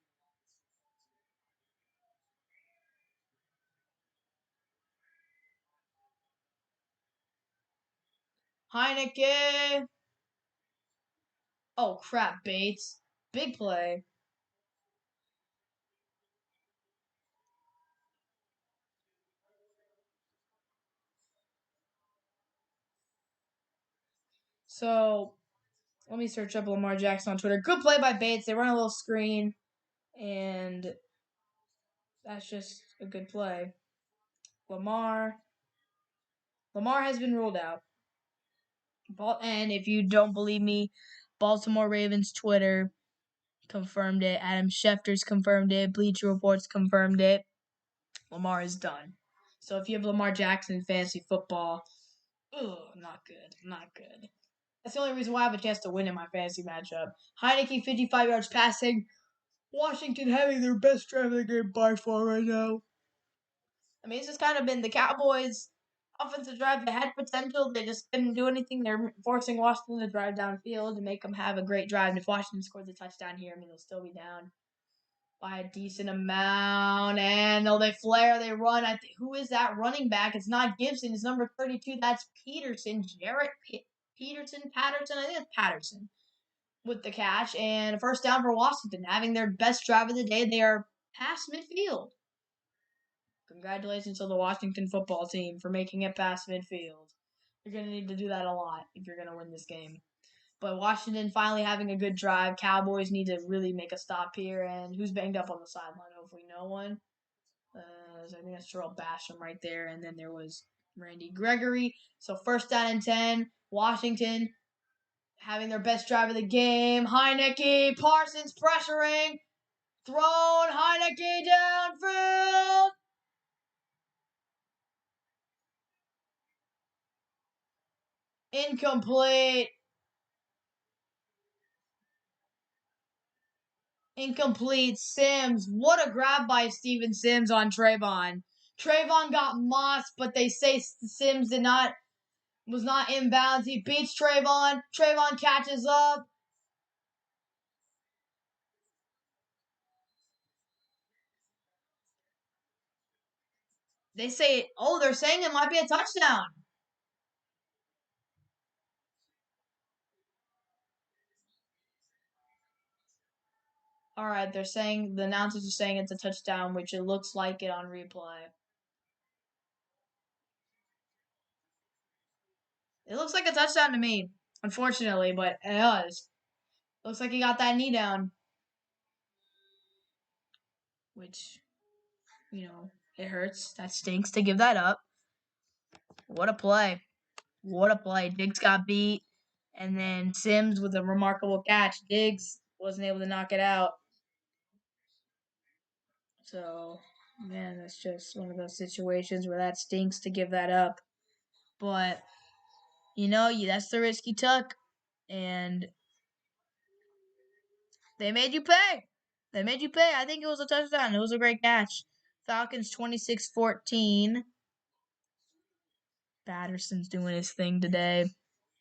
Heineke. Oh, crap, Bates. Big play. So, let me search up Lamar Jackson on Twitter. Good play by Bates. They run a little screen, and that's just a good play. Lamar has been ruled out. And if you don't believe me, Baltimore Ravens Twitter confirmed it. Adam Schefter's confirmed it. Bleacher Reports confirmed it. Lamar is done. So if you have Lamar Jackson in fantasy football, not good. Not good. That's the only reason why I have a chance to win in my fantasy matchup. Heineke, 55 yards passing. Washington having their best drive of the game by far right now. I mean, it's just kind of been the Cowboys' offensive drive. They had potential. They just couldn't do anything. They're forcing Washington to drive downfield to make them have a great drive. And if Washington scores a touchdown here, I mean, they'll still be down by a decent amount. And they flare, they run. Who is that running back? It's not Gibson. It's number 32. That's Peterson. Jarrett Patterson. I think it's Patterson with the catch. And a first down for Washington, having their best drive of the day. They are past midfield. Congratulations to the Washington football team for making it past midfield. You're going to need to do that a lot if you're going to win this game. But Washington finally having a good drive. Cowboys need to really make a stop here. And who's banged up on the sideline? Hopefully no one. I think that's Terrell Basham right there. And then there was Randy Gregory. So first down and 10. Washington having their best drive of the game. Heineke, Parsons pressuring. Thrown. Heineke downfield. Incomplete. Incomplete. Sims. What a grab by Steven Sims on Trayvon. Trayvon got mossed, but they say Sims was not inbounds. He beats Trayvon. Trayvon catches up. They're saying it might be a touchdown. All right, they're saying the announcers are saying it's a touchdown, which it looks like it on replay. It looks like a touchdown to me, unfortunately, but it does. Looks like he got that knee down, which, it hurts. That stinks to give that up. What a play. What a play. Diggs got beat, and then Sims with a remarkable catch. Diggs wasn't able to knock it out. So, man, that's just one of those situations where that stinks to give that up. But, that's the risk he took, and they made you pay. They made you pay. I think it was a touchdown. It was a great catch. Falcons 26-14. Patterson's doing his thing today.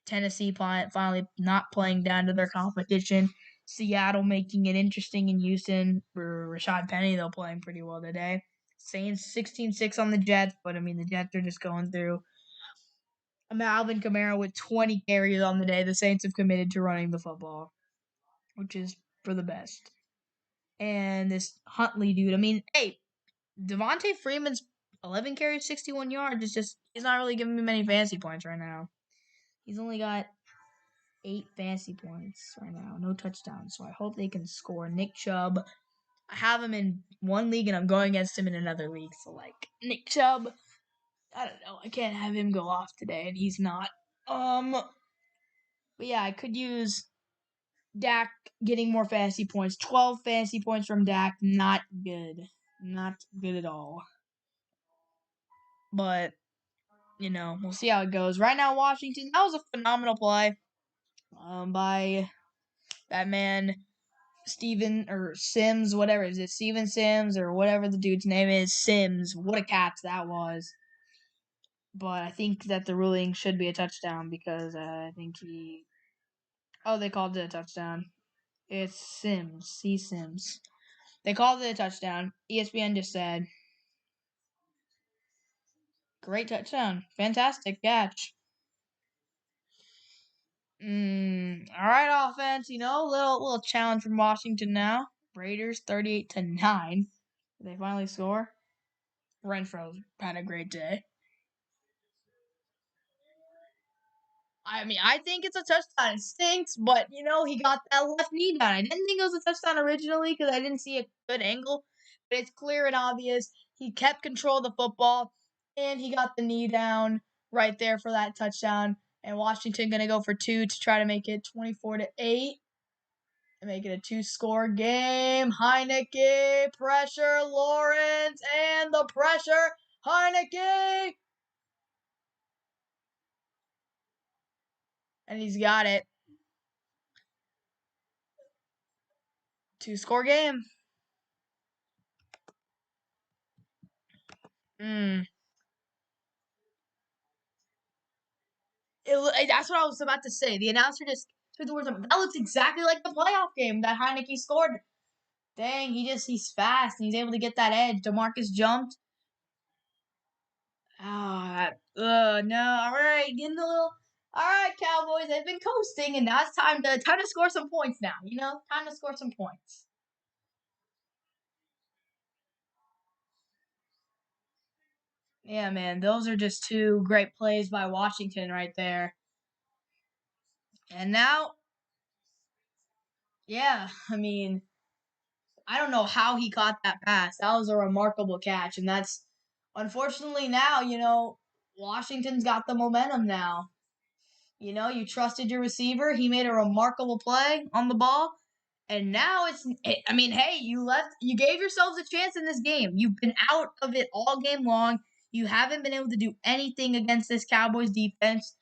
Tennessee finally not playing down to their competition. Seattle making it interesting in Houston. For Rashad Penny, they're playing pretty well today. Saints 16-6 on the Jets, but the Jets are just going through. Alvin Kamara with 20 carries on the day. The Saints have committed to running the football, which is for the best. And this Huntley dude, hey, Devontae Freeman's 11 carries, 61 yards. He's not really giving me many fantasy points right now. He's only got 8 fantasy points right now, no touchdowns. So I hope they can score. Nick Chubb, I have him in one league and I'm going against him in another league. So Nick Chubb, I don't know. I can't have him go off today, and he's not. But yeah, I could use Dak getting more fantasy points. 12 fantasy points from Dak, not good. Not good at all. But, we'll see how it goes. Right now, Washington, that was a phenomenal play by that man, Steven, or Sims, whatever. Is it Steven Sims, or whatever the dude's name is? Sims. What a catch that was. But I think that the ruling should be a touchdown because I think he... Oh, they called it a touchdown. It's Sims. C. Sims. They called it a touchdown. ESPN just said, great touchdown. Fantastic catch. All right, offense. Little challenge from Washington now. Raiders 38-9. They finally score. Renfro's had a great day. I think it's a touchdown. It stinks, but, he got that left knee down. I didn't think it was a touchdown originally because I didn't see a good angle, but it's clear and obvious. He kept control of the football, and he got the knee down right there for that touchdown. And Washington going to go for 2 to try to make it 24-8 and make it a 2-score game. Heineke, pressure, Lawrence, and the pressure, Heineke! And he's got it. 2-score game. That's what I was about to say. The announcer just took the words up. That looks exactly like the playoff game that Heineke scored. Dang, he's fast and he's able to get that edge. DeMarcus jumped. No. All right, getting a little. All right, Cowboys. They've been coasting, and now it's time to score some points. Now, time to score some points. Yeah, man, those are just 2 great plays by Washington right there. And now, yeah, I don't know how he caught that pass. That was a remarkable catch, and that's unfortunately now, Washington's got the momentum now. You trusted your receiver. He made a remarkable play on the ball, and now hey, you gave yourselves a chance in this game. You've been out of it all game long. You haven't been able to do anything against this Cowboys defense.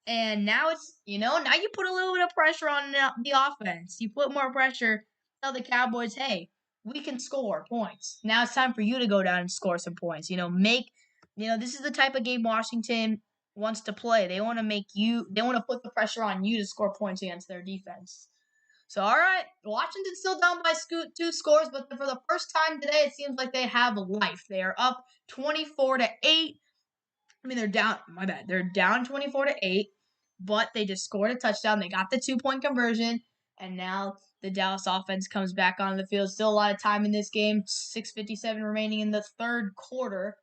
And now now you put a little bit of pressure on the offense. You put more pressure, tell the Cowboys, hey, we can score points. Now it's time for you to go down and score some points. This is the type of game Washington wants to play. They want to put the pressure on you to score points against their defense. So, all right, Washington's still down by 2 scores, but for the first time today, it seems like they have life. They are up 24-8. They're down. My bad. They're down 24-8. But they just scored a touchdown. They got the 2-point conversion. And now the Dallas offense comes back on the field. Still a lot of time in this game. 6:57 remaining in the third quarter.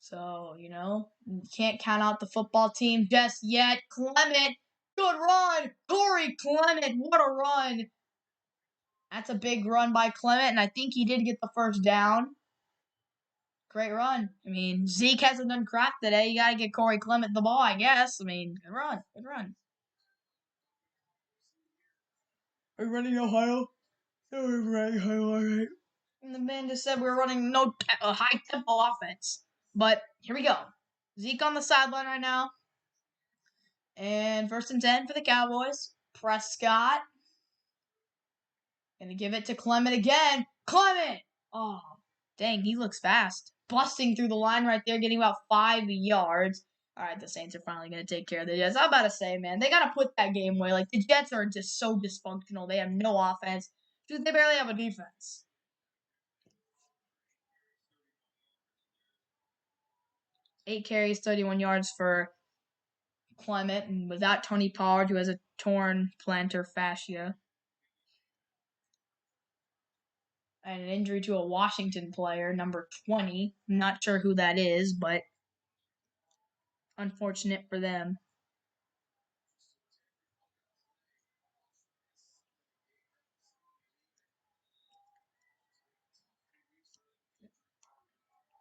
So, you can't count out the football team just yet. Clement, good run. Corey Clement, what a run. That's a big run by Clement, and I think he did get the first down. Great run. I mean, Zeke hasn't done crap today. You got to get Corey Clement the ball, I guess. I mean, good run. Good run. Are we running Ohio? No, we're running Ohio, all right. And the man just said we were running a high-tempo offense. But here we go. Zeke on the sideline right now. And 1st and 10 for the Cowboys. Prescott. Gonna give it to Clement again. Clement! Oh, dang, he looks fast. Busting through the line right there, getting about 5 yards. All right, the Saints are finally going to take care of the Jets. I'm about to say, man, they got to put that game away. Like, the Jets are just so dysfunctional. They have no offense. Dude, they barely have a defense. 8 carries, 31 yards for Clement, and without Tony Pollard, who has a torn plantar fascia. And an injury to a Washington player, number 20. I'm not sure who that is, but unfortunate for them.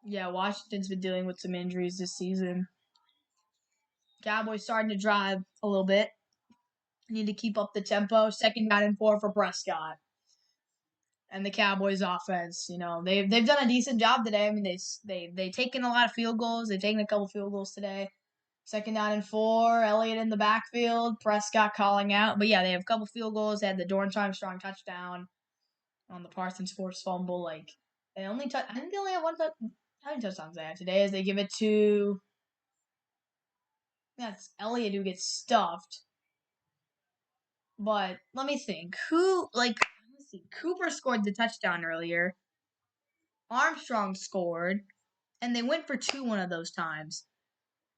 Yeah, Washington's been dealing with some injuries this season. Cowboys starting to drive a little bit. Need to keep up the tempo. 2nd down and 4 for Prescott. And the Cowboys offense, they've done a decent job today. I mean, they've taken a lot of field goals. They've taken a couple field goals today. 2nd down and 4. Elliott in the backfield. Prescott calling out. But yeah, they have a couple field goals. They had the Dornheim strong touchdown on the Parsons forced fumble. Like, I think they only have one touchdown. How many touchdowns they have today? As they give it to, that's Elliott who gets stuffed. But let me think. Let's see. Cooper scored the touchdown earlier. Armstrong scored. And they went for 2 one of those times.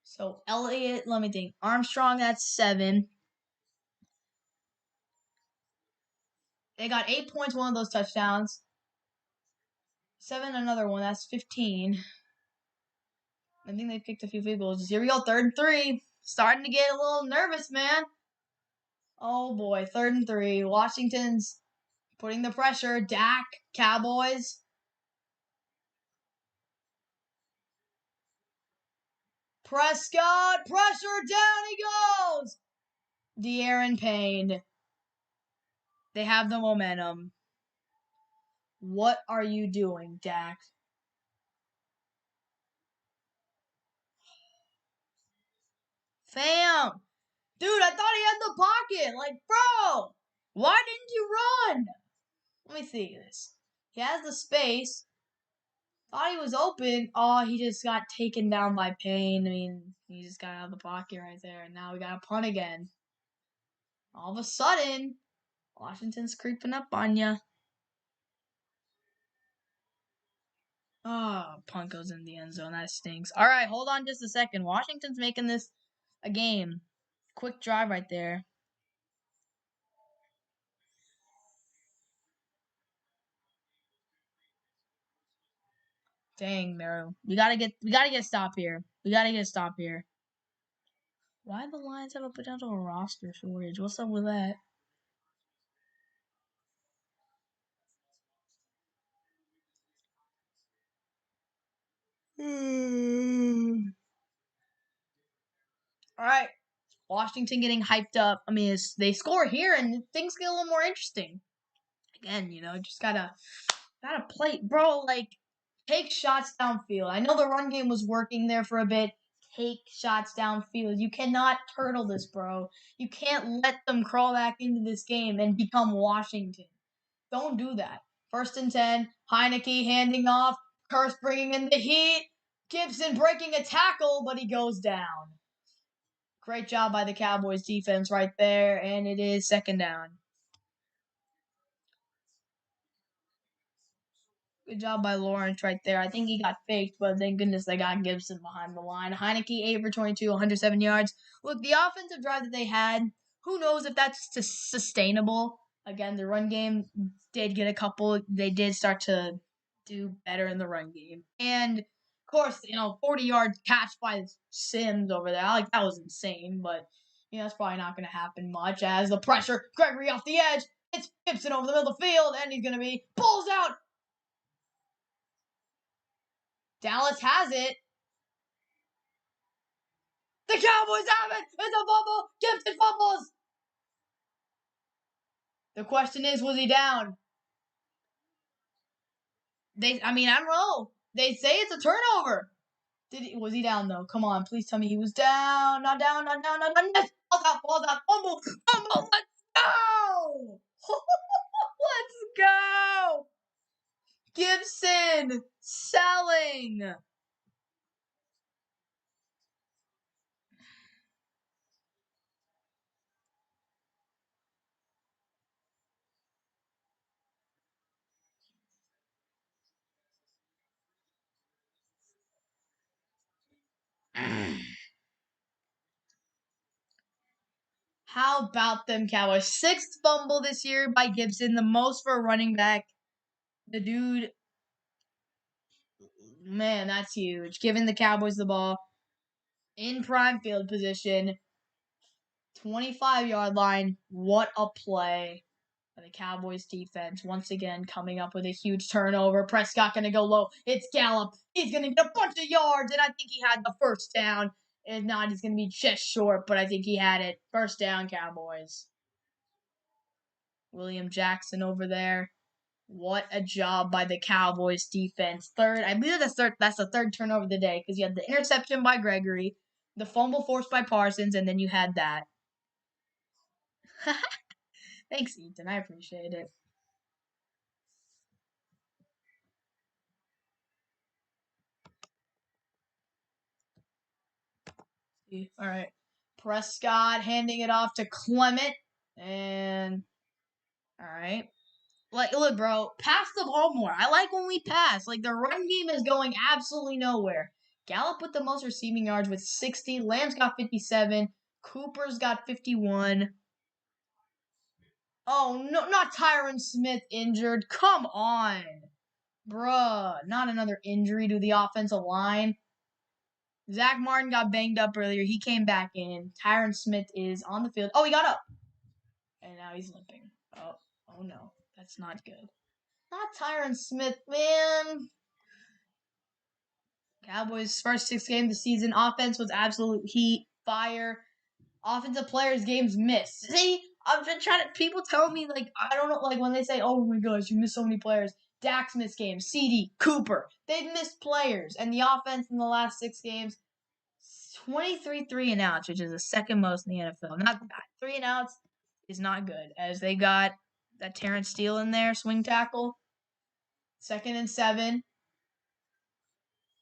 So Elliott, let me think. Armstrong, that's 7. They got 8 points, one of those touchdowns. 7, another one. That's 15. I think they kicked a few field goals. Here we go, 3rd and 3. Starting to get a little nervous, man. Oh, boy, 3rd and 3. Washington's putting the pressure. Dak, Cowboys. Prescott, pressure, down he goes. De'Aaron Payne. They have the momentum. What are you doing, Dak? Fam. Dude, I thought he had the pocket. Like, bro, why didn't you run? Let me see this. He has the space. Thought he was open. Oh, he just got taken down by Payne. I mean, he just got out of the pocket right there. And now we got a punt again. All of a sudden, Washington's creeping up on you. Oh, punt goes in the end zone. That stinks. All right, hold on just a second. Washington's making this a game. Quick drive right there. Dang, Mero. We gotta get a stop here. We gotta get a stop here. Why do the Lions have a potential roster shortage? What's up with that? All right. Washington getting hyped up. I mean, they score here and things get a little more interesting. Again, just gotta play, bro. Like, take shots downfield. I know the run game was working there for a bit. Take shots downfield. You cannot turtle this, bro. You can't let them crawl back into this game and become Washington. Don't do that. 1st and 10. Heineke handing off. Curse bringing in the heat. Gibson breaking a tackle, but he goes down. Great job by the Cowboys defense right there, and it is 2nd down. Good job by Lawrence right there. I think he got faked, but thank goodness they got Gibson behind the line. Heineke, 8 for 22, 107 yards. Look, the offensive drive that they had who knows if that's sustainable. Again, the run game did get a couple. They did start to do better in the run game. And, of course, 40-yard catch by Sims over there. Like, that was insane. But, that's probably not going to happen much as the pressure. Gregory off the edge. It's Gibson over the middle of the field. And he's going to be pulls out. Dallas has it. The Cowboys have it. It's a fumble. Gibson fumbles. The question is, was he down? I don't know. They say it's a turnover. Was he down though? Come on, please tell me he was down. Not down. Not down. Not down. Balls out. Fumble. Fumble. Let's go. Let's go. Gibson selling. How about them Cowboys? 6th fumble this year by Gibson, the most for a running back. The dude, man, that's huge. Giving the Cowboys the ball in prime field position, 25-yard line. What a play by the Cowboys defense. Once again, coming up with a huge turnover. Prescott going to go low. It's Gallup. He's going to get a bunch of yards, and I think he had the first down. If not, he's going to be just short, but I think he had it. First down, Cowboys. William Jackson over there. What a job by the Cowboys defense. I believe that's the third turnover of the day because you had the interception by Gregory, the fumble forced by Parsons, and then you had that. Thanks, Ethan. I appreciate it. All right. Prescott handing it off to Clement. And, all right. Look, bro, pass the ball more. I like when we pass. The run game is going absolutely nowhere. Gallup with the most receiving yards with 60. Lamb's got 57. Cooper's got 51. Oh, no, not Tyron Smith injured. Come on. Bruh, not another injury to the offensive line. Zach Martin got banged up earlier. He came back in. Tyron Smith is on the field. Oh, he got up. And now he's limping. Oh no. That's not good. Not Tyron Smith, man. Cowboys' first 6 games of the season. Offense was absolute heat, fire. Offensive players' games missed. See, I've been trying to. People tell me, I don't know, when they say, oh my gosh, you missed so many players. Dax missed games. CD, Cooper. They've missed players. And the offense in the last 6 games, 23 3-and-outs, which is the second most in the NFL. Not bad. 3-and-outs is not good, as they got that Terrence Steele in there, swing tackle. 2nd and 7.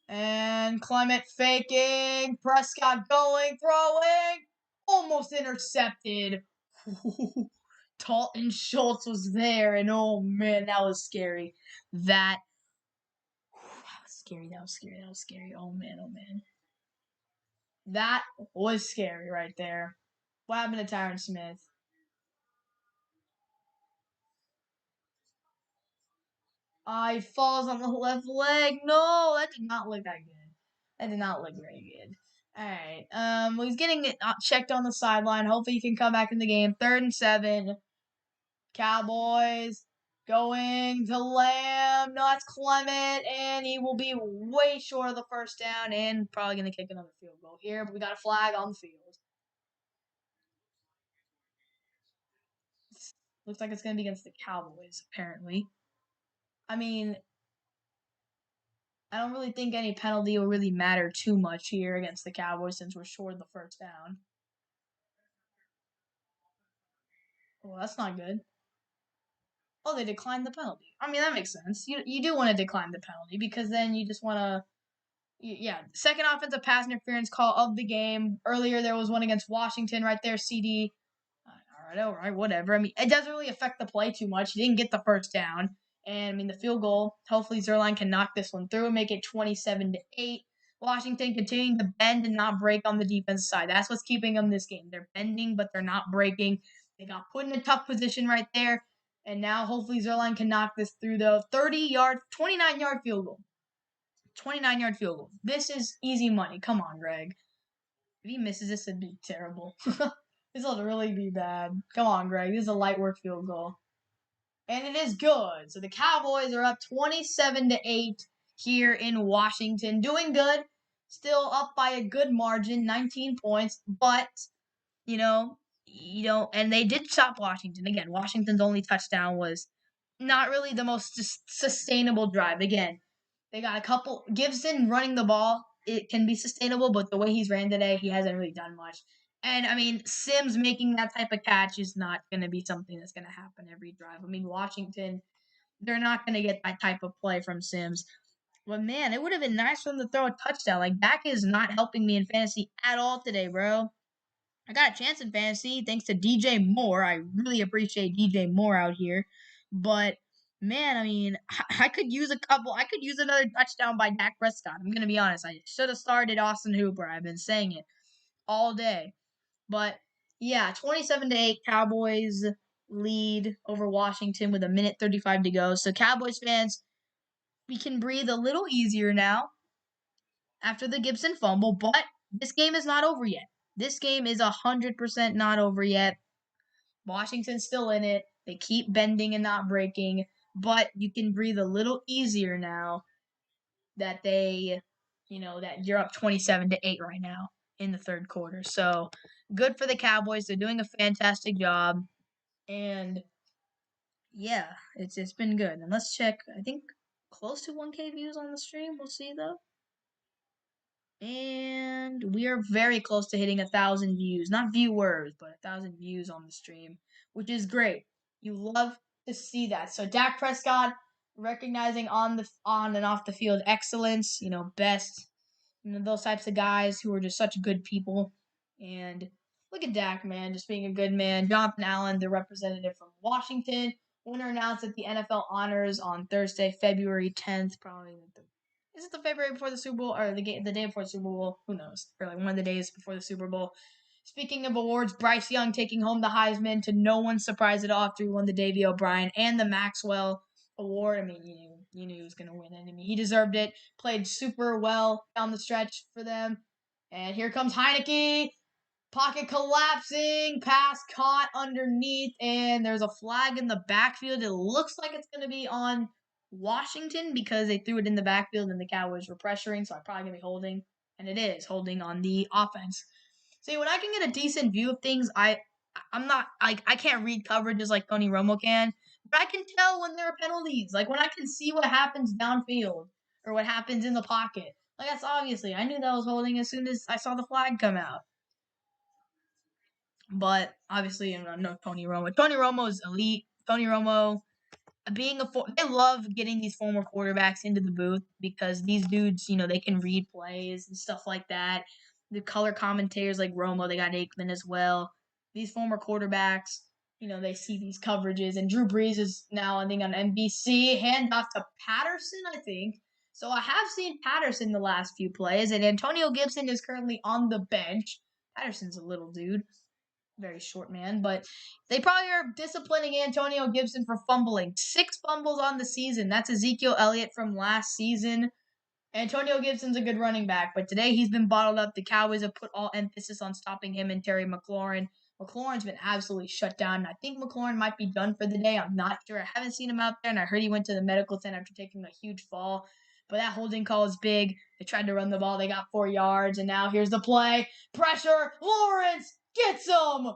And Clement faking. Prescott going, throwing. Almost intercepted. Dalton Schultz was there, and oh man, that was scary. That was scary. That was scary. Oh man. That was scary right there. What happened to Tyron Smith? He falls on the left leg. No, that did not look that good. That did not look very good. All right. Well, he's getting it checked on the sideline. Hopefully, he can come back in the game. 3rd and 7. Cowboys going to Lamb. No, that's Clement, and he will be way short of the first down and probably going to kick another field goal here. But we got a flag on the field. Looks like it's going to be against the Cowboys, apparently. I mean, I don't really think any penalty will really matter too much here against the Cowboys since we're short of the first down. Well, that's not good. Oh, they declined the penalty. I mean, that makes sense. You do want to decline the penalty because then you just want to... Yeah, second offensive pass interference call of the game. Earlier, there was one against Washington right there, CD. All right, whatever. I mean, it doesn't really affect the play too much. He didn't get the first down. And, I mean, the field goal, hopefully Zerline can knock this one through and make it 27-8. Washington continuing to bend and not break on the defense side. That's what's keeping them this game. They're bending, but they're not breaking. They got put in a tough position right there. And now hopefully Zerline can knock this through, though. 30-yard, 29-yard field goal. 29-yard field goal. This is easy money. Come on, Greg. If he misses this, it'd be terrible. This will really be bad. Come on, Greg. This is a light work field goal. And it is good. So the Cowboys are up 27-8 here in Washington. Doing good. Still up by a good margin, 19 points. But, and they did stop Washington. Again, Washington's only touchdown was not really the most sustainable drive. Again, they got a couple. Gibson running the ball, it can be sustainable, but the way he's ran today, he hasn't really done much. And, Sims making that type of catch is not going to be something that's going to happen every drive. Washington, they're not going to get that type of play from Sims. But, man, it would have been nice for them to throw a touchdown. Like, Dak is not helping me in fantasy at all today, bro. I got a chance in fantasy thanks to DJ Moore. I really appreciate DJ Moore out here. But, man, I could use a couple. I could use another touchdown by Dak Prescott. I'm going to be honest. I should have started Austin Hooper. I've been saying it all day. But, yeah, 27-8, Cowboys lead over Washington with 1:35 to go. So, Cowboys fans, we can breathe a little easier now after the Gibson fumble. But this game is not over yet. This game is 100% not over yet. Washington's still in it. They keep bending and not breaking, but you can breathe a little easier now that that you're up 27-8 right now in the third quarter. So good for the Cowboys. They're doing a fantastic job. And yeah, it's been good. And let's check, I think close to 1K views on the stream. We'll see though. And we are very close to hitting 1,000 views. Not viewers, but 1,000 views on the stream, which is great. You love to see that. So Dak Prescott recognizing on and off the field excellence, best, those types of guys who are just such good people. And look at Dak, man, just being a good man. Jonathan Allen, the representative from Washington, winner announced at the NFL Honors on Thursday, February 10th, probably is it the February before the Super Bowl or the day before the Super Bowl? Who knows? Or like one of the days before the Super Bowl. Speaking of awards, Bryce Young taking home the Heisman to no one's surprise at all after he won the Davey O'Brien and the Maxwell Award. You knew he was going to win it. He deserved it. Played super well down the stretch for them. And here comes Heineke. Pocket collapsing, pass caught underneath, and there's a flag in the backfield. It looks like it's going to be on Washington because they threw it in the backfield and the Cowboys were pressuring, so I'm probably going to be holding, and it is holding on the offense. See, when I can get a decent view of things, I'm not, I can't read coverages like Tony Romo can, but I can tell when there are penalties. Like when I can see what happens downfield or what happens in the pocket. Like that's obviously, I knew that was holding as soon as I saw the flag come out. But obviously, no Tony Romo. Tony Romo is elite. Tony Romo, they love getting these former quarterbacks into the booth because these dudes, they can read plays and stuff like that. The color commentators like Romo, they got Aikman as well. These former quarterbacks, they see these coverages. And Drew Brees is now, I think, on NBC. Handoff to Patterson, I think. So I have seen Patterson the last few plays. And Antonio Gibson is currently on the bench. Patterson's a little dude. Very short man, but they probably are disciplining Antonio Gibson for fumbling. 6 fumbles on the season. That's Ezekiel Elliott from last season. Antonio Gibson's a good running back, but today he's been bottled up. The Cowboys have put all emphasis on stopping him and Terry McLaurin. McLaurin's been absolutely shut down. I think McLaurin might be done for the day. I'm not sure. I haven't seen him out there, and I heard he went to the medical tent after taking a huge fall. But that holding call is big. They tried to run the ball. They got 4 yards, and now here's the play. Pressure. Lawrence gets him.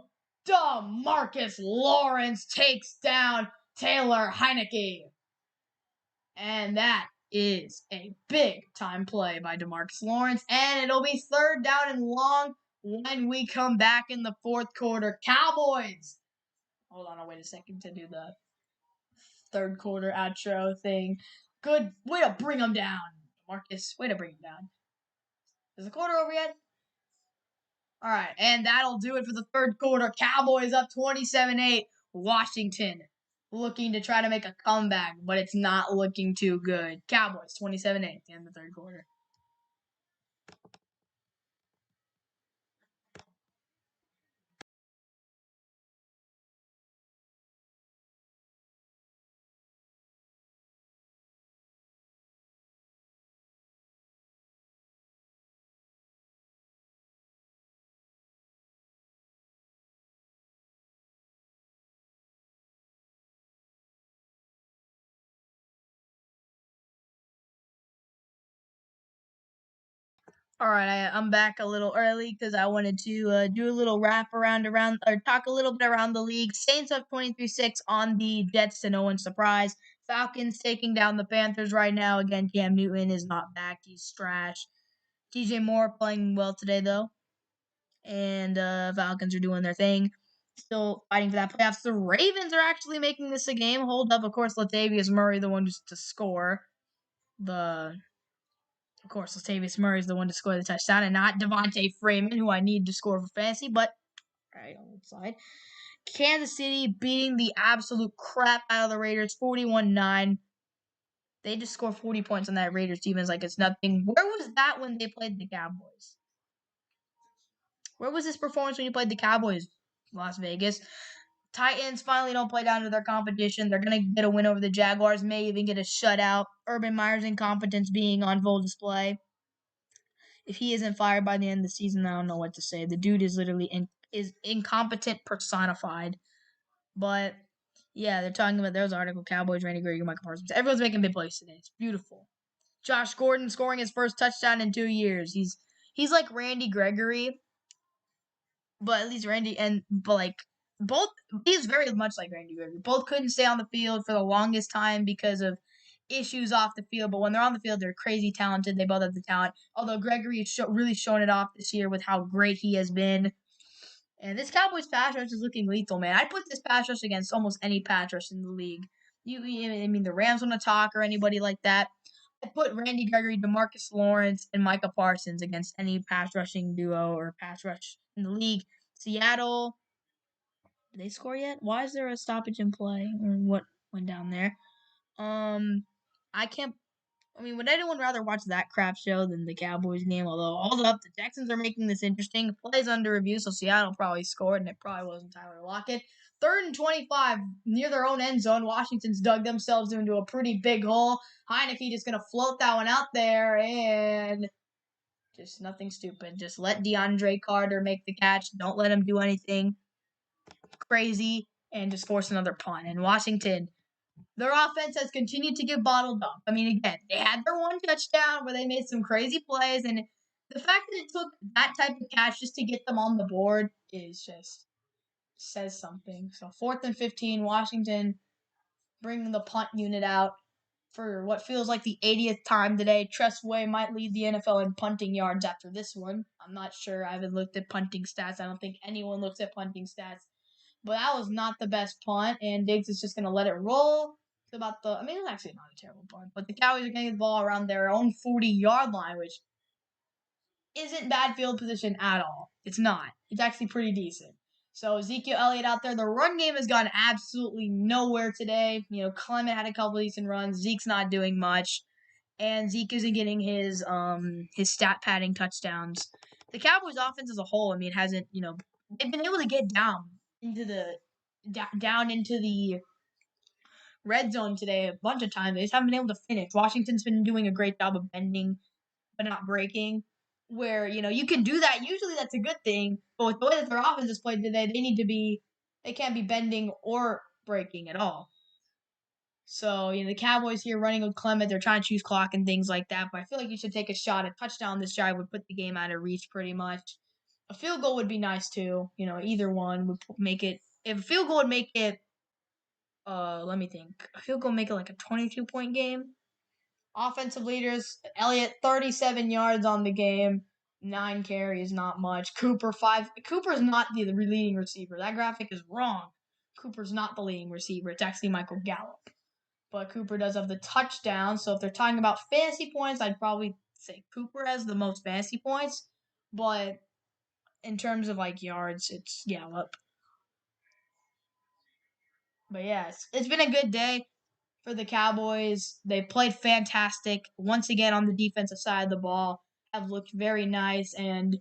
Marcus Lawrence takes down Taylor Heineke. And that is a big-time play by DeMarcus Lawrence. And it'll be 3rd down and long when we come back in the 4th quarter. Cowboys. Hold on, I'll wait a second to do the 3rd quarter outro thing. Good way to bring them down. Marcus, way to bring them down. Is the quarter over yet? All right, and that'll do it for the 3rd quarter. Cowboys up 27-8. Washington looking to try to make a comeback, but it's not looking too good. Cowboys 27-8 at the end of the 3rd quarter. All right, I'm back a little early because I wanted to do a little wrap around, or talk a little bit around the league. Saints up 23-6 on the Jets to no one's surprise. Falcons taking down the Panthers right now. Again, Cam Newton is not back. He's trash. DJ Moore playing well today, though. And Falcons are doing their thing. Still fighting for that playoffs. The Ravens are actually making this a game. Hold up. Of course, Latavius Murray, the one to score. Of course, Latavius Murray is the one to score the touchdown, and not Devontae Freeman, who I need to score for fantasy. But all right, on the side, Kansas City beating the absolute crap out of the Raiders, 41-9. They just scored 40 points on that Raiders defense like it's nothing. Where was that when they played the Cowboys? Where was this performance when you played the Cowboys? Las Vegas. Titans finally don't play down to their competition. They're going to get a win over the Jaguars, may even get a shutout. Urban Meyer's incompetence being on full display. If he isn't fired by the end of the season, I don't know what to say. The dude is literally is incompetent personified. But yeah, they're talking about those article Cowboys, Randy Gregory, Micah Parsons. Everyone's making big plays today. It's beautiful. Josh Gordon scoring his first touchdown in 2 years. He's like Randy Gregory, but at least both, he's very much like Randy Gregory. Both couldn't stay on the field for the longest time because of issues off the field, but when they're on the field, they're crazy talented. They both have the talent. Although Gregory has really shown it off this year with how great he has been. And this Cowboys pass rush is looking lethal, man. I put this pass rush against almost any pass rush in the league. The Rams want to talk or anybody like that. I put Randy Gregory, DeMarcus Lawrence, and Micah Parsons against any pass rushing duo or pass rush in the league. Seattle, did they score yet? Why is there a stoppage in play? Or what went down there? I can't. Would anyone rather watch that crap show than the Cowboys game? Although, hold up, the Texans are making this interesting. Plays under review, so Seattle probably scored, and it probably wasn't Tyler Lockett. 3rd and 25 near their own end zone. Washington's dug themselves into a pretty big hole. Heineke just going to float that one out there, and just nothing stupid. Just let DeAndre Carter make the catch. Don't let him do anything crazy, and just force another punt. And Washington, their offense has continued to get bottled up. Again, they had their one touchdown where they made some crazy plays, and the fact that it took that type of catch just to get them on the board is just says something. So 4th and 15, Washington bringing the punt unit out for what feels like the 80th time today. Tressway might lead the NFL in punting yards after this one. I'm not sure. I haven't looked at punting stats. I don't think anyone looks at punting stats. But that was not the best punt, and Diggs is just going to let it roll. It's about it's actually not a terrible punt, but the Cowboys are getting the ball around their own 40-yard line, which isn't bad field position at all. It's not. It's actually pretty decent. So Ezekiel Elliott out there. The run game has gone absolutely nowhere today. Clement had a couple decent runs. Zeke's not doing much, and Zeke isn't getting his stat padding touchdowns. The Cowboys offense as a whole, it hasn't, they've been able to get down into the red zone today a bunch of times. They just haven't been able to finish. Washington's been doing a great job of bending but not breaking. Where, you can do that. Usually that's a good thing. But with the way that their offense is played today, they can't be bending or breaking at all. So, the Cowboys here running with Clement, they're trying to choose clock and things like that. But I feel like you should take a shot. A touchdown this drive would put the game out of reach pretty much. A field goal would be nice too. Either one would make it. If a field goal would make it, let me think. A field goal make it like a 22-point game. Offensive leaders, Elliott, 37 yards on the game. 9 carries, not much. Cooper, 5. Cooper's not the leading receiver. That graphic is wrong. Cooper's not the leading receiver. It's actually Michael Gallup. But Cooper does have the touchdown. So if they're talking about fantasy points, I'd probably say Cooper has the most fantasy points. But in terms of yards, it's Gallup. But yeah, it's been a good day for the Cowboys. They played fantastic once again on the defensive side of the ball. Have looked very nice, and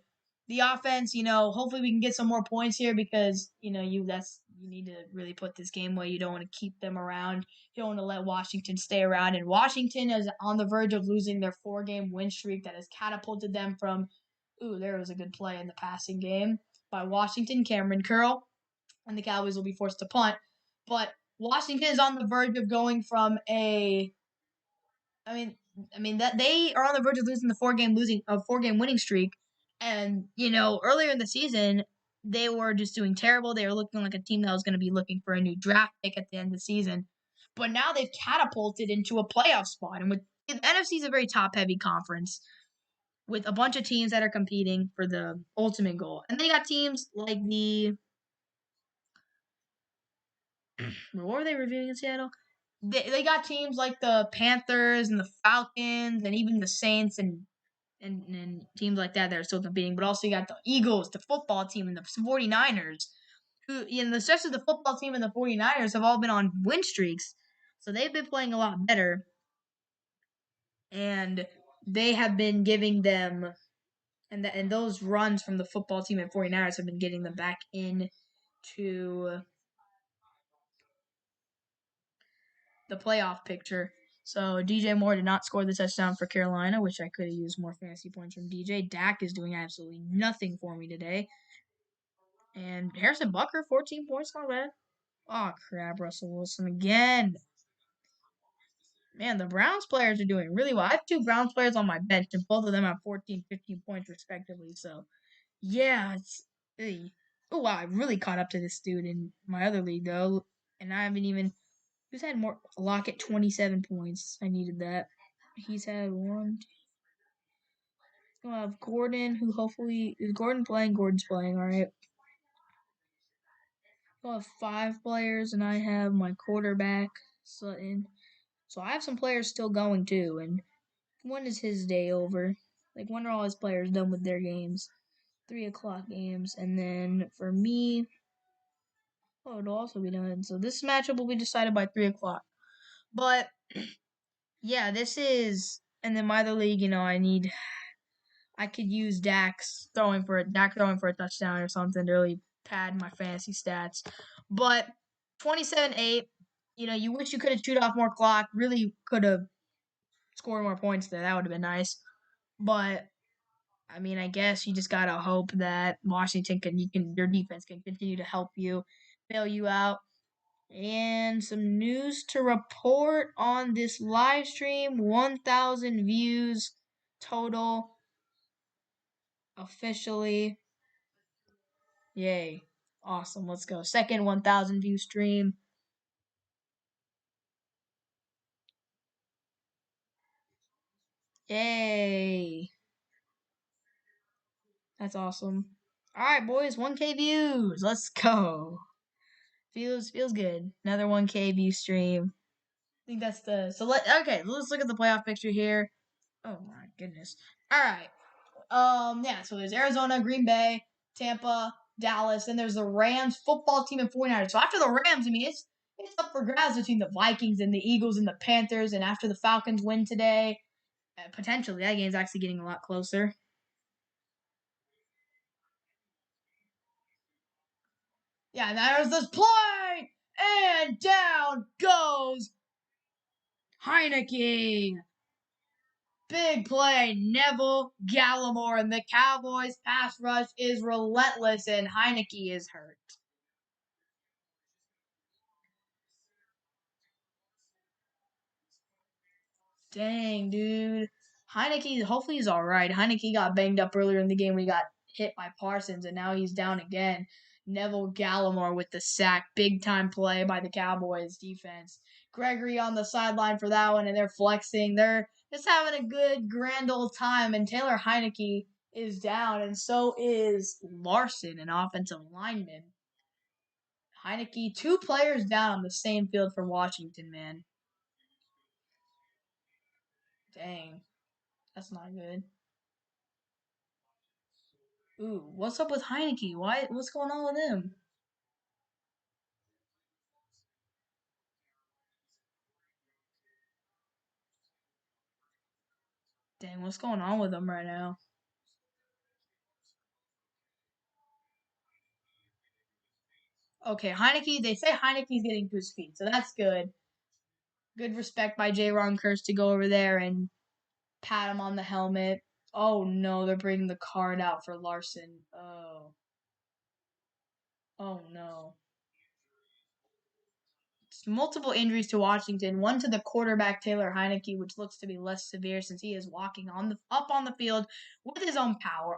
the offense. Hopefully we can get some more points here because you need to really put this game away. You don't want to keep them around. You don't want to let Washington stay around. And Washington is on the verge of losing their 4-game win streak that has catapulted them from. There was a good play in the passing game by Washington, Cameron Curl, and the Cowboys will be forced to punt. But Washington is on the verge of going from I mean that they are on the verge of losing the four-game winning streak, and earlier in the season they were just doing terrible. They were looking like a team that was going to be looking for a new draft pick at the end of the season, but now they've catapulted into a playoff spot. And with the NFC is a very top-heavy conference with a bunch of teams that are competing for the ultimate goal, and then you got teams like what were they reviewing in Seattle? They got teams like the Panthers and the Falcons and even the Saints and teams like that are still competing. But also you got the Eagles, the football team, and the 49ers, who, especially the football team and the 49ers have all been on win streaks. So they've been playing a lot better. And they have been giving them, and those runs from the football team and 49ers have been getting them back into the playoff picture. So DJ Moore did not score the touchdown for Carolina, which I could have used more fantasy points from DJ. Dak is doing absolutely nothing for me today. And Harrison Butker, 14 points, not bad. Oh, crap, Russell Wilson again. Man, the Browns players are doing really well. I have two Browns players on my bench, and both of them have 14, 15 points respectively. So, yeah, it's... Oh, wow, I really caught up to this dude in my other league, though. And I haven't even... Who's had more? Lockett, 27 points. I needed that. He's had one. We'll have Gordon, who hopefully... Is Gordon playing? Gordon's playing, all right. We'll have 5 players, and I have my quarterback, Sutton. So I have some players still going, too. And when is his day over? Like, when are all his players done with their games? 3 o'clock games. And then for me... Oh, it'll also be done. So this matchup will be decided by 3 o'clock. But... Yeah, this is, and then my other league, I could use Dak throwing for a touchdown or something to really pad my fantasy stats. But 27-8, you wish you could have chewed off more clock, really could have scored more points there. That would have been nice. But I mean, I guess you just gotta hope that Washington your defense can continue to help you, bail you out. And some news to report on this live stream. 1,000 views total officially. Yay. Awesome. Let's go. Second 1,000 view stream. Yay. That's awesome. All right, boys. 1K views. Let's go. Feels good. Another 1K view stream. I think that's let's look at the playoff picture here. Oh my goodness. All right. Yeah, so there's Arizona, Green Bay, Tampa, Dallas, and there's the Rams football team and 49ers. So after the Rams, I mean, it's up for grabs between the Vikings and the Eagles and the Panthers. And after the Falcons win today, potentially that game's actually getting a lot closer. Yeah, and there's this play, and down goes Heineke. Big play, Neville Gallimore, and the Cowboys' pass rush is relentless, and Heineke is hurt. Dang, dude. Heineke, hopefully he's all right. Heineke got banged up earlier in the game when he got hit by Parsons, and now he's down again. Neville Gallimore with the sack. Big time play by the Cowboys defense. Gregory on the sideline for that one, and they're flexing. They're just having a good, grand old time, and Taylor Heineke is down, and so is Larson, an offensive lineman. Heineke, 2 players down on the same field for Washington, man. Dang. That's not good. Ooh, what's up with Heineke? What's going on with him? Dang, what's going on with him right now? Okay, Heineke, they say Heineke's getting to his feet, so that's good. Good respect by J. Ron Kurtz to go over there and pat him on the helmet. Oh no, they're bringing the card out for Larson. Oh. Oh no. multiple injuries to Washington. One to the quarterback Taylor Heineke, which looks to be less severe since he is walking up on the field with his own power.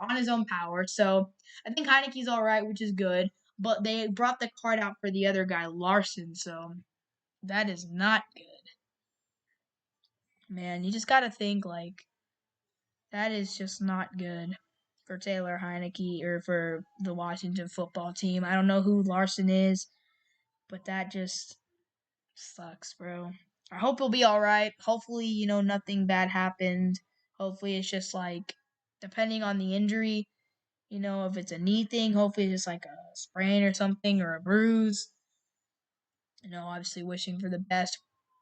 So I think Heineke's all right, which is good. But they brought the card out for the other guy, Larson. So that is not good. Man, you just gotta think like that is just not good for Taylor Heineke or for the Washington football team. I don't know who Larson is, but that just sucks, bro. I hope he'll be all right. Hopefully, nothing bad happened. Hopefully, it's just like, depending on the injury, if it's a knee thing, hopefully it's just like a sprain or something or a bruise. Obviously wishing for the best.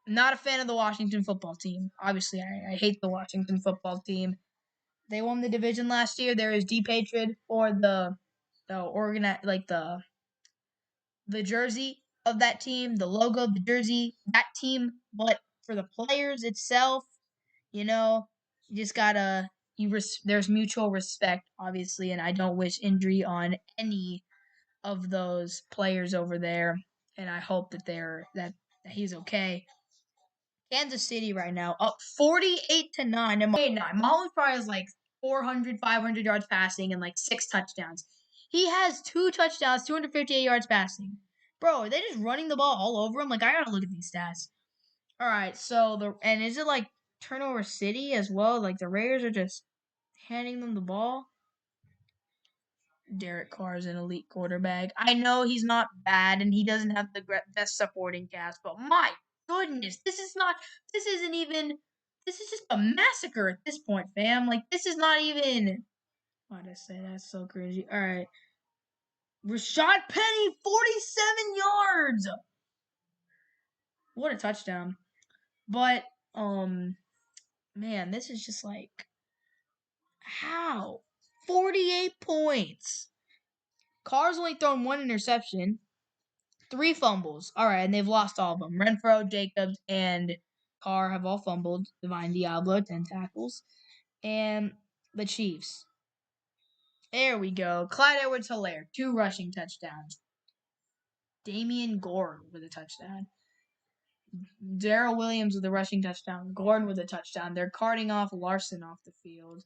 Not a fan of the Washington football team. Obviously, I hate the Washington football team. They won the division last year. There is deep hatred for the the jersey of that team, the logo, the jersey, that team. But for the players itself, you just gotta there's mutual respect, obviously, and I don't wish injury on any of those players over there, and I hope that he's okay. Kansas City right now up 48-9. And Mahomes probably has like 400, 500 yards passing and like 6 touchdowns. He has 2 touchdowns, 258 yards passing. Bro, are they just running the ball all over him? Like, I gotta look at these stats. All right, so is it like turnover city as well? Like the Raiders are just handing them the ball. Derek Carr is an elite quarterback. I know he's not bad and he doesn't have the best supporting cast, but my goodness, this is just a massacre at this point, fam. Like, this is not even. Why'd I say that's so crazy? All right. Rashad Penny, 47 yards. What a touchdown. But, man, this is just like, how? 48 points. Carr's only thrown 1 interception. 3 fumbles. All right, and they've lost all of them. Renfro, Jacobs, and Carr have all fumbled. Divine Diablo, 10 tackles. And the Chiefs. There we go. Clyde Edwards-Helaire, 2 rushing touchdowns. Damian Gordon with a touchdown. Darrell Williams with a rushing touchdown. Gordon with a touchdown. They're carting off Larson off the field.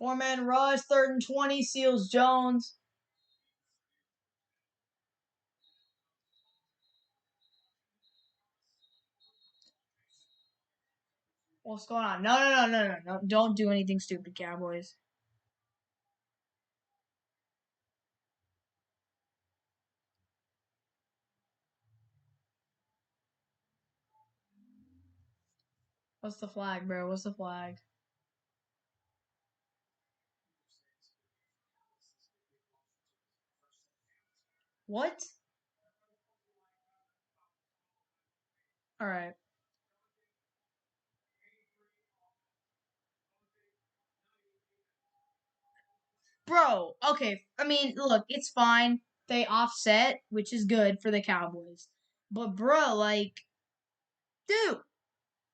Four-man rush, 3rd and 20, Seals Jones. What's going on? No. Don't do anything stupid, Cowboys. What's the flag, bro? What's the flag? What? All right. Bro, okay. I mean, look, it's fine. They offset, which is good for the Cowboys. But, bro, like, dude,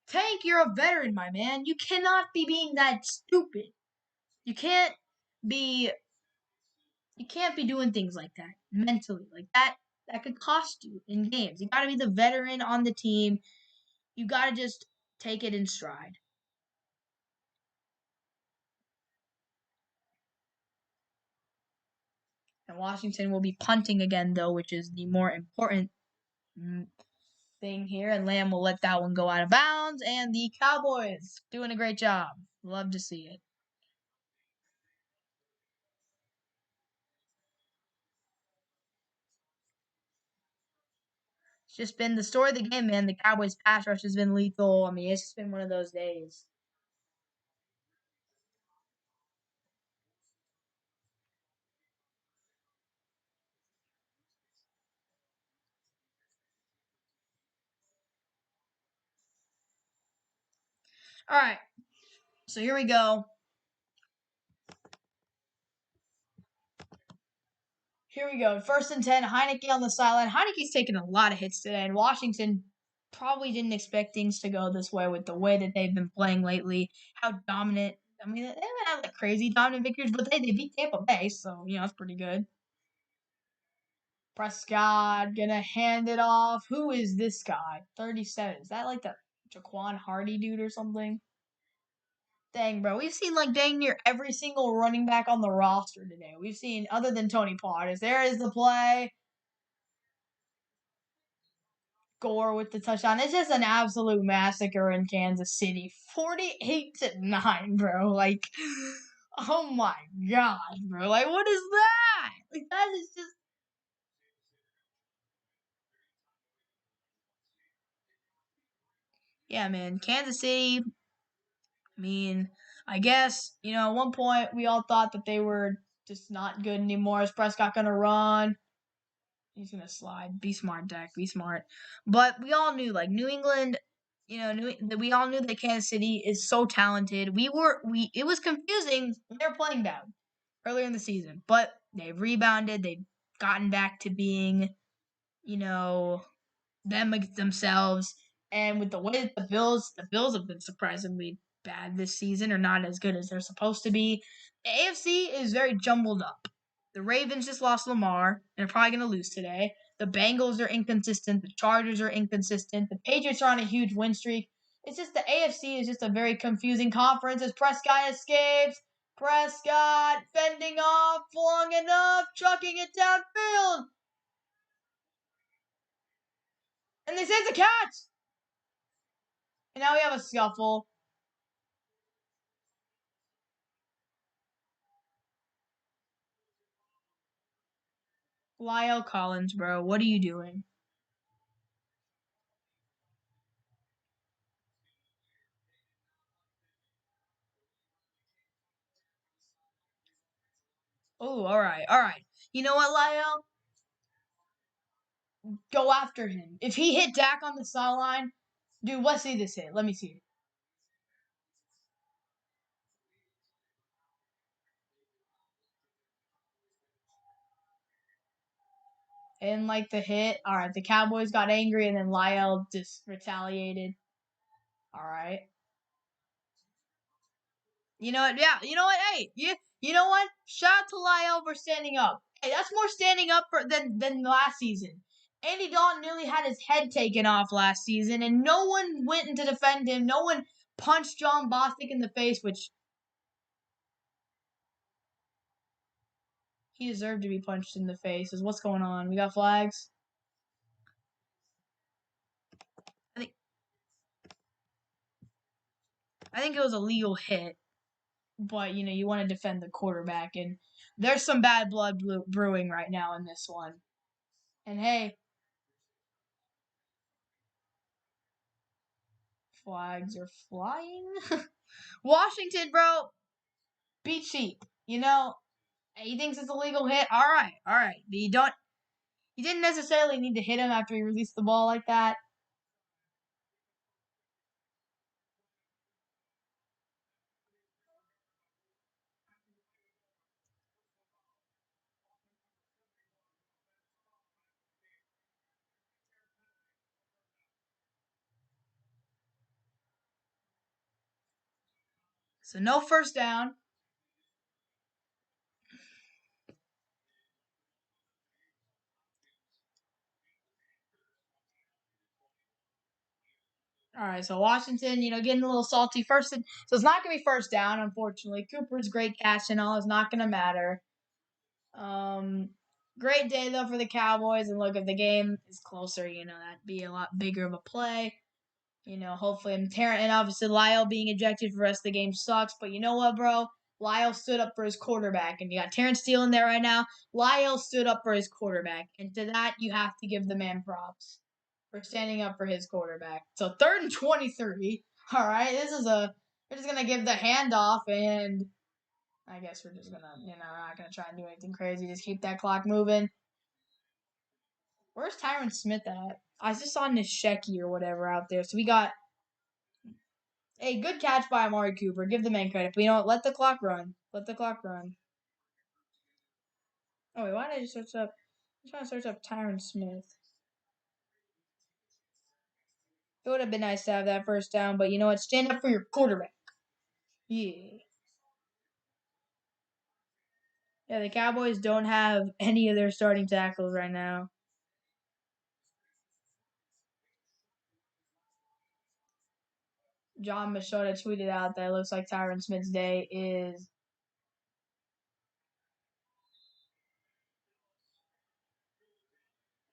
Tank, you're a veteran, my man. You cannot be being that stupid. You can't be doing things like that mentally. Like that could cost you in games. You got to be the veteran on the team. You got to just take it in stride. And Washington will be punting again, though, which is the more important thing here. And Lamb will let that one go out of bounds. And the Cowboys doing a great job. Love to see it. It's just been the story of the game, man. The Cowboys' pass rush has been lethal. I mean, it's just been one of those days. All right, so here we go. Here we go. 1st and 10. Heineke on the sideline. Heineke's taken a lot of hits today, and Washington probably didn't expect things to go this way with the way that they've been playing lately. How dominant. I mean, they haven't had like crazy dominant victories, but they beat Tampa Bay, so that's pretty good. Prescott gonna hand it off. Who is this guy? 37. Is that like the Jaquan Hardy dude or something? Dang, bro. We've seen like dang near every single running back on the roster today. We've seen, other than Tony Pollard. There is the play. Gore with the touchdown. It's just an absolute massacre in Kansas City. 48-9, bro. Like, oh my god, bro. Like, what is that? Like, that is just. Yeah, man. Kansas City. I mean, I guess, at one point we all thought that they were just not good anymore. Is Prescott going to run? He's going to slide. Be smart, Dak. Be smart. But we all knew, like, New England, we all knew that Kansas City is so talented. It was confusing when they were playing bad earlier in the season. But they've rebounded. They've gotten back to being, them themselves. And with the way that the Bills have been surprisingly bad this season, or not as good as they're supposed to be. The AFC is very jumbled up. The Ravens just lost Lamar, and they're probably going to lose today. The Bengals are inconsistent. The Chargers are inconsistent. The Patriots are on a huge win streak. It's just the AFC is just a very confusing conference as Prescott escapes. Prescott fending off long enough, chucking it downfield. And they say it's a catch. And now we have a scuffle. Lyle Collins, bro, what are you doing? Oh, all right, all right. You know what, Lyle? Go after him. If he hit Dak on the sideline, dude, let's see this hit. Let me see it. And like the hit, all right, the Cowboys got angry and then Lyle just retaliated. All right. You know what? Yeah, you know what? Hey, you know what? Shout out to Lyle for standing up. Hey, that's more standing up than last season. Andy Dalton nearly had his head taken off last season, and no one went in to defend him. No one punched John Bostic in the face, which he deserved to be punched in the face. Is what's going on? We got flags. I think I think it was a legal hit, but you want to defend the quarterback, and there's some bad blood brewing right now in this one. And hey, flags are flying. Washington, bro, beat sheep. He thinks it's a legal hit. All right, all right. But you didn't necessarily need to hit him after he released the ball like that. So no first down. All right, so Washington, getting a little salty first. So it's not going to be first down, unfortunately. Cooper's great catch and all is not going to matter. Um, Great day though for the Cowboys. And look, if the game is closer, that'd be a lot bigger of a play. Hopefully, and obviously Lyle being ejected for the rest of the game sucks. But you know what, bro? Lyle stood up for his quarterback, and you got Terrence Steele in there right now. Lyle stood up for his quarterback, and to that you have to give the man props. for standing up for his quarterback. So 3rd and 23. All right, we're just gonna give the handoff, and I guess we're just gonna, we're not gonna try and do anything crazy. Just keep that clock moving. Where's Tyron Smith at? I just saw Nisheki or whatever out there. So we got a good catch by Amari Cooper. Give the man credit. But you know what? Let the clock run. Let the clock run. Oh wait, why did I just search up? I'm trying to search up Tyron Smith. It would have been nice to have that first down, but you know what? Stand up for your quarterback. Yeah. Yeah, the Cowboys don't have any of their starting tackles right now. John Machota tweeted out that it looks like Tyron Smith's day is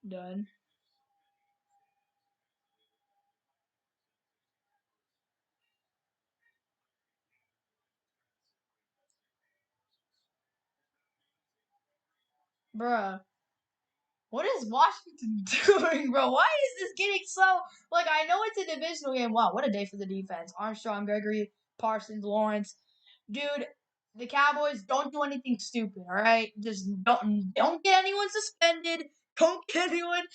done. Bruh. What is Washington doing, bro? Why is this getting so... Like, I know it's a divisional game. Wow, what a day for the defense. Armstrong, Gregory, Parsons, Lawrence. Dude, the Cowboys don't do anything stupid, all right? Just don't get anyone suspended. Don't get anyone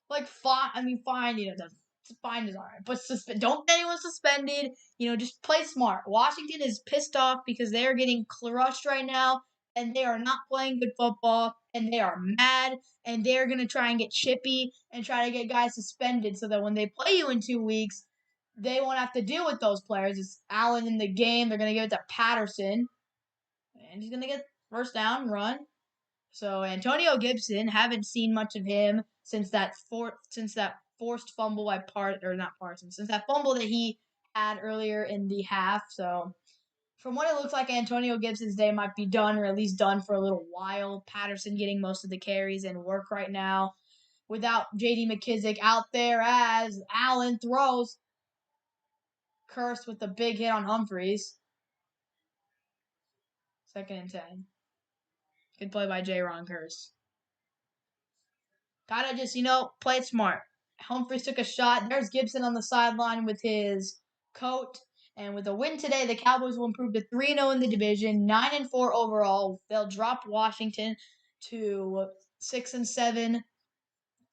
fine. Fine is all right, but don't get anyone suspended. Just play smart. Washington is pissed off because they are getting crushed right now, and they are not playing good football, and they are mad, and they're gonna try and get chippy and try to get guys suspended so that when they play you in 2 weeks, they won't have to deal with those players. It's Allen in the game. They're gonna give it to Patterson, and he's gonna get first down run. So Antonio Gibson, haven't seen much of him since that forced fumble by Parsons, since that fumble that he had earlier in the half. So from what it looks like, Antonio Gibson's day might be done, or at least done for a little while. Patterson getting most of the carries and work right now without J.D. McKissick out there as Allen throws. Cursed with the big hit on Humphreys. 2nd and 10. Good play by J. Ron Curse. Gotta just, play it smart. Humphreys took a shot. There's Gibson on the sideline with his coat. And with a win today, the Cowboys will improve to 3-0 in the division, 9-4 overall. They'll drop Washington to 6-7,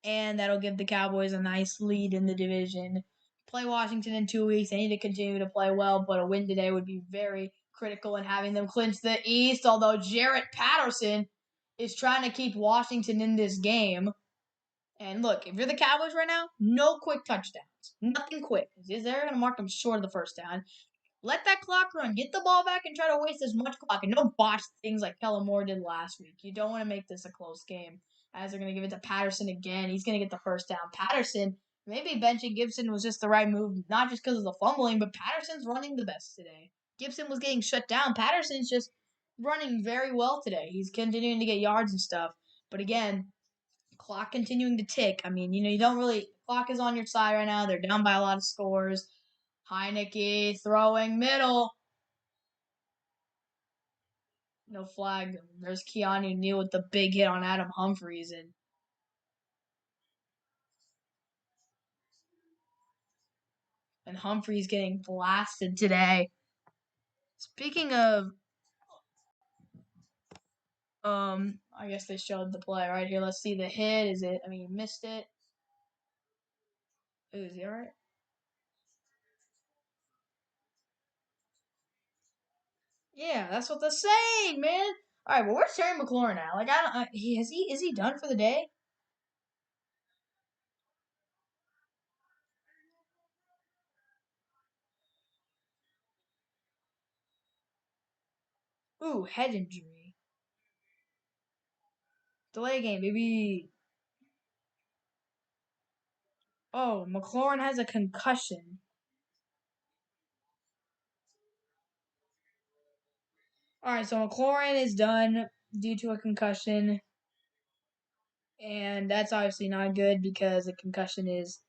and that'll give the Cowboys a nice lead in the division. Play Washington in 2 weeks. They need to continue to play well, but a win today would be very critical in having them clinch the East, although Jarrett Patterson is trying to keep Washington in this game. And look, if you're the Cowboys right now, no quick touchdowns. Nothing quick. They're going to mark them short of the first down. Let that clock run. Get the ball back and try to waste as much clock. And don't botch things like Kellen Moore did last week. You don't want to make this a close game. As they're going to give it to Patterson again. He's going to get the first down. Patterson, maybe benching Gibson was just the right move. Not just because of the fumbling, but Patterson's running the best today. Gibson was getting shut down. Patterson's just running very well today. He's continuing to get yards and stuff. But again, clock continuing to tick. I mean, you don't really... Clock is on your side right now. They're down by a lot of scores. Heineke throwing middle. No flag. There's Keanu Neal with the big hit on Adam Humphreys. And Humphreys getting blasted today. Speaking of... I guess they showed the play right here. Let's see the hit. He missed it. Ooh, is he alright? Yeah, that's what they're saying, man. All right, well, where's Terry McLaurin at? Like, I don't. Is he done for the day? Ooh, head injury. Delay game, baby. Oh, McLaurin has a concussion. All right, so McLaurin is done due to a concussion, and that's obviously not good because a concussion is.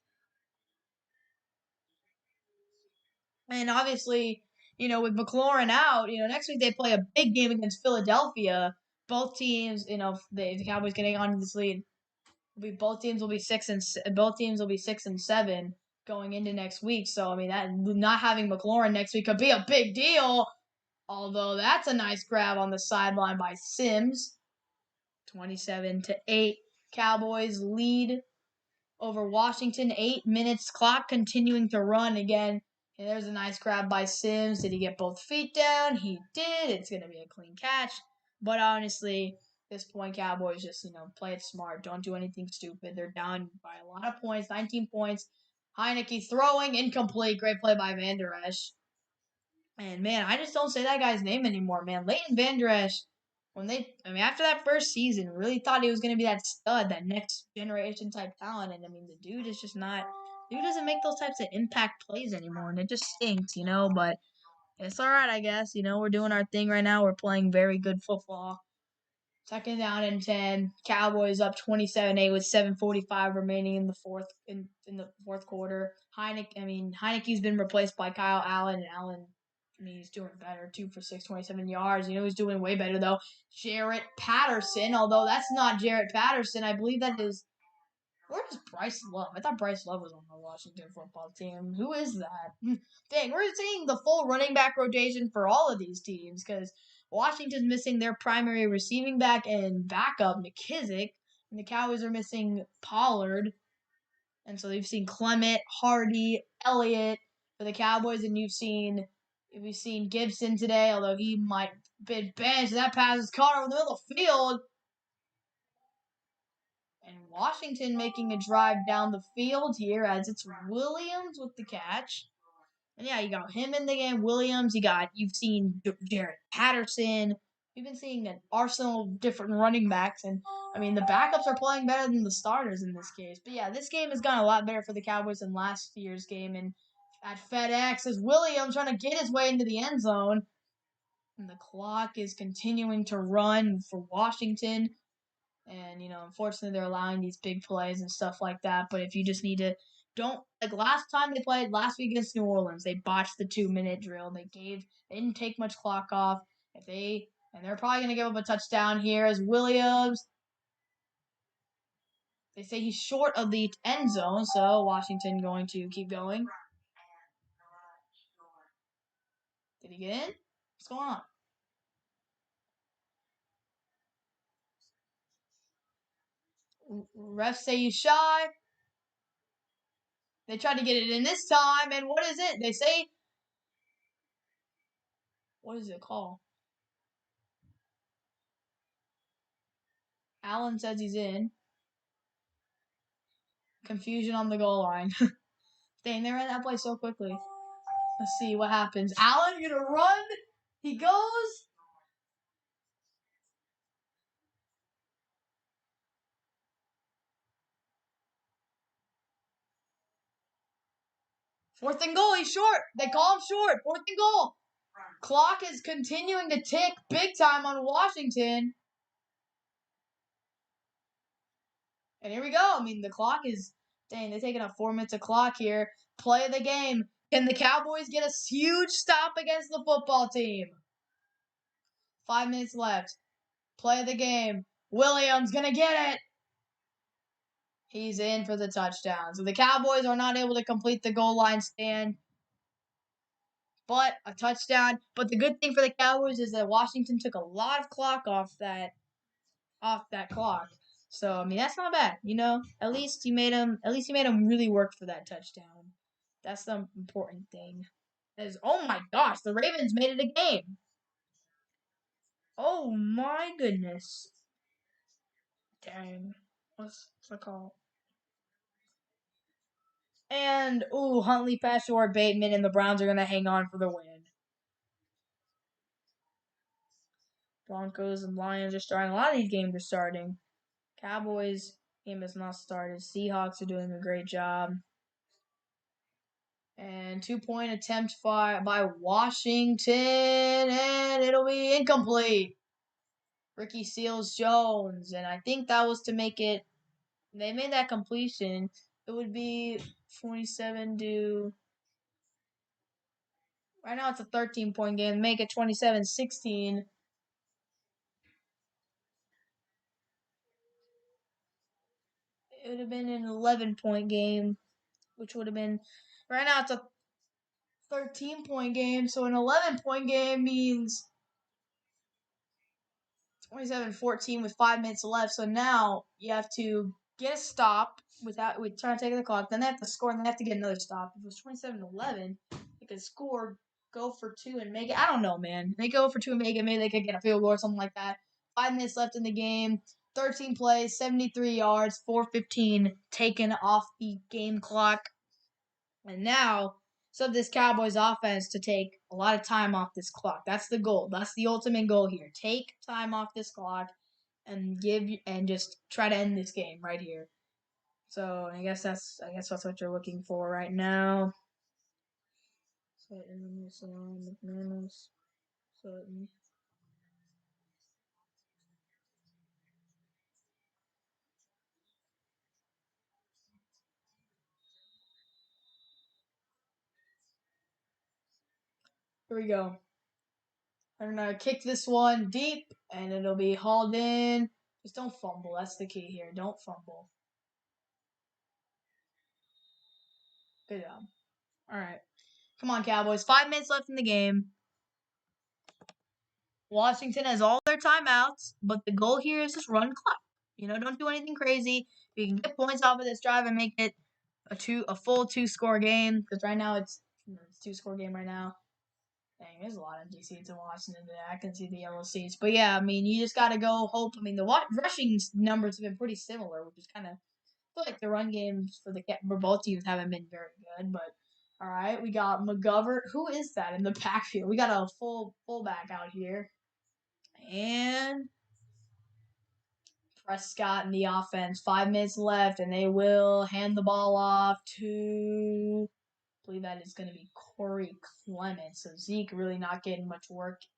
And obviously, with McLaurin out, next week they play a big game against Philadelphia. Both teams, the Cowboys getting onto this lead. both teams will be 6-7 going into next week. So I mean that not having McLaurin next week could be a big deal. Although that's a nice grab on the sideline by Sims. 27-8. Cowboys lead over Washington. 8 minutes clock continuing to run again. And there's a nice grab by Sims. Did he get both feet down? He did. It's going to be a clean catch. But honestly, this point, Cowboys just, play it smart. Don't do anything stupid. They're down by a lot of points, 19 points. Heineke throwing, incomplete. Great play by Van Der Esch. And, man, I just don't say that guy's name anymore, man. Leighton Van Der Esch, after that first season, really thought he was going to be that stud, that next generation type talent. And, the dude is just not – dude doesn't make those types of impact plays anymore. And it just stinks, But it's all right, I guess. We're doing our thing right now. We're playing very good football. 2nd down and 10. Cowboys up 27-8 with 7:45 remaining in the fourth quarter. Heineke's been replaced by Kyle Allen, and Allen, he's doing better. 2 for 6, 27 yards. He's doing way better though. Jarrett Patterson, although that's not Jarrett Patterson. I believe that is. Where is Bryce Love? I thought Bryce Love was on the Washington football team. Who is that? Dang, we're seeing the full running back rotation for all of these teams because Washington's missing their primary receiving back and backup, McKissick, and the Cowboys are missing Pollard. And so they've seen Clement, Hardy, Elliott for the Cowboys, and we've seen Gibson today, although he might have been benched. That pass is caught over the middle of the field. And Washington making a drive down the field here as it's Williams with the catch. And yeah, you got him in the game. Williams, you've seen Jarrett Patterson. We've been seeing an arsenal of different running backs. And, the backups are playing better than the starters in this case. But yeah, this game has gone a lot better for the Cowboys than last year's game. And at FedEx is Williams trying to get his way into the end zone. And the clock is continuing to run for Washington. And, unfortunately, they're allowing these big plays and stuff like that. But if you just need to, last time they played last week against New Orleans, they botched the 2-minute drill. They didn't take much clock off. And they're probably going to give up a touchdown here as Williams. They say he's short of the end zone, so Washington going to keep going. Did he get in? What's going on? Refs say he's shy. They tried to get it in this time, and what is it? They say, what is it called? Allen says he's in. Confusion on the goal line. Dang, they ran that play so quickly. Let's see what happens. Allen gonna run. He goes. Fourth and goal. He's short. They call him short. 4th and goal. Clock is continuing to tick big time on Washington. And here we go. The clock is, dang, they're taking up 4 minutes of clock here. Play of the game. Can the Cowboys get a huge stop against the football team? 5 minutes left. Play of the game. Williams gonna get it. He's in for the touchdown. So the Cowboys are not able to complete the goal line stand. But a touchdown. But the good thing for the Cowboys is that Washington took a lot of clock off that clock. So that's not bad, At least you made him really work for that touchdown. That's the important thing. Oh my gosh, the Ravens made it a game. Oh my goodness. Dang. What's the call? And Huntley pass short Bateman, and the Browns are gonna hang on for the win. Broncos and Lions are starting. A lot of these games are starting. Cowboys game has not started. Seahawks are doing a great job. And 2-point attempt by Washington, and it'll be incomplete. Ricky Seals-Jones, and I think that was to make it. They made that completion. It would be 27 to. Right now it's a 13-point game. Make it 27-16. it would have been an 11-point game, which would have been right now it's a 13-point game. So an 11-point game means 27-14 with 5 minutes left. So now you have to get a stop with trying to take the clock. Then they have to score, and then they have to get another stop. If it was 27-11, they could score, go for 2, and make it. I don't know, man. They go for 2 and make it. Maybe they could get a field goal or something like that. 5 minutes left in the game. 13 plays, 73 yards, 4:15 taken off the game clock. And now, so this Cowboys offense to take a lot of time off this clock. That's the goal. That's the ultimate goal here. Take time off this clock and just try to end this game right here. So I guess that's what you're looking for right now. Here we go. I'm gonna kick this one deep, and it'll be hauled in. Just don't fumble. That's the key here. Don't fumble. Good job. All right. Come on, Cowboys. 5 minutes left in the game. Washington has all their timeouts, but the goal here is just run clock. Don't do anything crazy. If you can get points off of this drive and make it a full 2-score game, because right now it's 2-score game right now. Dang, there's a lot of empty seats in Washington today. I can see the yellow seats. But yeah, I mean, you just got to go hope. I mean, the rushing numbers have been pretty similar, which is kind of, I feel like the run games for both teams haven't been very good. But all right, we got McGovern. Who is that in the backfield? We got a fullback out here. And Prescott in the offense. 5 minutes left, and they will hand the ball off to, I believe that is going to be Corey Clements. So Zeke really not getting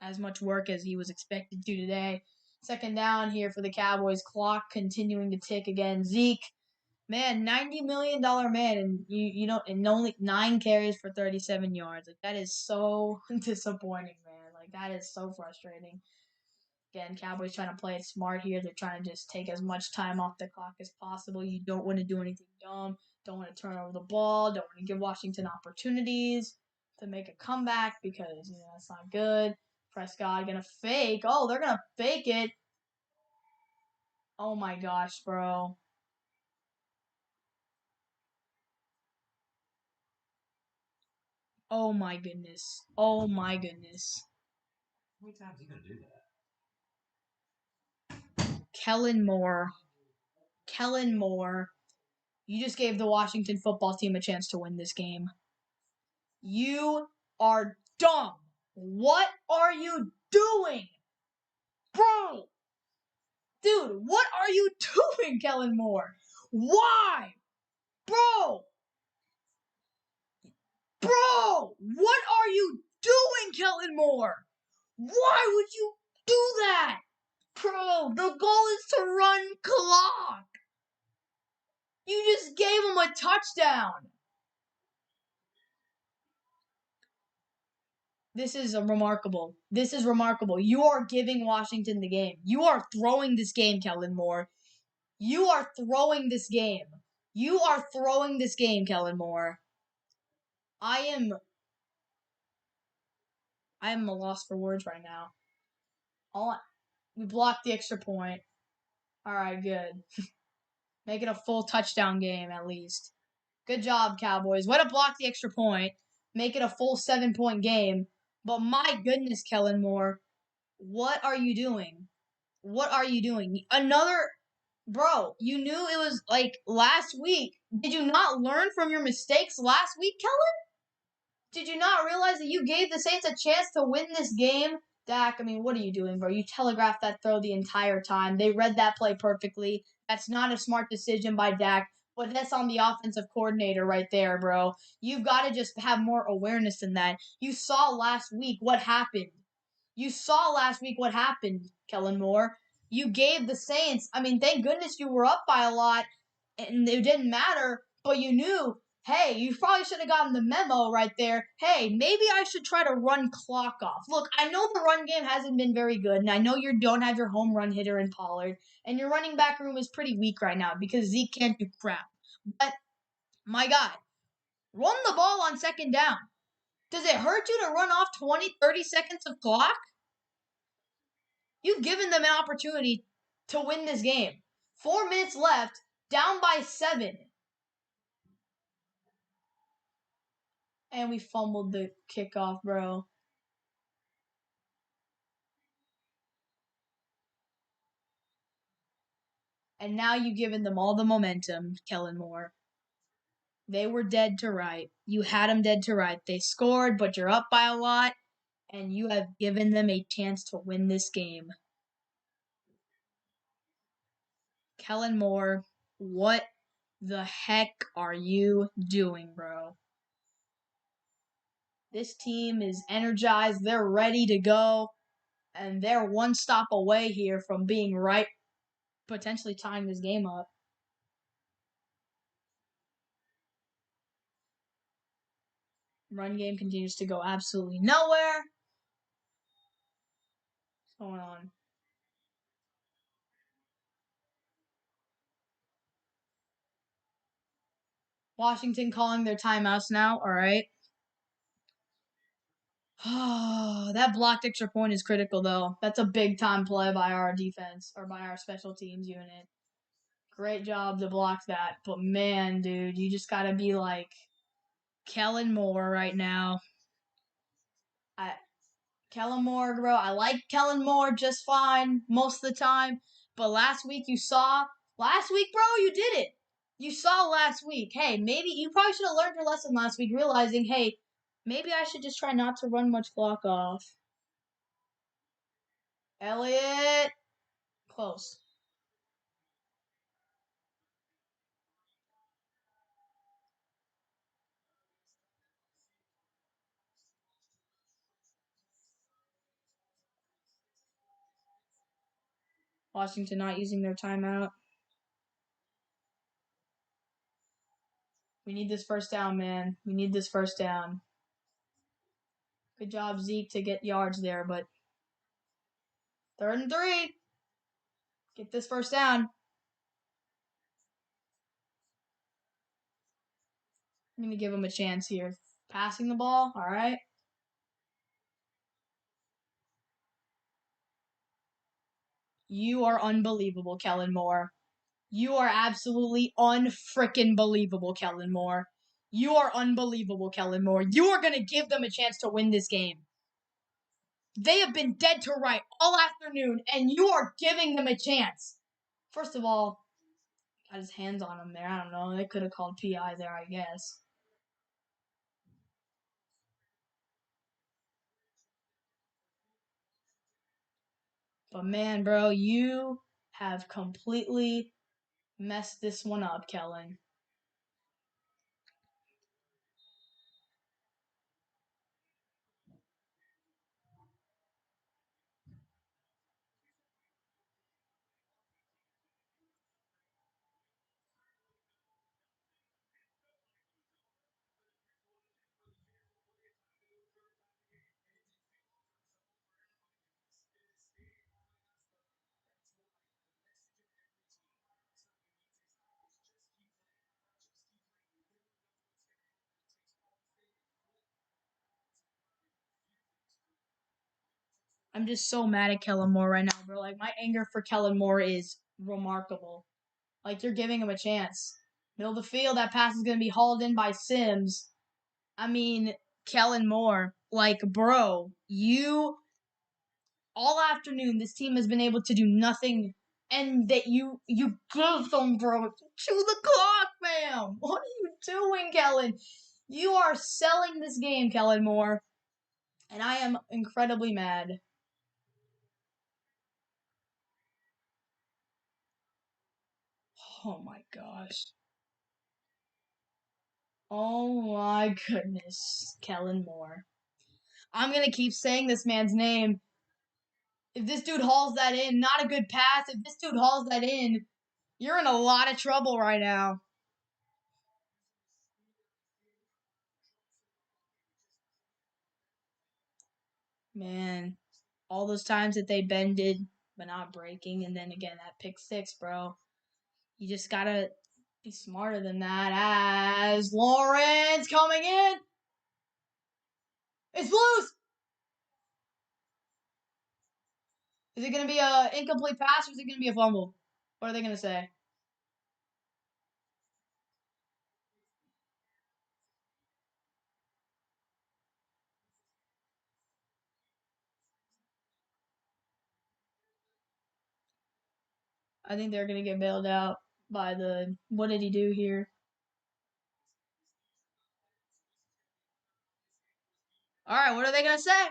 as much work as he was expected to today. Second down here for the Cowboys. Clock continuing to tick again. Zeke, man, $90 million man, and you don't, and only 9 carries for 37 yards. Like, that is so disappointing, man. Like, that is so frustrating. Again, Cowboys trying to play it smart here. They're trying to just take as much time off the clock as possible. You don't want to do anything dumb. Don't want to turn over the ball. Don't want to give Washington opportunities to make a comeback because, that's not good. Prescott going to fake. Oh, they're going to fake it. Oh, my gosh, bro. Oh, my goodness. Oh, my goodness. How many times are you going to do that? Kellen Moore. You just gave the Washington football team a chance to win this game. You are dumb. What are you doing? Bro! Dude, what are you doing, Kellen Moore? Why? Bro! What are you doing, Kellen Moore? Why would you do that? Bro, the goal is to run clock. You just gave him a touchdown. This is remarkable. You are giving Washington the game. You are throwing this game, Kellen Moore. You are throwing this game. Kellen Moore. I am a loss for words right now. We blocked the extra point. All right, good. Make it a full touchdown game at least. Good job, Cowboys. Way to block the extra point. Make it a full 7-point game. But my goodness, Kellen Moore, what are you doing? Bro, you knew it was like last week. Did you not learn from your mistakes last week, Kellen? Did you not realize that you gave the Saints a chance to win this game? Dak, I mean, what are you doing, bro? You telegraphed that throw the entire time. They read that play perfectly. That's not a smart decision by Dak, but that's on the offensive coordinator right there, bro. You've got to just have more awareness than that. You saw last week what happened. Kellen Moore. You gave the Saints, I mean, thank goodness you were up by a lot, and it didn't matter, but you knew hey, you probably should have gotten the memo right there. Hey, maybe I should try to run clock off. Look, I know the run game hasn't been very good, and I know you don't have your home run hitter in Pollard, and your running back room is pretty weak right now because Zeke can't do crap. But, my guy, run the ball on second down. Does it hurt you to run off 20, 30 seconds of clock? You've given them an opportunity to win this game. 4 minutes left, down by 7. And we fumbled the kickoff, bro. And now you've given them all the momentum, Kellen Moore. They were dead to right. You had them dead to right. They scored, but you're up by a lot, and you have given them a chance to win this game. Kellen Moore, what the heck are you doing, bro? This team is energized. They're ready to go, and they're one stop away here from being right, potentially tying this game up. Run game continues to go absolutely nowhere. What's going on? Washington calling their timeouts now. All right. That blocked extra point is critical, though. That's a big time play by our defense or by our special teams unit. Great job to block that. But man, dude, you just got to be like Kellen Moore right now. Kellen Moore, bro. I like Kellen Moore just fine most of the time. But last week, bro, you did it. You saw last week. Hey, maybe you probably should have learned your lesson last week, realizing, hey, maybe I should just try not to run much clock off. Elliott. Close. Washington not using their timeout. We need this first down, man. We need this first down. Good job, Zeke, to get yards there, but 3rd and 3. Get this first down. I'm going to give him a chance here. Passing the ball, all right. You are unbelievable, Kellen Moore. You are absolutely unfrickin' believable, Kellen Moore. You are unbelievable, Kellen Moore. You are going to give them a chance to win this game. They have been dead to right all afternoon, and you are giving them a chance. First of all, got his hands on him there. I don't know. They could have called PI there, I guess. But man, bro, you have completely messed this one up, Kellen. I'm just so mad at Kellen Moore right now, bro. Like, my anger for Kellen Moore is remarkable. Like, you're giving him a chance. Middle of the field, that pass is going to be hauled in by Sims. I mean, Kellen Moore, like, bro, you, all afternoon, this team has been able to do nothing, and that you give them, bro, to the clock, fam. What are you doing, Kellen? You are selling this game, Kellen Moore, and I am incredibly mad. Oh my gosh. Oh my goodness, Kellen Moore. I'm going to keep saying this man's name. If this dude hauls that in, not a good pass. If this dude hauls that in, you're in a lot of trouble right now. Man, all those times that they bended but not breaking, and then again that pick six, bro. You just gotta be smarter than that. As Lawrence coming in, it's loose. Is it gonna be a incomplete pass or is it gonna be a fumble? What are they gonna say? I think they're gonna get bailed out by the. What did he do here? All right, what are they gonna say?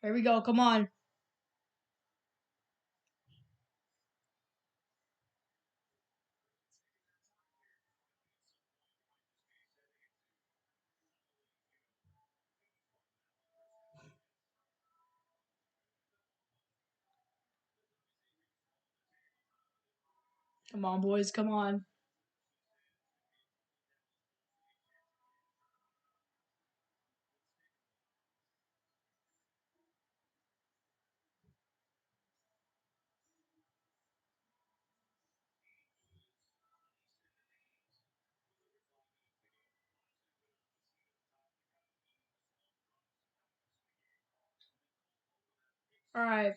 Here we go. Come on. Come on, boys. Come on. All right.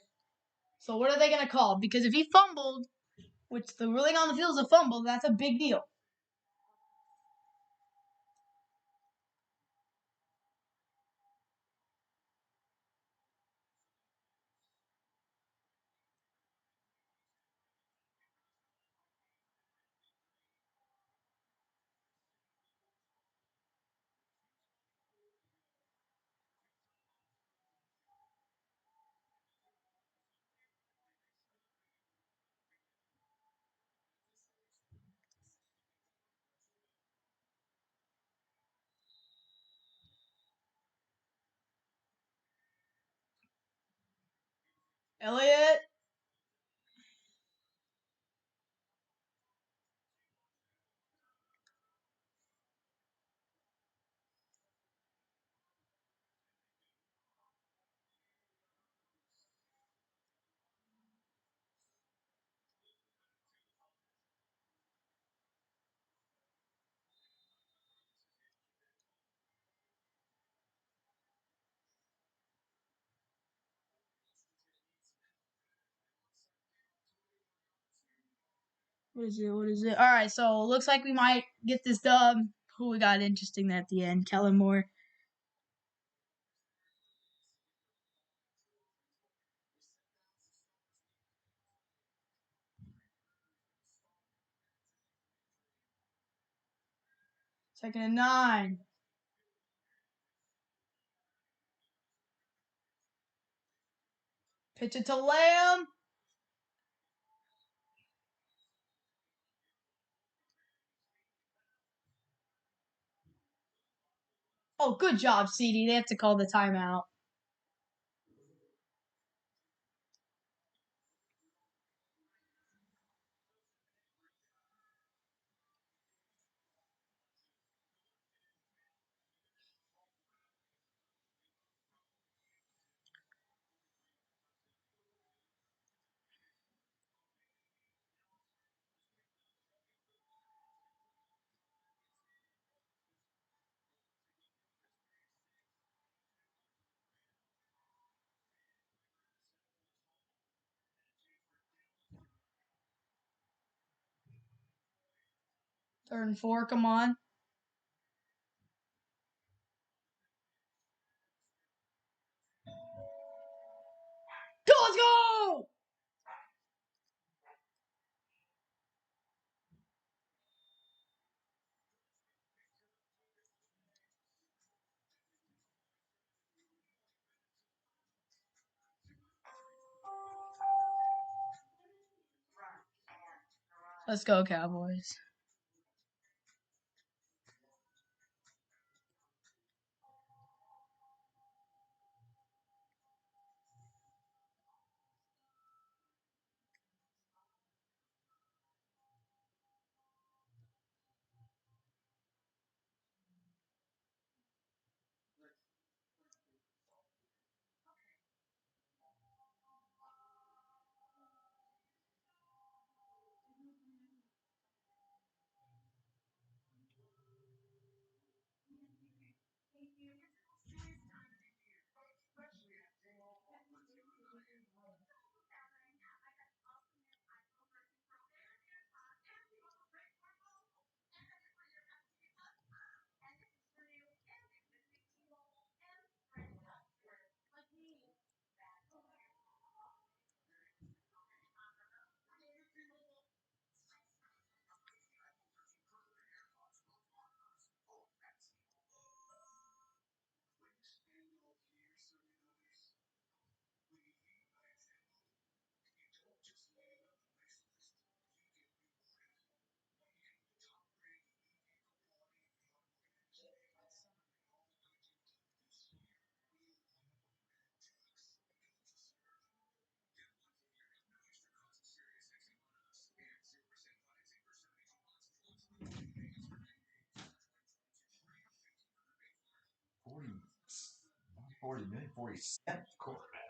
So what are they gonna call? Because if he fumbled, which the ruling on the field is a fumble, that's a big deal. Elliot. What is it? What is it? All right. So looks like we might get this dub. Who we got interesting at the end? Kellen Moore. Second and 9. Pitch it to Lamb. Oh, good job, CD. They have to call the timeout. Third and 4, come on. Go, let's go! Let's go, Cowboys. $40 million, 40 cents quarterback.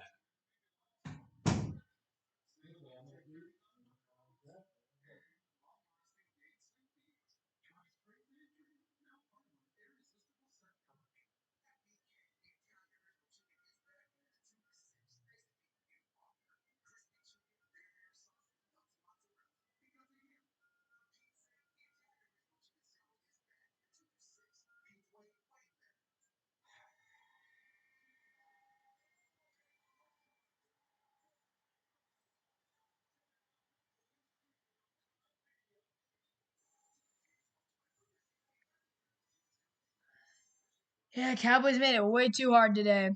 Yeah, Cowboys made it way too hard today.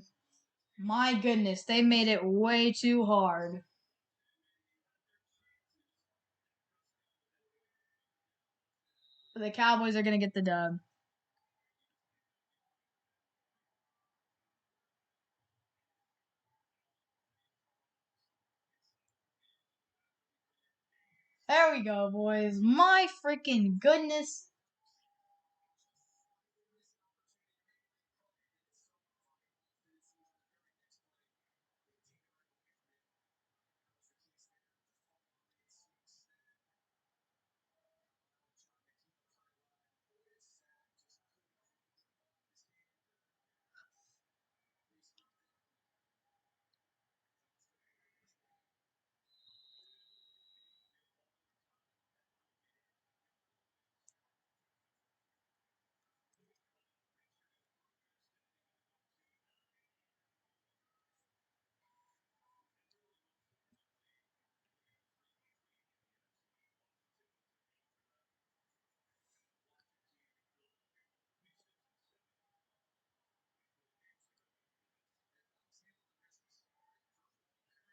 My goodness, they made it way too hard. But the Cowboys are going to get the dub. There we go, boys. My freaking goodness.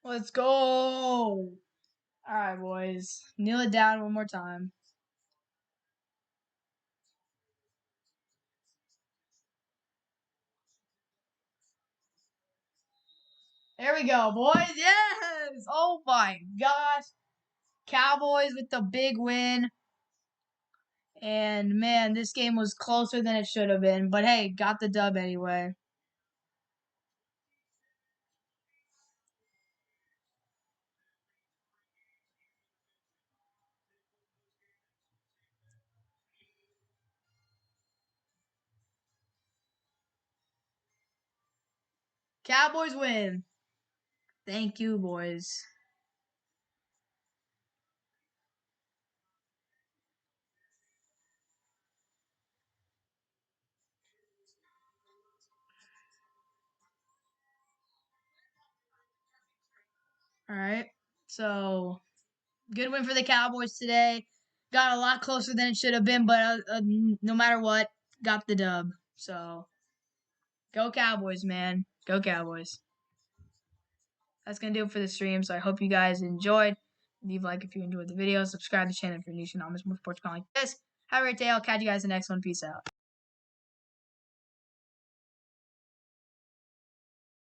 Let's go. All right, boys. Kneel it down one more time. There we go, boys. Yes! Oh my gosh. Cowboys with the big win. And man, this game was closer than it should have been. But hey, got the dub anyway. Cowboys win. Thank you, boys. All right. So, good win for the Cowboys today. Got a lot closer than it should have been, but no matter what, got the dub. So, go Cowboys, man. Go Cowboys. That's going to do it for the stream. So, I hope you guys enjoyed. Leave a like if you enjoyed the video. Subscribe to the channel if you're new to more sports content like this. Have a great day. I'll catch you guys in the next one. Peace out.